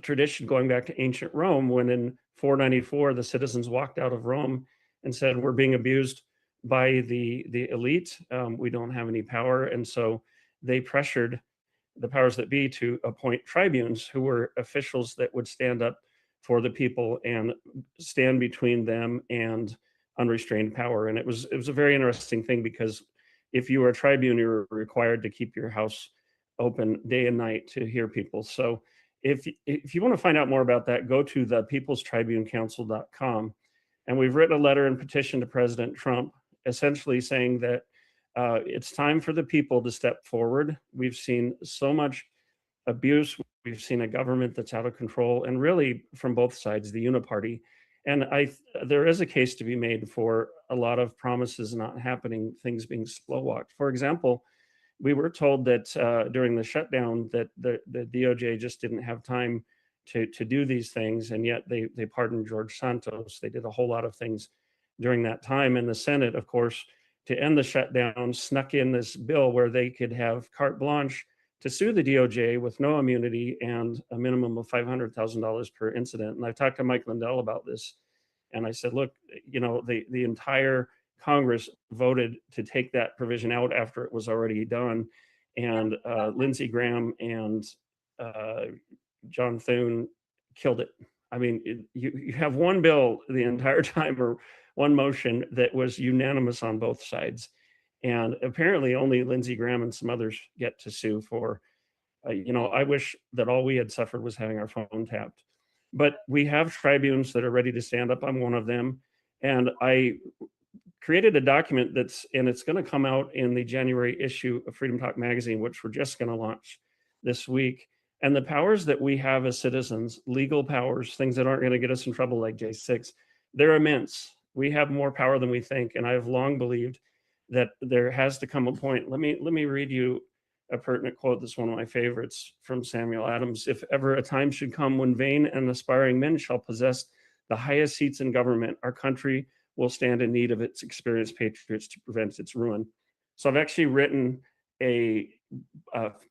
tradition going back to ancient Rome, when in 494, the citizens walked out of Rome and said, we're being abused by the elite. We don't have any power. And so they pressured the powers that be to appoint tribunes, who were officials that would stand up for the people and stand between them and unrestrained power. And it was a very interesting thing, because if you were a tribune, you were required to keep your house open day and night to hear people. So if you want to find out more about that, go to the peoplestribunecouncil.com. And we've written a letter and petition to President Trump, essentially saying that it's time for the people to step forward. We've seen so much abuse. We've seen a government that's out of control, and really from both sides, the uniparty. And there is a case to be made for a lot of promises not happening, things being slow walked. For example, we were told that during the shutdown that the DOJ just didn't have time to do these things, and yet they pardoned George Santos. They did a whole lot of things during that time. And the Senate, of course, to end the shutdown, snuck in this bill where they could have carte blanche to sue the DOJ with no immunity and a minimum of $500,000 per incident. And I talked to Mike Lindell about this, and I said, look, the entire Congress voted to take that provision out after it was already done. And Lindsey Graham and John Thune killed it. I mean, you have one bill the entire time, or one motion that was unanimous on both sides. And apparently only Lindsey Graham and some others get to sue for, I wish that all we had suffered was having our phone tapped. But we have tribunes that are ready to stand up. I'm one of them. And I created a document and it's going to come out in the January issue of Freedom Talk magazine, which we're just going to launch this week. And the powers that we have as citizens, legal powers, things that aren't going to get us in trouble like J6, they're immense. We have more power than we think. And I've long believed that there has to come a point. Let me read you a pertinent quote that's one of my favorites from Samuel Adams. If ever a time should come when vain and aspiring men shall possess the highest seats in government, our country will stand in need of its experienced patriots to prevent its ruin. So I've actually written a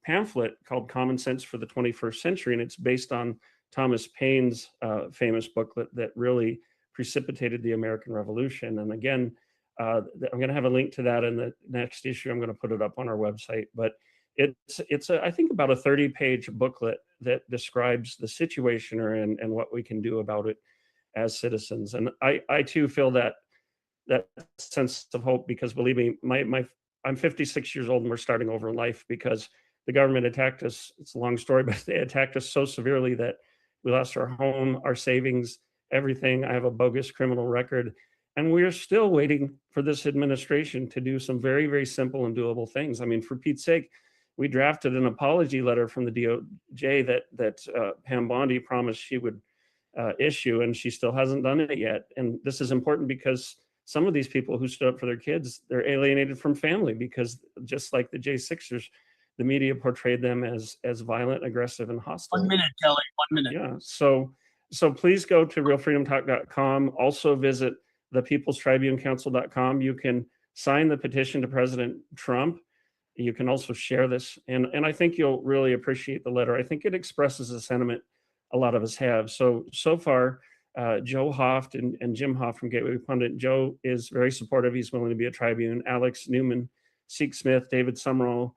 pamphlet called Common Sense for the 21st Century, and it's based on Thomas Paine's famous booklet that really precipitated the American Revolution. And again, I'm going to have a link to that in the next issue. I'm going to put it up on our website, but it's I think about a 30-page booklet that describes the situation we're in and what we can do about it as citizens. And I too feel that sense of hope, because believe me, I'm 56 years old and we're starting over in life because the government attacked us. It's a long story, but they attacked us so severely that we lost our home, our savings, everything. I have a bogus criminal record. And we're still waiting for this administration to do some very, very simple and doable things. I mean, for Pete's sake, we drafted an apology letter from the DOJ that Pam Bondi promised she would issue, and she still hasn't done it yet. And this is important because some of these people who stood up for their kids, they're alienated from family because just like the J6ers, the media portrayed them as violent, aggressive, and hostile. 1 minute, Kelly, 1 minute. Yeah, so please go to realfreedomtalk.com. Also visit thepeoplestribunecouncil.com. You can sign the petition to President Trump. You can also share this, and I think you'll really appreciate the letter. I think it expresses a sentiment a lot of us have. So far, Joe Hoft and Jim Hoft from Gateway Pundit. Joe is very supportive. He's willing to be a tribune. Alex Newman, Seek Smith, David Summerall,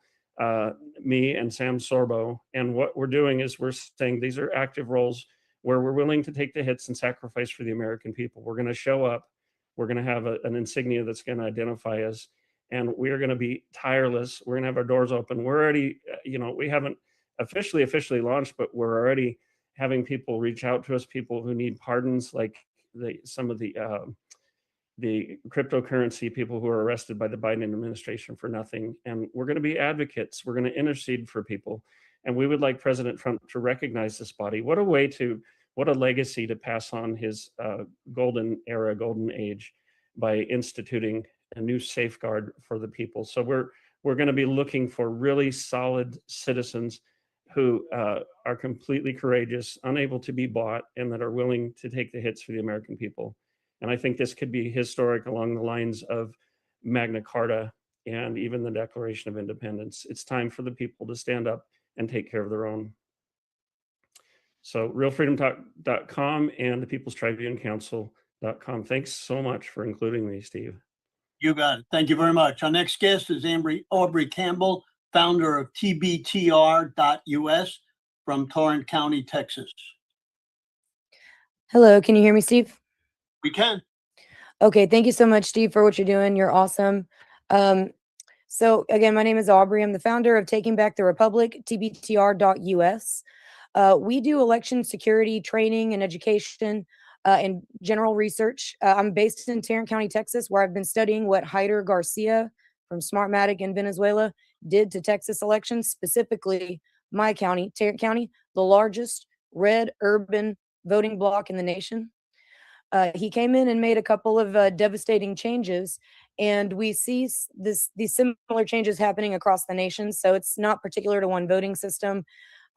me, and Sam Sorbo. And what we're doing is we're saying these are active roles where we're willing to take the hits and sacrifice for the American people. We're going to show up. We're going to have an insignia that's going to identify us. And we're going to be tireless. We're going to have our doors open. We're already, we haven't officially launched, but we're already having people reach out to us, people who need pardons, like some of the cryptocurrency people who are arrested by the Biden administration for nothing. And we're going to be advocates. We're going to intercede for people. And we would like President Trump to recognize this body. What a legacy to pass on his golden age by instituting a new safeguard for the people. So we're going to be looking for really solid citizens who are completely courageous, unable to be bought, and that are willing to take the hits for the American people. And I think this could be historic along the lines of Magna Carta and even the Declaration of Independence. It's time for the people to stand up and take care of their own. So realfreedomtalk.com and the People's Tribune Council.com. Thanks so much for including me, Steve. You got it. Thank you very much. Our next guest is Aubrey Campbell, founder of tbtr.us from Torrance County, Texas. Hello, can you hear me, Steve? We can. Okay, thank you so much, Steve, for what you're doing. You're awesome. So again, my name is Aubrey. I'm the founder of Taking Back the Republic, tbtr.us. We do election security training and education and general research. I'm based in Tarrant County, Texas, where I've been studying what Hyder Garcia from Smartmatic in Venezuela did to Texas elections, specifically my county, Tarrant County, the largest red urban voting bloc in the nation. He came in and made a couple of devastating changes, and we see these similar changes happening across the nation. So it's not particular to one voting system,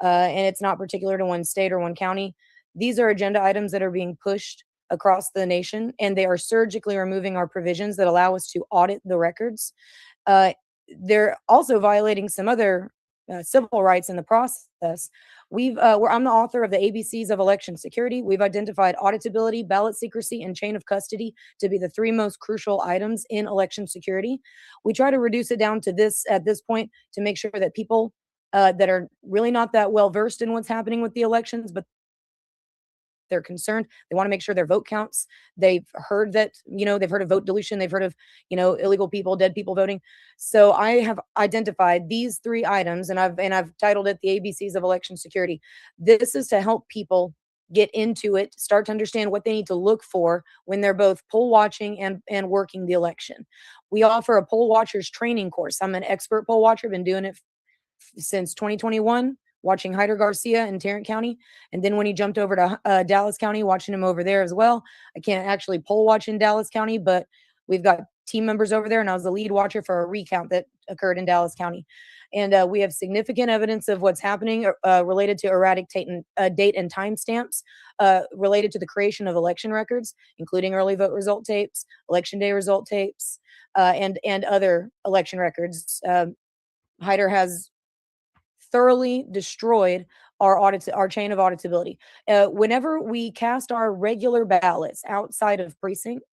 and it's not particular to one state or one county. These are agenda items that are being pushed across the nation, and they are surgically removing our provisions that allow us to audit the records. They're also violating some other civil rights in the process. I'm the author of the ABCs of election security. We've identified auditability, ballot secrecy, and chain of custody to be the three most crucial items in election security. We try to reduce it down to this at this point to make sure that people that are really not that well versed in what's happening with the elections, but they're concerned. They want to make sure their vote counts. They've heard that, they've heard of vote dilution. They've heard of, illegal people, dead people voting. So I have identified these three items, and I've titled it the ABCs of election security. This is to help people get into it, start to understand what they need to look for when they're both poll watching and working the election. We offer a poll watchers training course. I'm an expert poll watcher. Been doing it since 2021. Watching Hyder Garcia in Tarrant County. And then when he jumped over to Dallas County, watching him over there as well. I can't actually poll watch in Dallas County, but we've got team members over there, and I was the lead watcher for a recount that occurred in Dallas County. And we have significant evidence of what's happening related to erratic date and timestamps related to the creation of election records, including early vote result tapes, election day result tapes, and other election records. Hyder has thoroughly destroyed our chain of auditability. Whenever we cast our regular ballots outside of precinct,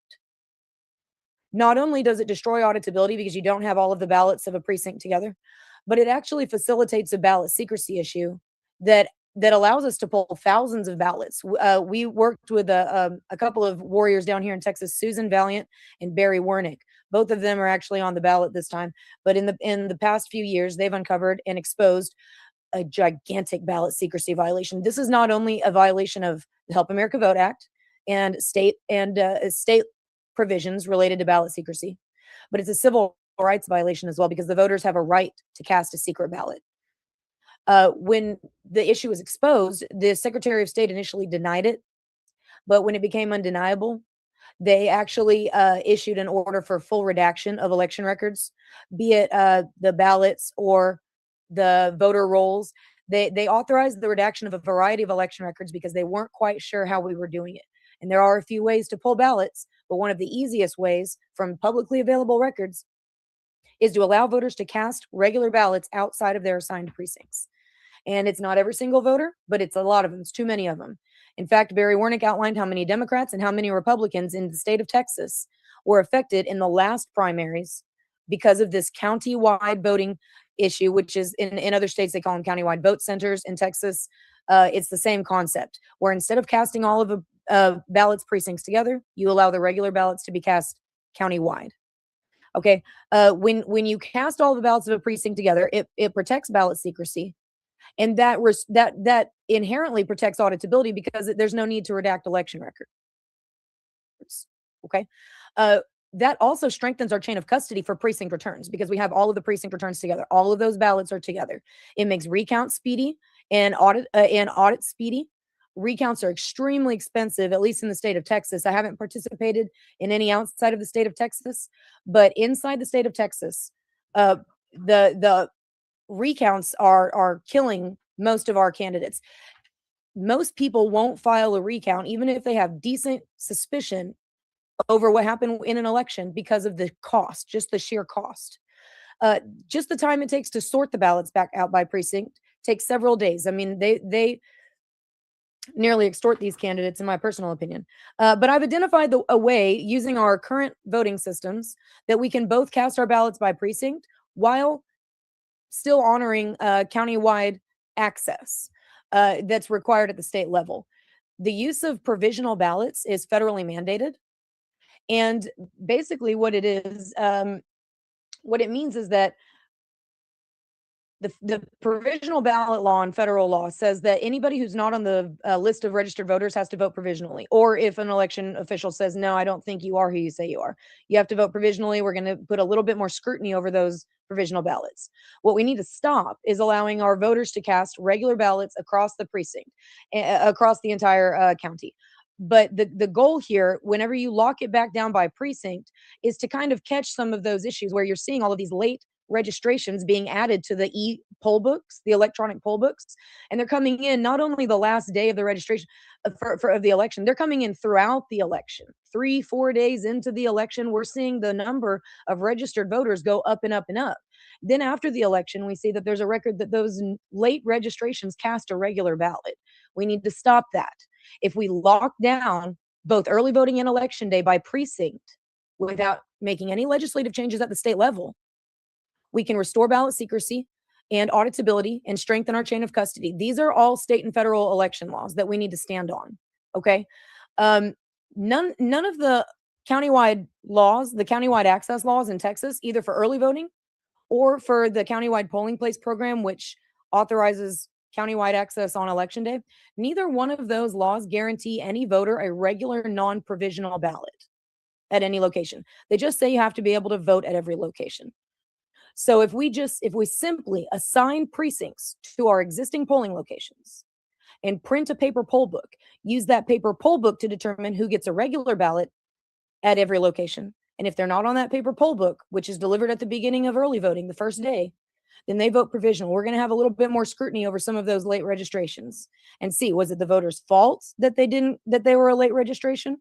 not only does it destroy auditability because you don't have all of the ballots of a precinct together, but it actually facilitates a ballot secrecy issue that allows us to pull thousands of ballots. We worked with a couple of warriors down here in Texas, Susan Valiant and Barry Wernick. Both of them are actually on the ballot this time, but in the past few years, they've uncovered and exposed a gigantic ballot secrecy violation. This is not only a violation of the Help America Vote Act and state provisions related to ballot secrecy, but it's a civil rights violation as well, because the voters have a right to cast a secret ballot. When the issue was exposed, the Secretary of State initially denied it, but when it became undeniable, they actually issued an order for full redaction of election records, be it the ballots or the voter rolls. They authorized the redaction of a variety of election records because they weren't quite sure how we were doing it. And there are a few ways to pull ballots, but one of the easiest ways from publicly available records is to allow voters to cast regular ballots outside of their assigned precincts. And it's not every single voter, but it's a lot of them. It's too many of them. In fact, Barry Wernick outlined how many Democrats and how many Republicans in the state of Texas were affected in the last primaries because of this county-wide voting issue, which is in other states, they call them county-wide vote centers. In Texas, it's the same concept, where instead of casting all of the ballots precincts together, you allow the regular ballots to be cast county-wide. Okay, when you cast all the ballots of a precinct together, it protects ballot secrecy. And that inherently protects auditability because there's no need to redact election records. Okay. That also strengthens our chain of custody for precinct returns because we have all of the precinct returns together. All of those ballots are together. It makes recount speedy and audit speedy. Recounts are extremely expensive, at least in the state of Texas. I haven't participated in any outside of the state of Texas, but inside the state of Texas, the recounts are killing most of our candidates. Most people won't file a recount, even if they have decent suspicion over what happened in an election because of the cost, just the sheer cost. Just the time it takes to sort the ballots back out by precinct takes several days. I mean, they nearly extort these candidates, in my personal opinion. But I've identified a way using our current voting systems that we can both cast our ballots by precinct while still honoring county-wide access that's required at the state level. The use of provisional ballots is federally mandated. And basically what it is, what it means is that the provisional ballot law and federal law says that anybody who's not on the list of registered voters has to vote provisionally. Or if an election official says, no, I don't think you are who you say you are, you have to vote provisionally. We're going to put a little bit more scrutiny over those provisional ballots. What we need to stop is allowing our voters to cast regular ballots across the precinct, across the entire county. But the goal here, whenever you lock it back down by precinct, is to kind of catch some of those issues where you're seeing all of these late registrations being added to the e-poll books, the electronic poll books, and they're coming in not only the last day of the registration of the election, they're coming in throughout the election. 3-4 days into the election, we're seeing the number of registered voters go up and up and up. Then after the election, we see that there's a record that those late registrations cast a regular ballot. We need to stop that. If we lock down both early voting and election day by precinct without making any legislative changes at the state level, we can restore ballot secrecy and auditability and strengthen our chain of custody. These are all state and federal election laws that we need to stand on. Okay. None of the countywide laws, the countywide access laws in Texas, either for early voting or for the countywide polling place program, which authorizes countywide access on election day, neither one of those laws guarantee any voter a regular non-provisional ballot at any location. They just say you have to be able to vote at every location. So if we simply assign precincts to our existing polling locations and print a paper poll book, use that paper poll book to determine who gets a regular ballot at every location, And if they're not on that paper poll book, which is delivered at the beginning of early voting, the first day, then they vote provisional. We're going to have a little bit more scrutiny over some of those late registrations and see, was it the voter's fault that they were a late registration?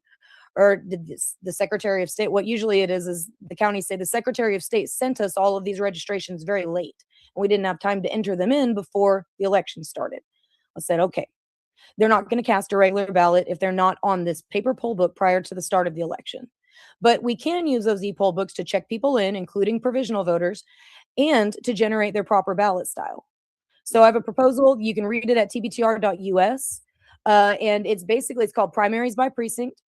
Or did the Secretary of State, what usually it is the counties say the Secretary of State sent us all of these registrations very late, and we didn't have time to enter them in before the election started. I said, okay, they're not going to cast a regular ballot if they're not on this paper poll book prior to the start of the election. But we can use those e-poll books to check people in, including provisional voters, and to generate their proper ballot style. So I have a proposal. You can read it at tbtr.us. And it's called Primaries by Precinct,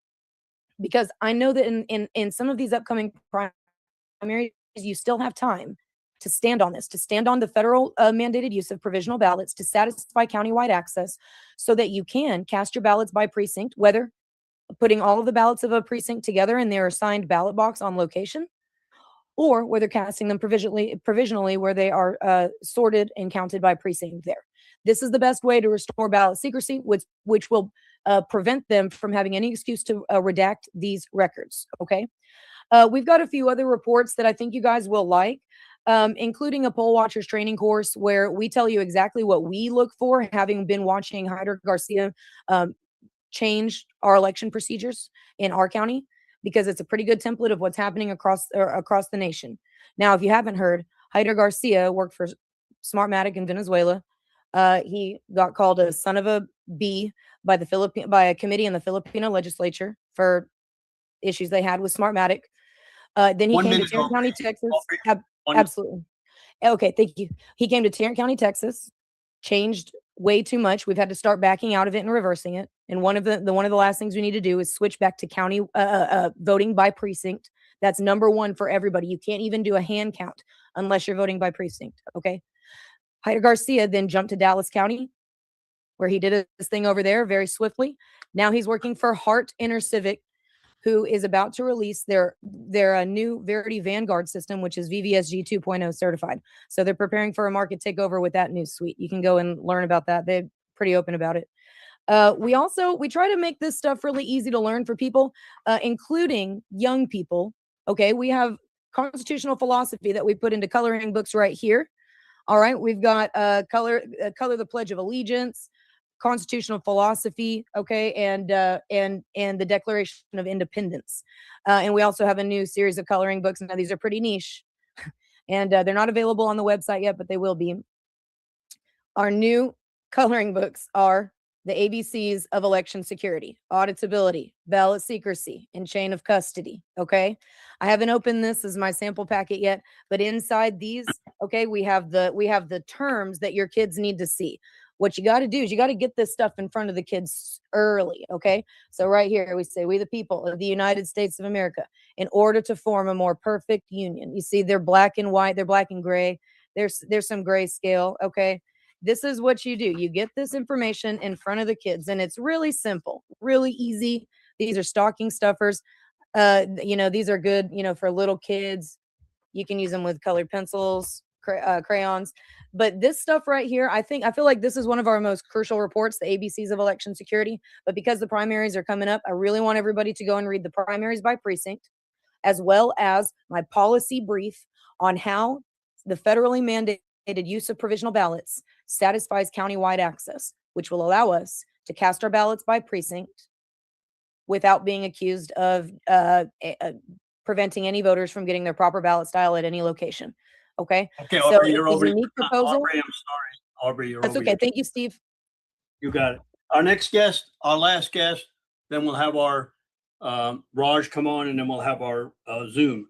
because I know that in some of these upcoming primaries, you still have time to stand on this, to stand on the federal mandated use of provisional ballots to satisfy countywide access, so that you can cast your ballots by precinct, whether putting all of the ballots of a precinct together in their assigned ballot box on location, or whether casting them provisionally where they are sorted and counted by precinct there. This is the best way to restore ballot secrecy, which will prevent them from having any excuse to redact these records, okay? We've got a few other reports that I think you guys will like, including a poll watchers training course where we tell you exactly what we look for, having been watching Hyder Garcia change our election procedures in our county, because it's a pretty good template of what's happening across the nation. Now, if you haven't heard, Hyder Garcia worked for Smartmatic in Venezuela. He got called a son of a bee by a committee in the Filipino legislature for issues they had with Smartmatic. Then he came to Tarrant County, Texas. Absolutely. Okay, thank you. He came to Tarrant County, Texas, changed way too much. We've had to start backing out of it and reversing it. And one of the last things we need to do is switch back to county voting by precinct. That's number one for everybody. You can't even do a hand count unless you're voting by precinct. Okay. Hyder Garcia then jumped to Dallas County, where he did his thing over there very swiftly. Now he's working for Hart InterCivic, who is about to release their new Verity Vanguard system, which is VVSG 2.0 certified. So they're preparing for a market takeover with that new suite. You can go and learn about that. They're pretty open about it. We try to make this stuff really easy to learn for people, including young people. Okay, we have constitutional philosophy that we put into coloring books right here. All right, we've got color the Pledge of Allegiance, constitutional philosophy, okay, and the Declaration of Independence. And we also have a new series of coloring books. Now, these are pretty niche, and they're not available on the website yet, but they will be. Our new coloring books are the ABCs of election security, auditability, ballot secrecy, and chain of custody, okay? I haven't opened this as my sample packet yet, but inside these, okay, we have the terms that your kids need to see. What you got to do is you got to get this stuff in front of the kids early, okay? So right here, we say, we the people of the United States of America, in order to form a more perfect union. You see, they're black and white, they're black and gray. There's some grayscale, okay? This is what you do. You get this information in front of the kids, and it's really simple, really easy. These are stocking stuffers. These are good, for little kids. You can use them with colored pencils, crayons. But this stuff right here, I feel like this is one of our most crucial reports, the ABCs of election security. But because the primaries are coming up, I really want everybody to go and read the primaries by precinct, as well as my policy brief on how the federally mandated use of provisional ballots satisfies countywide access, which will allow us to cast our ballots by precinct without being accused of preventing any voters from getting their proper ballot style at any location. Okay. Okay, So Aubrey, you're it's a over. unique proposal. Aubrey, I'm sorry. Aubrey, you're That's over. okay. Thank you, Steve. You got it. Our next guest, our last guest, then we'll have our Raj come on, and then we'll have our Zoom.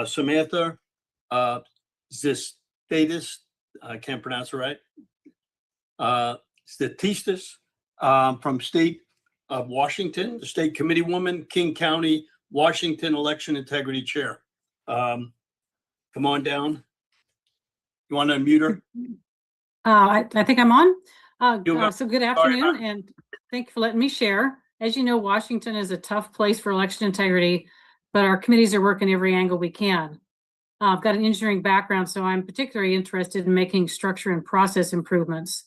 Samantha Zistatsis, I can't pronounce it right. Zistatsis from state of Washington, the state committee woman, King County, Washington election integrity chair. Come on down. You want to unmute her? I think I'm on. You're So good afternoon, and thank you for letting me share. As you know, Washington is a tough place for election integrity, but our committees are working every angle we can. I've got an engineering background, so I'm particularly interested in making structure and process improvements.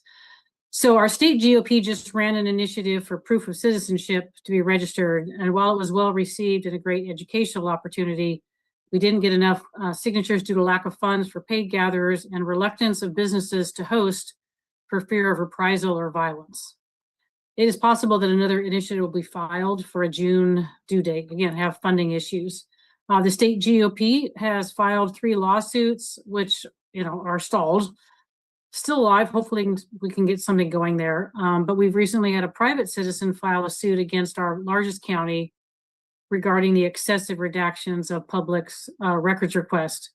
So our state GOP just ran an initiative for proof of citizenship to be registered. And while it was well received and a great educational opportunity, we didn't get enough signatures due to lack of funds for paid gatherers and reluctance of businesses to host for fear of reprisal or violence. It is possible that another initiative will be filed for a June due date. Again, have funding issues. The state GOP has filed 3 lawsuits, which are stalled. Still alive. Hopefully we can get something going there. But we've recently had a private citizen file a suit against our largest county regarding the excessive redactions of public's records request.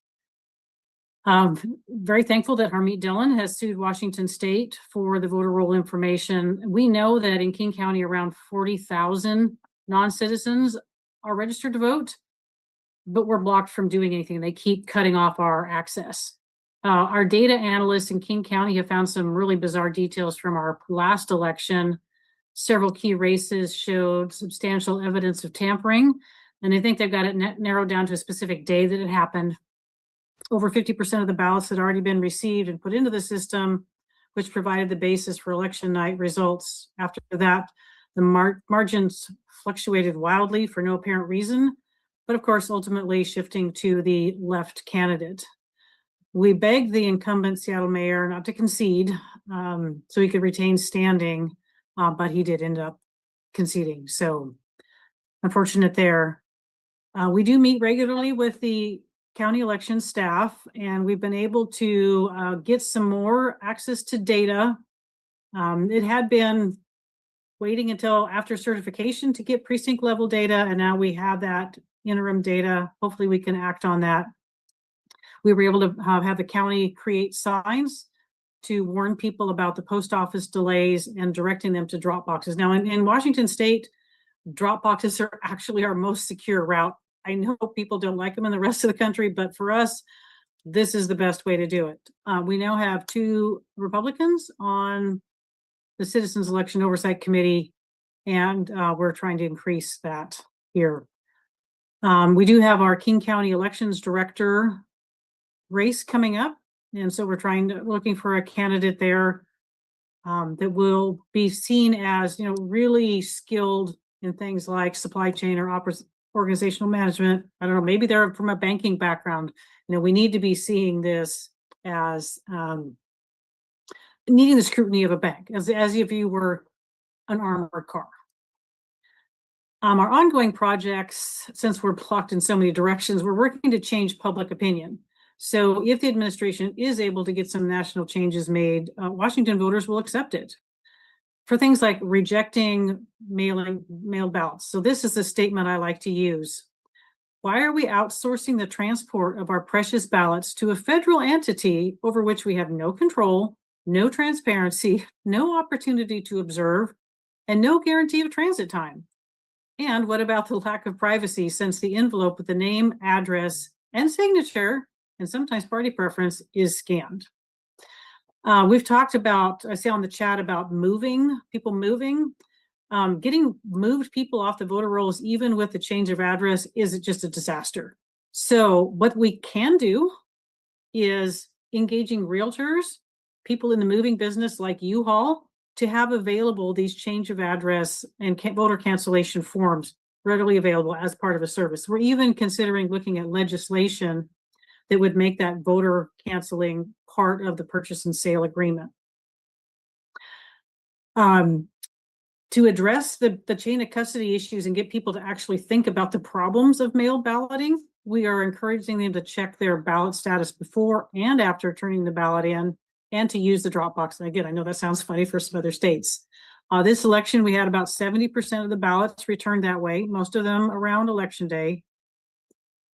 Very thankful that Harmeet Dillon has sued Washington State for the voter roll information. We know that in King County, around 40,000 non-citizens are registered to vote, but we're blocked from doing anything. They keep cutting off our access. Our data analysts in King County have found some really bizarre details from our last election. Several key races showed substantial evidence of tampering, and I think they've got it narrowed down to a specific day that it happened. Over 50% of the ballots had already been received and put into the system, which provided the basis for election night results. After that, the margins fluctuated wildly for no apparent reason, but of course, ultimately shifting to the left candidate. We begged the incumbent Seattle mayor not to concede so he could retain standing, but he did end up conceding. So unfortunate there. We do meet regularly with the county election staff, and we've been able to get some more access to data. It had been waiting until after certification to get precinct level data, and now we have that interim data. Hopefully we can act on that. We were able to have the county create signs to warn people about the post office delays and directing them to drop boxes. Now in Washington State, drop boxes are actually our most secure route. I know people don't like them in the rest of the country, but for us, this is the best way to do it. We now have 2 Republicans on the Citizens Election Oversight Committee, and we're trying to increase that here. We do have our King County Elections Director race coming up, and so we're looking for a candidate there that will be seen as really skilled in things like supply chain or organizational management. I don't know, maybe they're from a banking background. We need to be seeing this as needing the scrutiny of a bank, as if you were an armored car. Our ongoing projects, since we're blocked in so many directions, we're working to change public opinion. So if the administration is able to get some national changes made, Washington voters will accept it. For things like rejecting mailed ballots. So this is a statement I like to use. Why are we outsourcing the transport of our precious ballots to a federal entity over which we have no control, no transparency, no opportunity to observe, and no guarantee of transit time? And what about the lack of privacy, since the envelope with the name, address, and signature, and sometimes party preference, is scanned? We've talked about, I see on the chat, about people moving. Getting moved people off the voter rolls, even with the change of address, is just a disaster. So what we can do is engaging realtors, people in the moving business like U-Haul, to have available these change of address and voter cancellation forms readily available as part of a service. We're even considering looking at legislation that would make that voter canceling part of the purchase and sale agreement. To address the chain of custody issues and get people to actually think about the problems of mail balloting, we are encouraging them to check their ballot status before and after turning the ballot in, and to use the drop box. And again, I know that sounds funny for some other states. This election, we had about 70% of the ballots returned that way, most of them around Election Day.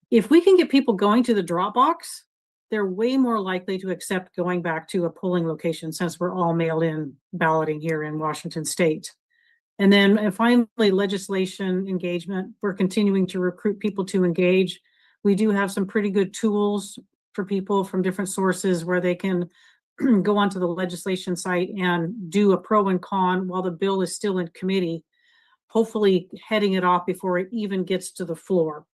If we can get people going to the drop box, they're way more likely to accept going back to a polling location, since we're all mail-in balloting here in Washington State. And then finally, legislation engagement. We're continuing to recruit people to engage. We do have some pretty good tools for people from different sources where they can go onto the legislation site and do a pro and con while the bill is still in committee, hopefully heading it off before it even gets to the floor.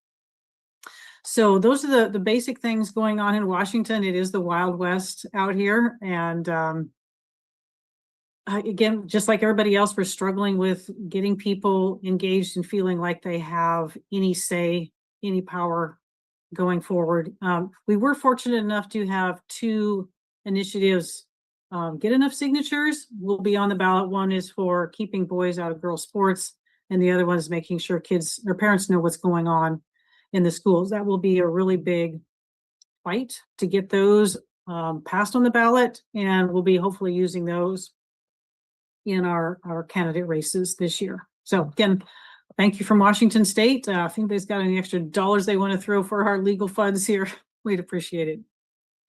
So those are the basic things going on in Washington. It is the Wild West out here, and again, just like everybody else, we're struggling with getting people engaged and feeling like they have any say, any power going forward. We were fortunate enough to have 2 initiatives get enough signatures. Will be on the ballot. One is for keeping boys out of girls' sports, and the other one is making sure kids or parents know what's going on in the schools. That will be a really big fight to get those passed on the ballot, and we'll be hopefully using those in our candidate races this year. So again, thank you from Washington State. I think they've got any extra dollars they want to throw for our legal funds here. We'd appreciate it.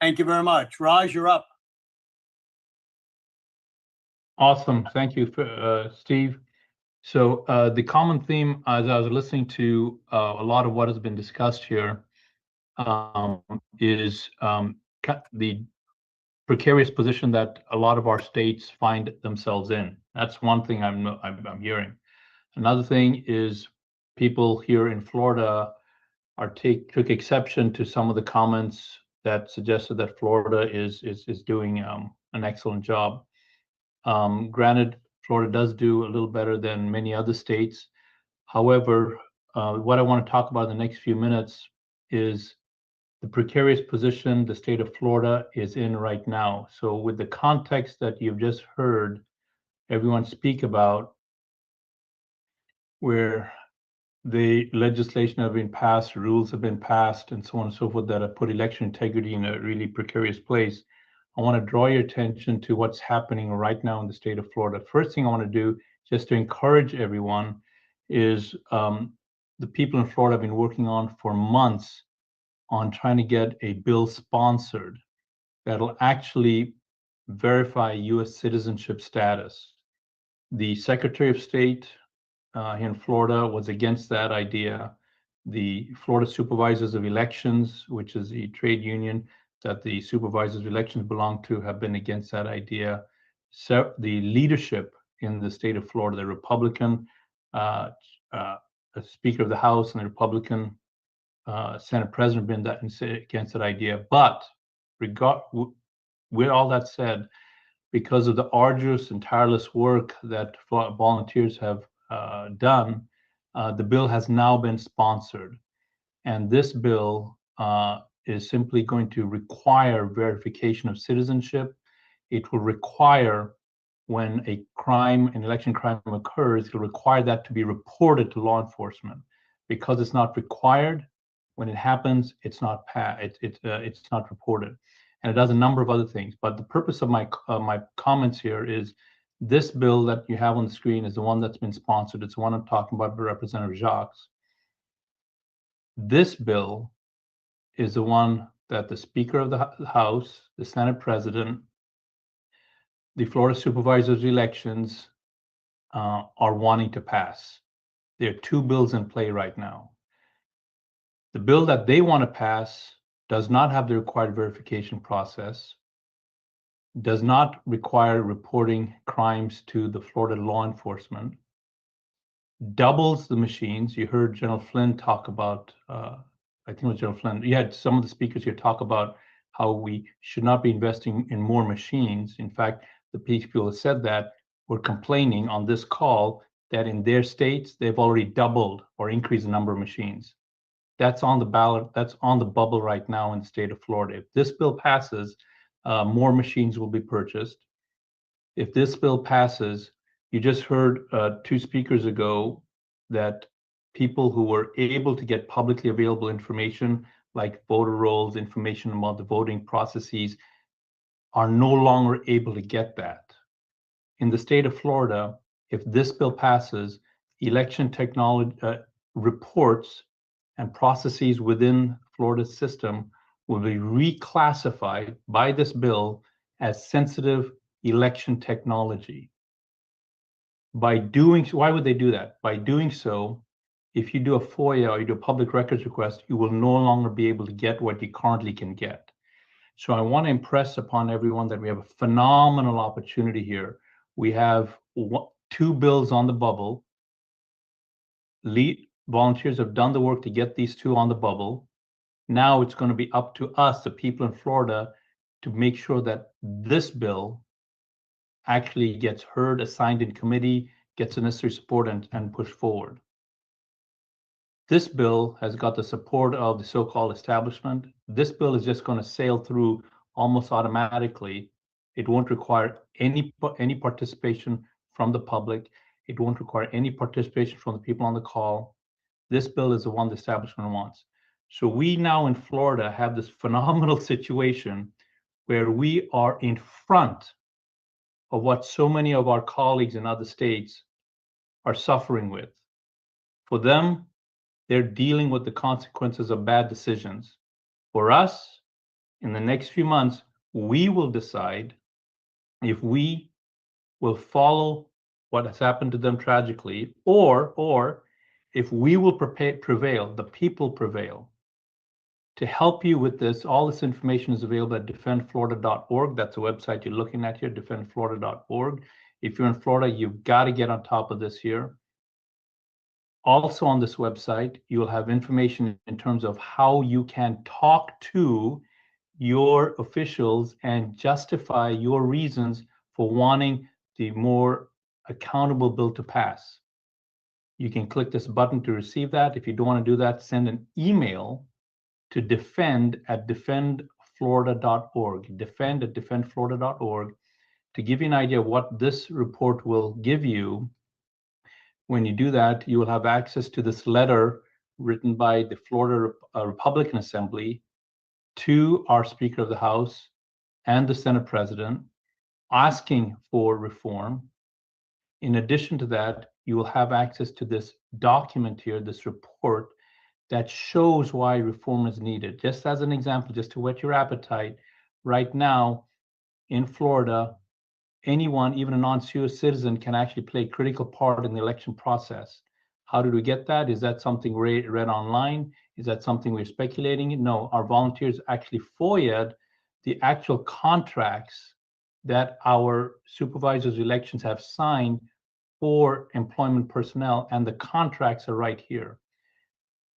Thank you very much. Raj, you're up. Awesome. Thank you, Steve. So the common theme, as I was listening to a lot of what has been discussed here, is the precarious position that a lot of our states find themselves in. That's one thing I'm hearing. Another thing is people here in Florida took exception to some of the comments that suggested that Florida is doing an excellent job. Granted, Florida does do a little better than many other states. However, what I want to talk about in the next few minutes is the precarious position the state of Florida is in right now. So with the context that you've just heard everyone speak about, where the legislation have been passed, rules have been passed, and so on and so forth, that have put election integrity in a really precarious place, I want to draw your attention to what's happening right now in the state of Florida. First thing I want to do, just to encourage everyone, is the people in Florida have been working on for months on trying to get a bill sponsored that'll actually verify U.S. citizenship status. The Secretary of State here in Florida was against that idea. The Florida Supervisors of Elections, which is the trade union that the supervisors of elections belong to, have been against that idea. So the leadership in the state of Florida, the Republican Speaker of the House and the Republican Senate President, have been against that idea. But with all that said, because of the arduous and tireless work that volunteers have done, the bill has now been sponsored. And this bill is simply going to require verification of citizenship. It will require, when an election crime occurs, it'll require that to be reported to law enforcement. Because it's not required, when it happens, it's not reported. And it does a number of other things. But the purpose of my comments here is this bill that you have on the screen is the one that's been sponsored. It's the one I'm talking about by Representative Jacques. This bill is the one that the Speaker of the House, the Senate President, the Florida Supervisors of Elections are wanting to pass. There are 2 bills in play right now. The bill that they want to pass does not have the required verification process, does not require reporting crimes to the Florida law enforcement, doubles the machines. You heard General Flynn talk about, I think it was General Flynn, you had some of the speakers here talk about how we should not be investing in more machines. In fact, the people who said that were complaining on this call that in their states, they've already doubled or increased the number of machines. That's on the ballot, that's on the bubble right now in the state of Florida. If this bill passes, more machines will be purchased. If this bill passes, you just heard 2 speakers ago that people who were able to get publicly available information, like voter rolls, information about the voting processes, are no longer able to get that. In the state of Florida, if this bill passes, election technology reports and processes within Florida's system will be reclassified by this bill as sensitive election technology. By doing so, why would they do that? By doing so, if you do a FOIA or you do a public records request, you will no longer be able to get what you currently can get. So I want to impress upon everyone that we have a phenomenal opportunity here. We have 2 bills on the bubble. Volunteers have done the work to get these 2 on the bubble. Now it's going to be up to us, the people in Florida, to make sure that this bill actually gets heard, assigned in committee, gets the necessary support and pushed forward. This bill has got the support of the so-called establishment. This bill is just going to sail through almost automatically. It won't require any participation from the public. It won't require any participation from the people on the call. This bill is the one the establishment wants. So we now in Florida have this phenomenal situation where we are in front of what so many of our colleagues in other states are suffering with. For them, they're dealing with the consequences of bad decisions. For us, in the next few months, we will decide if we will follow what has happened to them tragically, or if we will prevail, the people prevail. To help you with this, all this information is available at defendflorida.org. That's the website you're looking at here, defendflorida.org. If you're in Florida, you've got to get on top of this here. Also on this website, you will have information in terms of how you can talk to your officials and justify your reasons for wanting the more accountable bill to pass. You can click this button to receive that. If you don't want to do that, send an email to defend@defendflorida.org, defend@defendflorida.org, to give you an idea of what this report will give you. When you do that, you will have access to this letter written by the Florida Republican Assembly to our Speaker of the House and the Senate President, asking for reform. In addition to that, you will have access to this document here, this report, that shows why reform is needed. Just as an example, just to whet your appetite, right now in Florida, anyone, even a non-US citizen, can actually play a critical part in the election process. How did we get that? Is that something read online? Is that something we're speculating? No, our volunteers actually FOIA'd the actual contracts that our supervisors elections have signed for employment personnel, and the contracts are right here.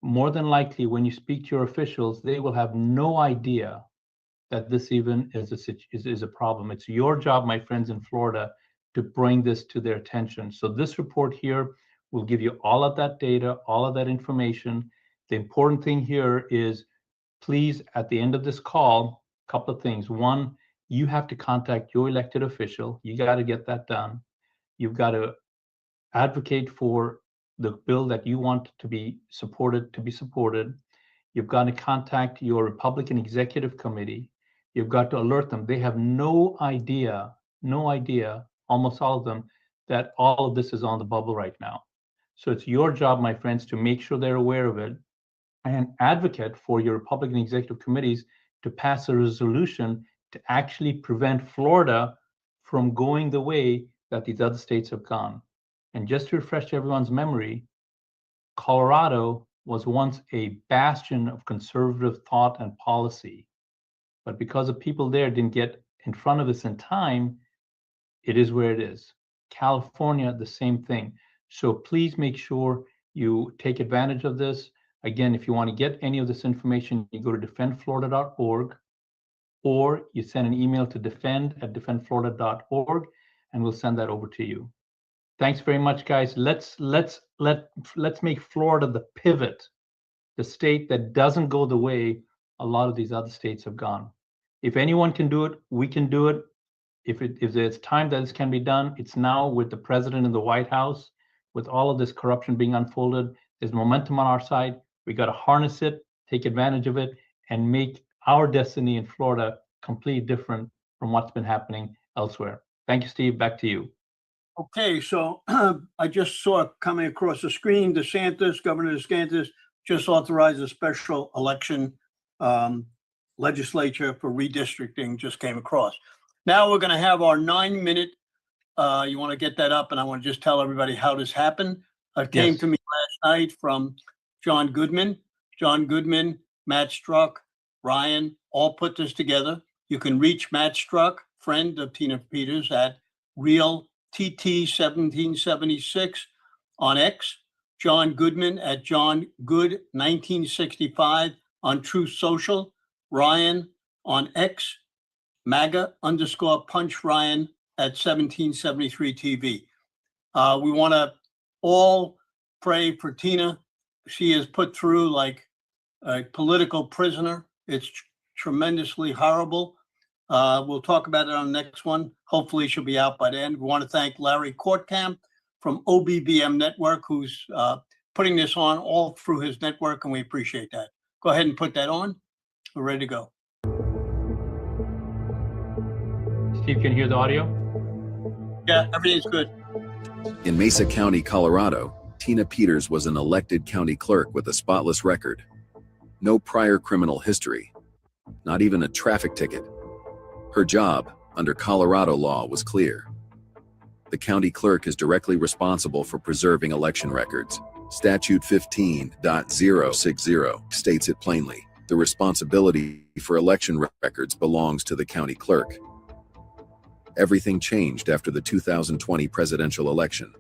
More than likely, when you speak to your officials, they will have no idea that this even is a problem. It's your job, my friends in Florida, to bring this to their attention. So this report here will give you all of that data, all of that information. The important thing here is, please, at the end of this call, a couple of things. One, you have to contact your elected official. You got to get that done. You've got to advocate for the bill that you want to be supported. You've got to contact your Republican Executive Committee. You've got to alert them. They have no idea, almost all of them, that all of this is on the bubble right now. So it's your job, my friends, to make sure they're aware of it and advocate for your Republican Executive Committees to pass a resolution to actually prevent Florida from going the way that these other states have gone. And just to refresh everyone's memory, Colorado was once a bastion of conservative thought and policy. But because the people there didn't get in front of this in time, it is where it is. California, the same thing. So please make sure you take advantage of this. Again, if you want to get any of this information, you go to defendflorida.org, or you send an email to defend@defendflorida.org, and we'll send that over to you. Thanks very much, guys. Let's make Florida the pivot, the state that doesn't go the way a lot of these other states have gone. If anyone can do it, we can do it. If there's time that this can be done, it's now, with the president in the White House, with all of this corruption being unfolded. There's momentum on our side. We got to harness it, take advantage of it, and make our destiny in Florida completely different from what's been happening elsewhere. Thank you, Steve. Back to you. Okay, so I just saw coming across the screen, Governor DeSantis just authorized a special election legislature for redistricting, just came across. Now we're going to have our 9-minute, you want to get that up, and I want to just tell everybody how this happened. It came to me last night from John Goodman. John Goodman, Matt Struck, Ryan, all put this together. You can reach Matt Struck, friend of Tina Peters, at Real TT1776 on X, John Goodman at John Good 1965 on Truth Social, Ryan on X, MAGA _Punch Ryan at 1773 TV. We want to all pray for Tina. She is put through like a political prisoner. It's tremendously horrible. We'll talk about it on the next one. Hopefully she'll be out by then. We want to thank Larry Courtcamp from OBBM Network, who's putting this on all through his network, and we appreciate that. Go ahead and put that on. We're ready to go. Steve, can you hear the audio? Yeah, everything's good. In Mesa County, Colorado, Tina Peters was an elected county clerk with a spotless record. No prior criminal history, not even a traffic ticket. Her job, under Colorado law, was clear. The county clerk is directly responsible for preserving election records. Statute 15.060 states it plainly. The responsibility for election records belongs to the county clerk. Everything changed after the 2020 presidential election.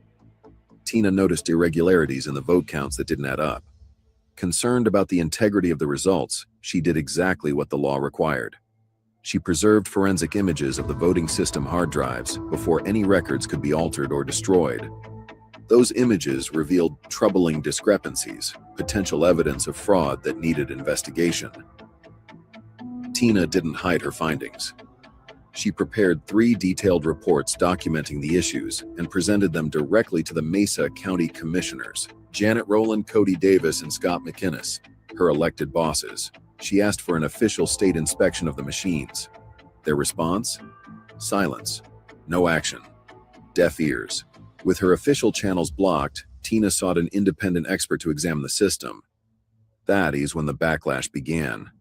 Tina noticed irregularities in the vote counts that didn't add up. Concerned about the integrity of the results, she did exactly what the law required. She preserved forensic images of the voting system hard drives before any records could be altered or destroyed. Those images revealed troubling discrepancies, potential evidence of fraud that needed investigation. Tina didn't hide her findings. She prepared 3 detailed reports documenting the issues and presented them directly to the Mesa County Commissioners, Janet Rowland, Cody Davis, and Scott McInnes, her elected bosses. She asked for an official state inspection of the machines. Their response? Silence. No action. Deaf ears. With her official channels blocked, Tina sought an independent expert to examine the system. That is when the backlash began.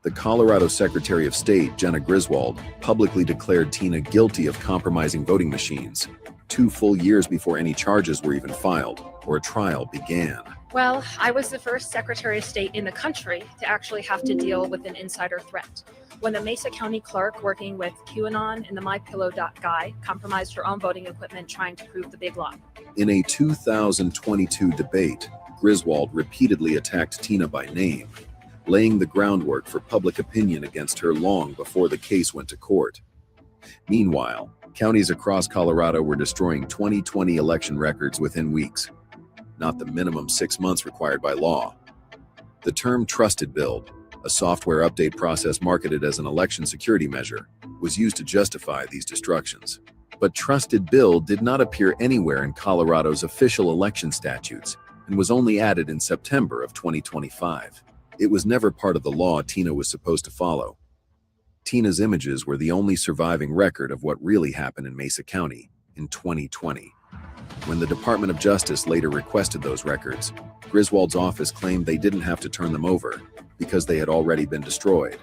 The Colorado Secretary of State, Jenna Griswold, publicly declared Tina guilty of compromising voting machines, 2 full years before any charges were even filed or a trial began. Well, I was the first Secretary of State in the country to actually have to deal with an insider threat. When the Mesa County clerk working with QAnon and the MyPillow.guy compromised her own voting equipment trying to prove the big lie. In a 2022 debate, Griswold repeatedly attacked Tina by name, laying the groundwork for public opinion against her long before the case went to court. Meanwhile, counties across Colorado were destroying 2020 election records within weeks, not the minimum 6 months required by law. The term trusted build, a software update process marketed as an election security measure, was used to justify these destructions. But trusted build did not appear anywhere in Colorado's official election statutes and was only added in September of 2025. It was never part of the law Tina was supposed to follow. Tina's images were the only surviving record of what really happened in Mesa County in 2020. When the Department of Justice later requested those records, Griswold's office claimed they didn't have to turn them over because they had already been destroyed.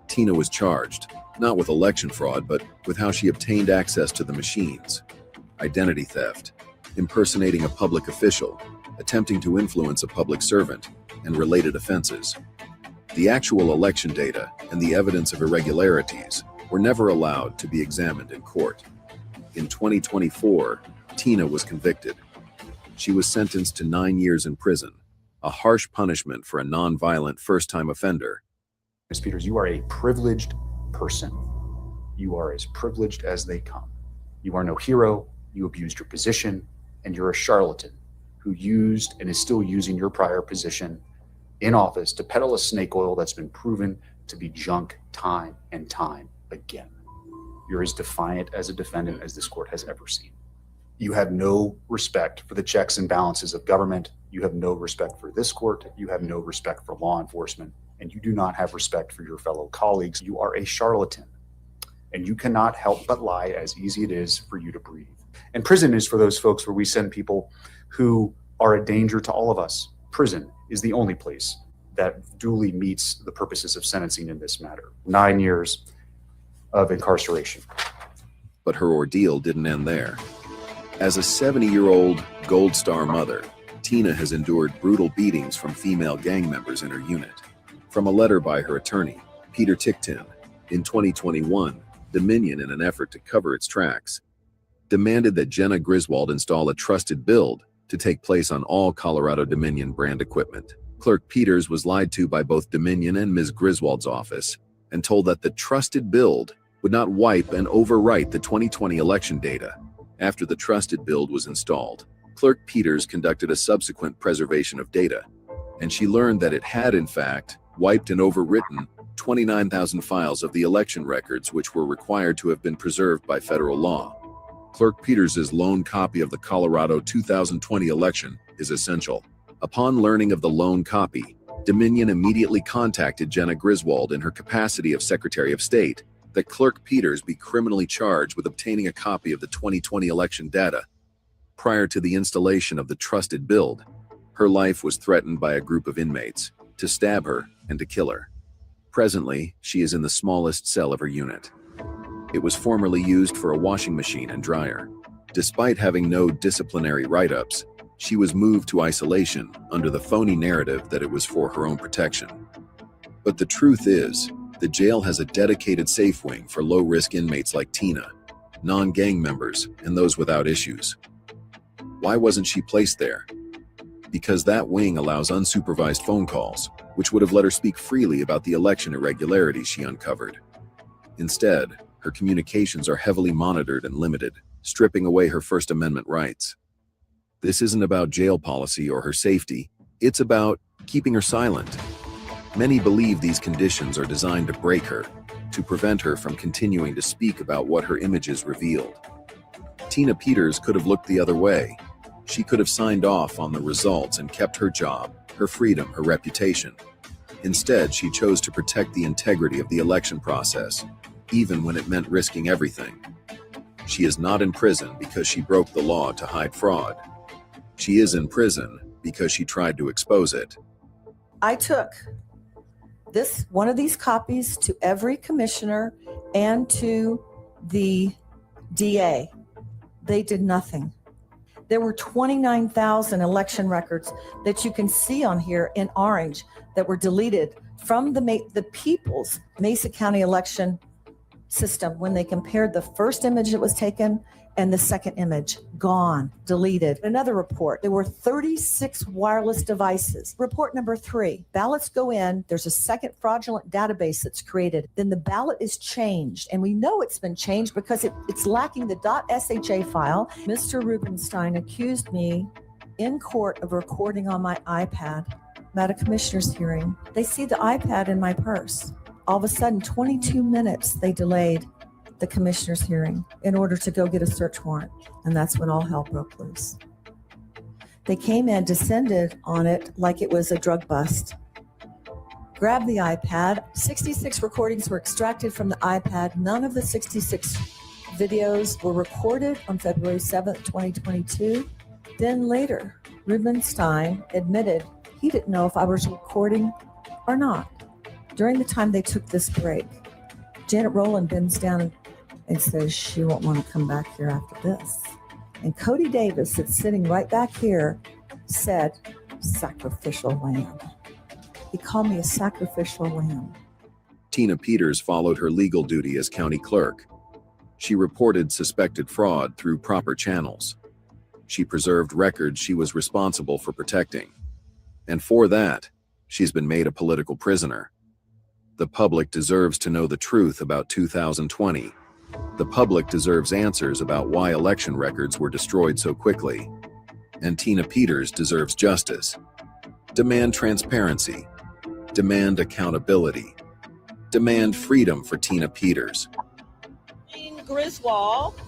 Tina was charged, not with election fraud, but with how she obtained access to the machines, identity theft, impersonating a public official, attempting to influence a public servant, and related offenses. The actual election data and the evidence of irregularities were never allowed to be examined in court. In 2024, Tina was convicted. She was sentenced to 9 years in prison, a harsh punishment for a non-violent first-time offender. Ms. Peters, you are a privileged person. You are as privileged as they come. You are no hero, you abused your position, and you're a charlatan who used and is still using your prior position in office to peddle a snake oil that's been proven to be junk time and time again. You're as defiant as a defendant as this court has ever seen. You have no respect for the checks and balances of government. You have no respect for this court. You have no respect for law enforcement, and you do not have respect for your fellow colleagues. You are a charlatan, and you cannot help but lie, as easy it is for you to breathe. And prison is for those folks where we send people who are a danger to all of us. Prison is the only place that duly meets the purposes of sentencing in this matter. 9 years of incarceration. But her ordeal didn't end there. As a 70-year-old Gold Star mother, Tina has endured brutal beatings from female gang members in her unit. From a letter by her attorney, Peter Ticktin, in 2021, Dominion, in an effort to cover its tracks, demanded that Jenna Griswold install a trusted build to take place on all Colorado Dominion brand equipment. Clerk Peters was lied to by both Dominion and Ms. Griswold's office and told that the trusted build would not wipe and overwrite the 2020 election data. After the trusted build was installed, Clerk Peters conducted a subsequent preservation of data, and she learned that it had, in fact, wiped and overwritten 29,000 files of the election records which were required to have been preserved by federal law. Clerk Peters' lone copy of the Colorado 2020 election is essential. Upon learning of the lone copy, Dominion immediately contacted Jenna Griswold in her capacity of Secretary of State that Clerk Peters be criminally charged with obtaining a copy of the 2020 election data. Prior to the installation of the trusted build, her life was threatened by a group of inmates to stab her and to kill her. Presently, she is in the smallest cell of her unit. It was formerly used for a washing machine and dryer. Despite having no disciplinary write-ups, she was moved to isolation under the phony narrative that it was for her own protection. But the truth is, the jail has a dedicated safe wing for low-risk inmates like Tina, non-gang members, and those without issues. Why wasn't she placed there? Because that wing allows unsupervised phone calls, which would have let her speak freely about the election irregularities she uncovered. Instead, her communications are heavily monitored and limited, stripping away her First Amendment rights. This isn't about jail policy or her safety, it's about keeping her silent. Many believe these conditions are designed to break her, to prevent her from continuing to speak about what her images revealed. Tina Peters could have looked the other way. She could have signed off on the results and kept her job, her freedom, her reputation. Instead, she chose to protect the integrity of the election process, even when it meant risking everything. She is not in prison because she broke the law to hide fraud. She is in prison because she tried to expose it. I took one of these copies to every commissioner and to the DA. They did nothing. There were 29,000 election records that you can see on here in orange that were deleted from the people's Mesa County election system when they compared the first image that was taken and the second image. Gone, deleted. Another report, there were 36 wireless devices. Report number 3, ballots go in, there's a second fraudulent database that's created, then the ballot is changed, and we know it's been changed because it's lacking the .sha file. Mr. Rubenstein accused me in court of recording on my iPad. I'm at a commissioner's hearing. They see the iPad in my purse. All of a sudden, 22 minutes they delayed the commissioner's hearing in order to go get a search warrant. And that's when all hell broke loose. They came in, descended on it like it was a drug bust. Grabbed the iPad. 66 recordings were extracted from the iPad. None of the 66 videos were recorded on February 7th, 2022. Then later, Rubenstein admitted he didn't know if I was recording or not. During the time they took this break, Janet Rowland bends down and says she won't want to come back here after this. And Cody Davis, that's sitting right back here, said, sacrificial lamb. He called me a sacrificial lamb. Tina Peters followed her legal duty as county clerk. She reported suspected fraud through proper channels. She preserved records she was responsible for protecting. And for that, she's been made a political prisoner. The public deserves to know the truth about 2020. The public deserves answers about why election records were destroyed so quickly. And Tina Peters deserves justice. Demand transparency. Demand accountability. Demand freedom for Tina Peters. Griswold,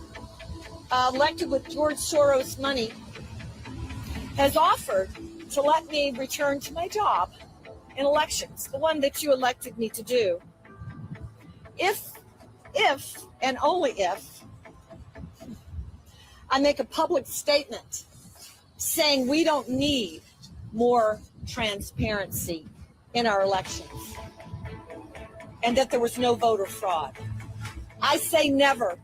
elected with George Soros money, has offered to let me return to my job in elections, the one that you elected me to do. If and only if I make a public statement saying we don't need more transparency in our elections and that there was no voter fraud. I say never.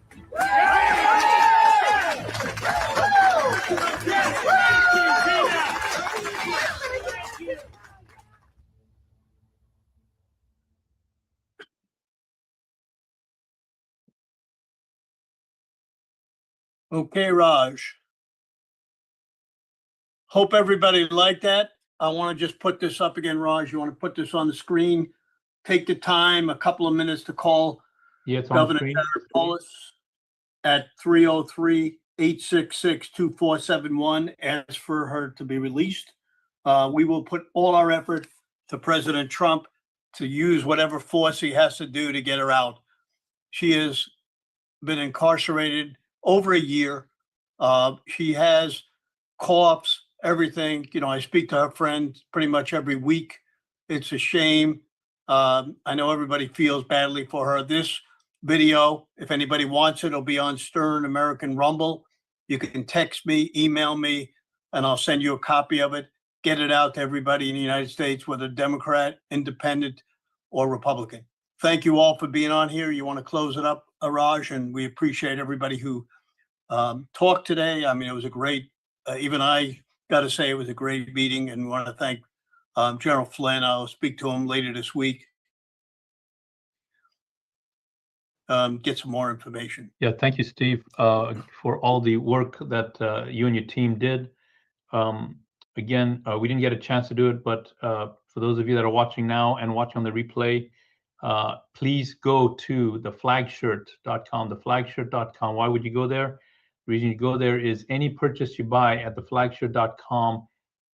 Okay, Raj. Hope everybody liked that. I want to just put this up again, Raj. You want to put this on the screen? Take the time, a couple of minutes to call Yeah, it's on Governor screen. Terry Polis at 303-866-2471. Ask for her to be released. We will put all our effort to President Trump to use whatever force he has to do to get her out. She has been incarcerated over a year. She has coughs, everything. You know, I speak to her friend pretty much every week. It's a shame. I know everybody feels badly for her. This video, if anybody wants it, it'll be on Stern American Rumble. You can text me, email me, and I'll send you a copy of it. Get it out to everybody in the United States, whether Democrat, Independent, or Republican. Thank you all for being on here. You want to close it up, Raj, and we appreciate everybody who talked today. I mean, it was a great, even I got to say it was a great meeting, and we want to thank General Flynn. I'll speak to him later this week. Get some more information. Yeah, thank you, Steve, for all the work that you and your team did. Again, we didn't get a chance to do it, but for those of you that are watching now and watching on the replay, please go to theflagshirt.com, theflagshirt.com. Why would you go there? The reason you go there is any purchase you buy at theflagshirt.com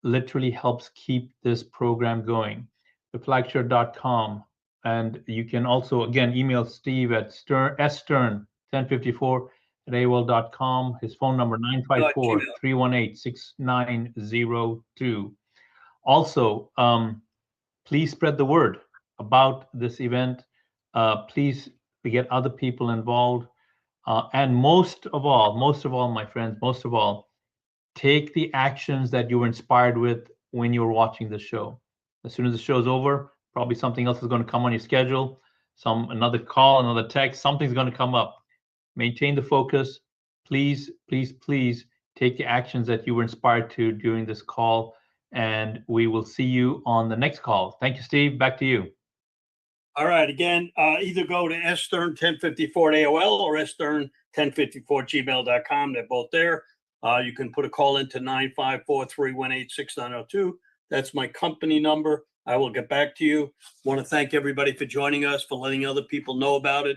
literally helps keep this program going. Theflagshirt.com. And you can also, again, email Steve at stern1054@AOL.com. His phone number 954-318-6902. Also, please spread the word about this event. Please get other people involved. And most of all, my friends, most of all, take the actions that you were inspired with when you were watching the show. As soon as the show's over, probably something else is going to come on your schedule, another call, another text, something's going to come up. Maintain the focus. Please, please, please take the actions that you were inspired to during this call, and we will see you on the next call. Thank you, Steve. Back to you. All right. Again, either go to stern1054@AOL or stern1054@gmail.com. They're both there. You can put a call into 954-318-6902. That's my company number. I will get back to you. Want to thank everybody for joining us, for letting other people know about it.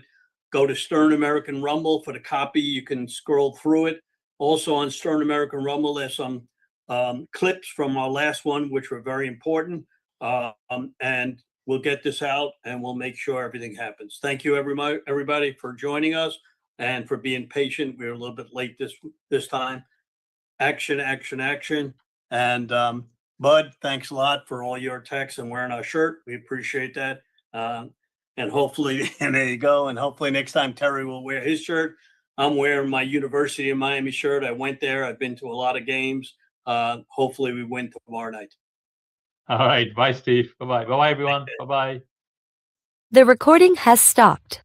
Go to Stern American Rumble for the copy. You can scroll through it. Also on Stern American Rumble, there's some clips from our last one, which were very important. And we'll get this out and we'll make sure everything happens. Thank you, everybody, for joining us and for being patient. We were a little bit late this time. Action, action, action. And Bud, thanks a lot for all your texts and wearing our shirt. We appreciate that. And hopefully, and there you go. And hopefully next time Terry will wear his shirt. I'm wearing my University of Miami shirt. I went there. I've been to a lot of games. Hopefully we win tomorrow night. All right. Bye, Steve. Bye-bye. Bye-bye, everyone. Bye-bye. The recording has stopped.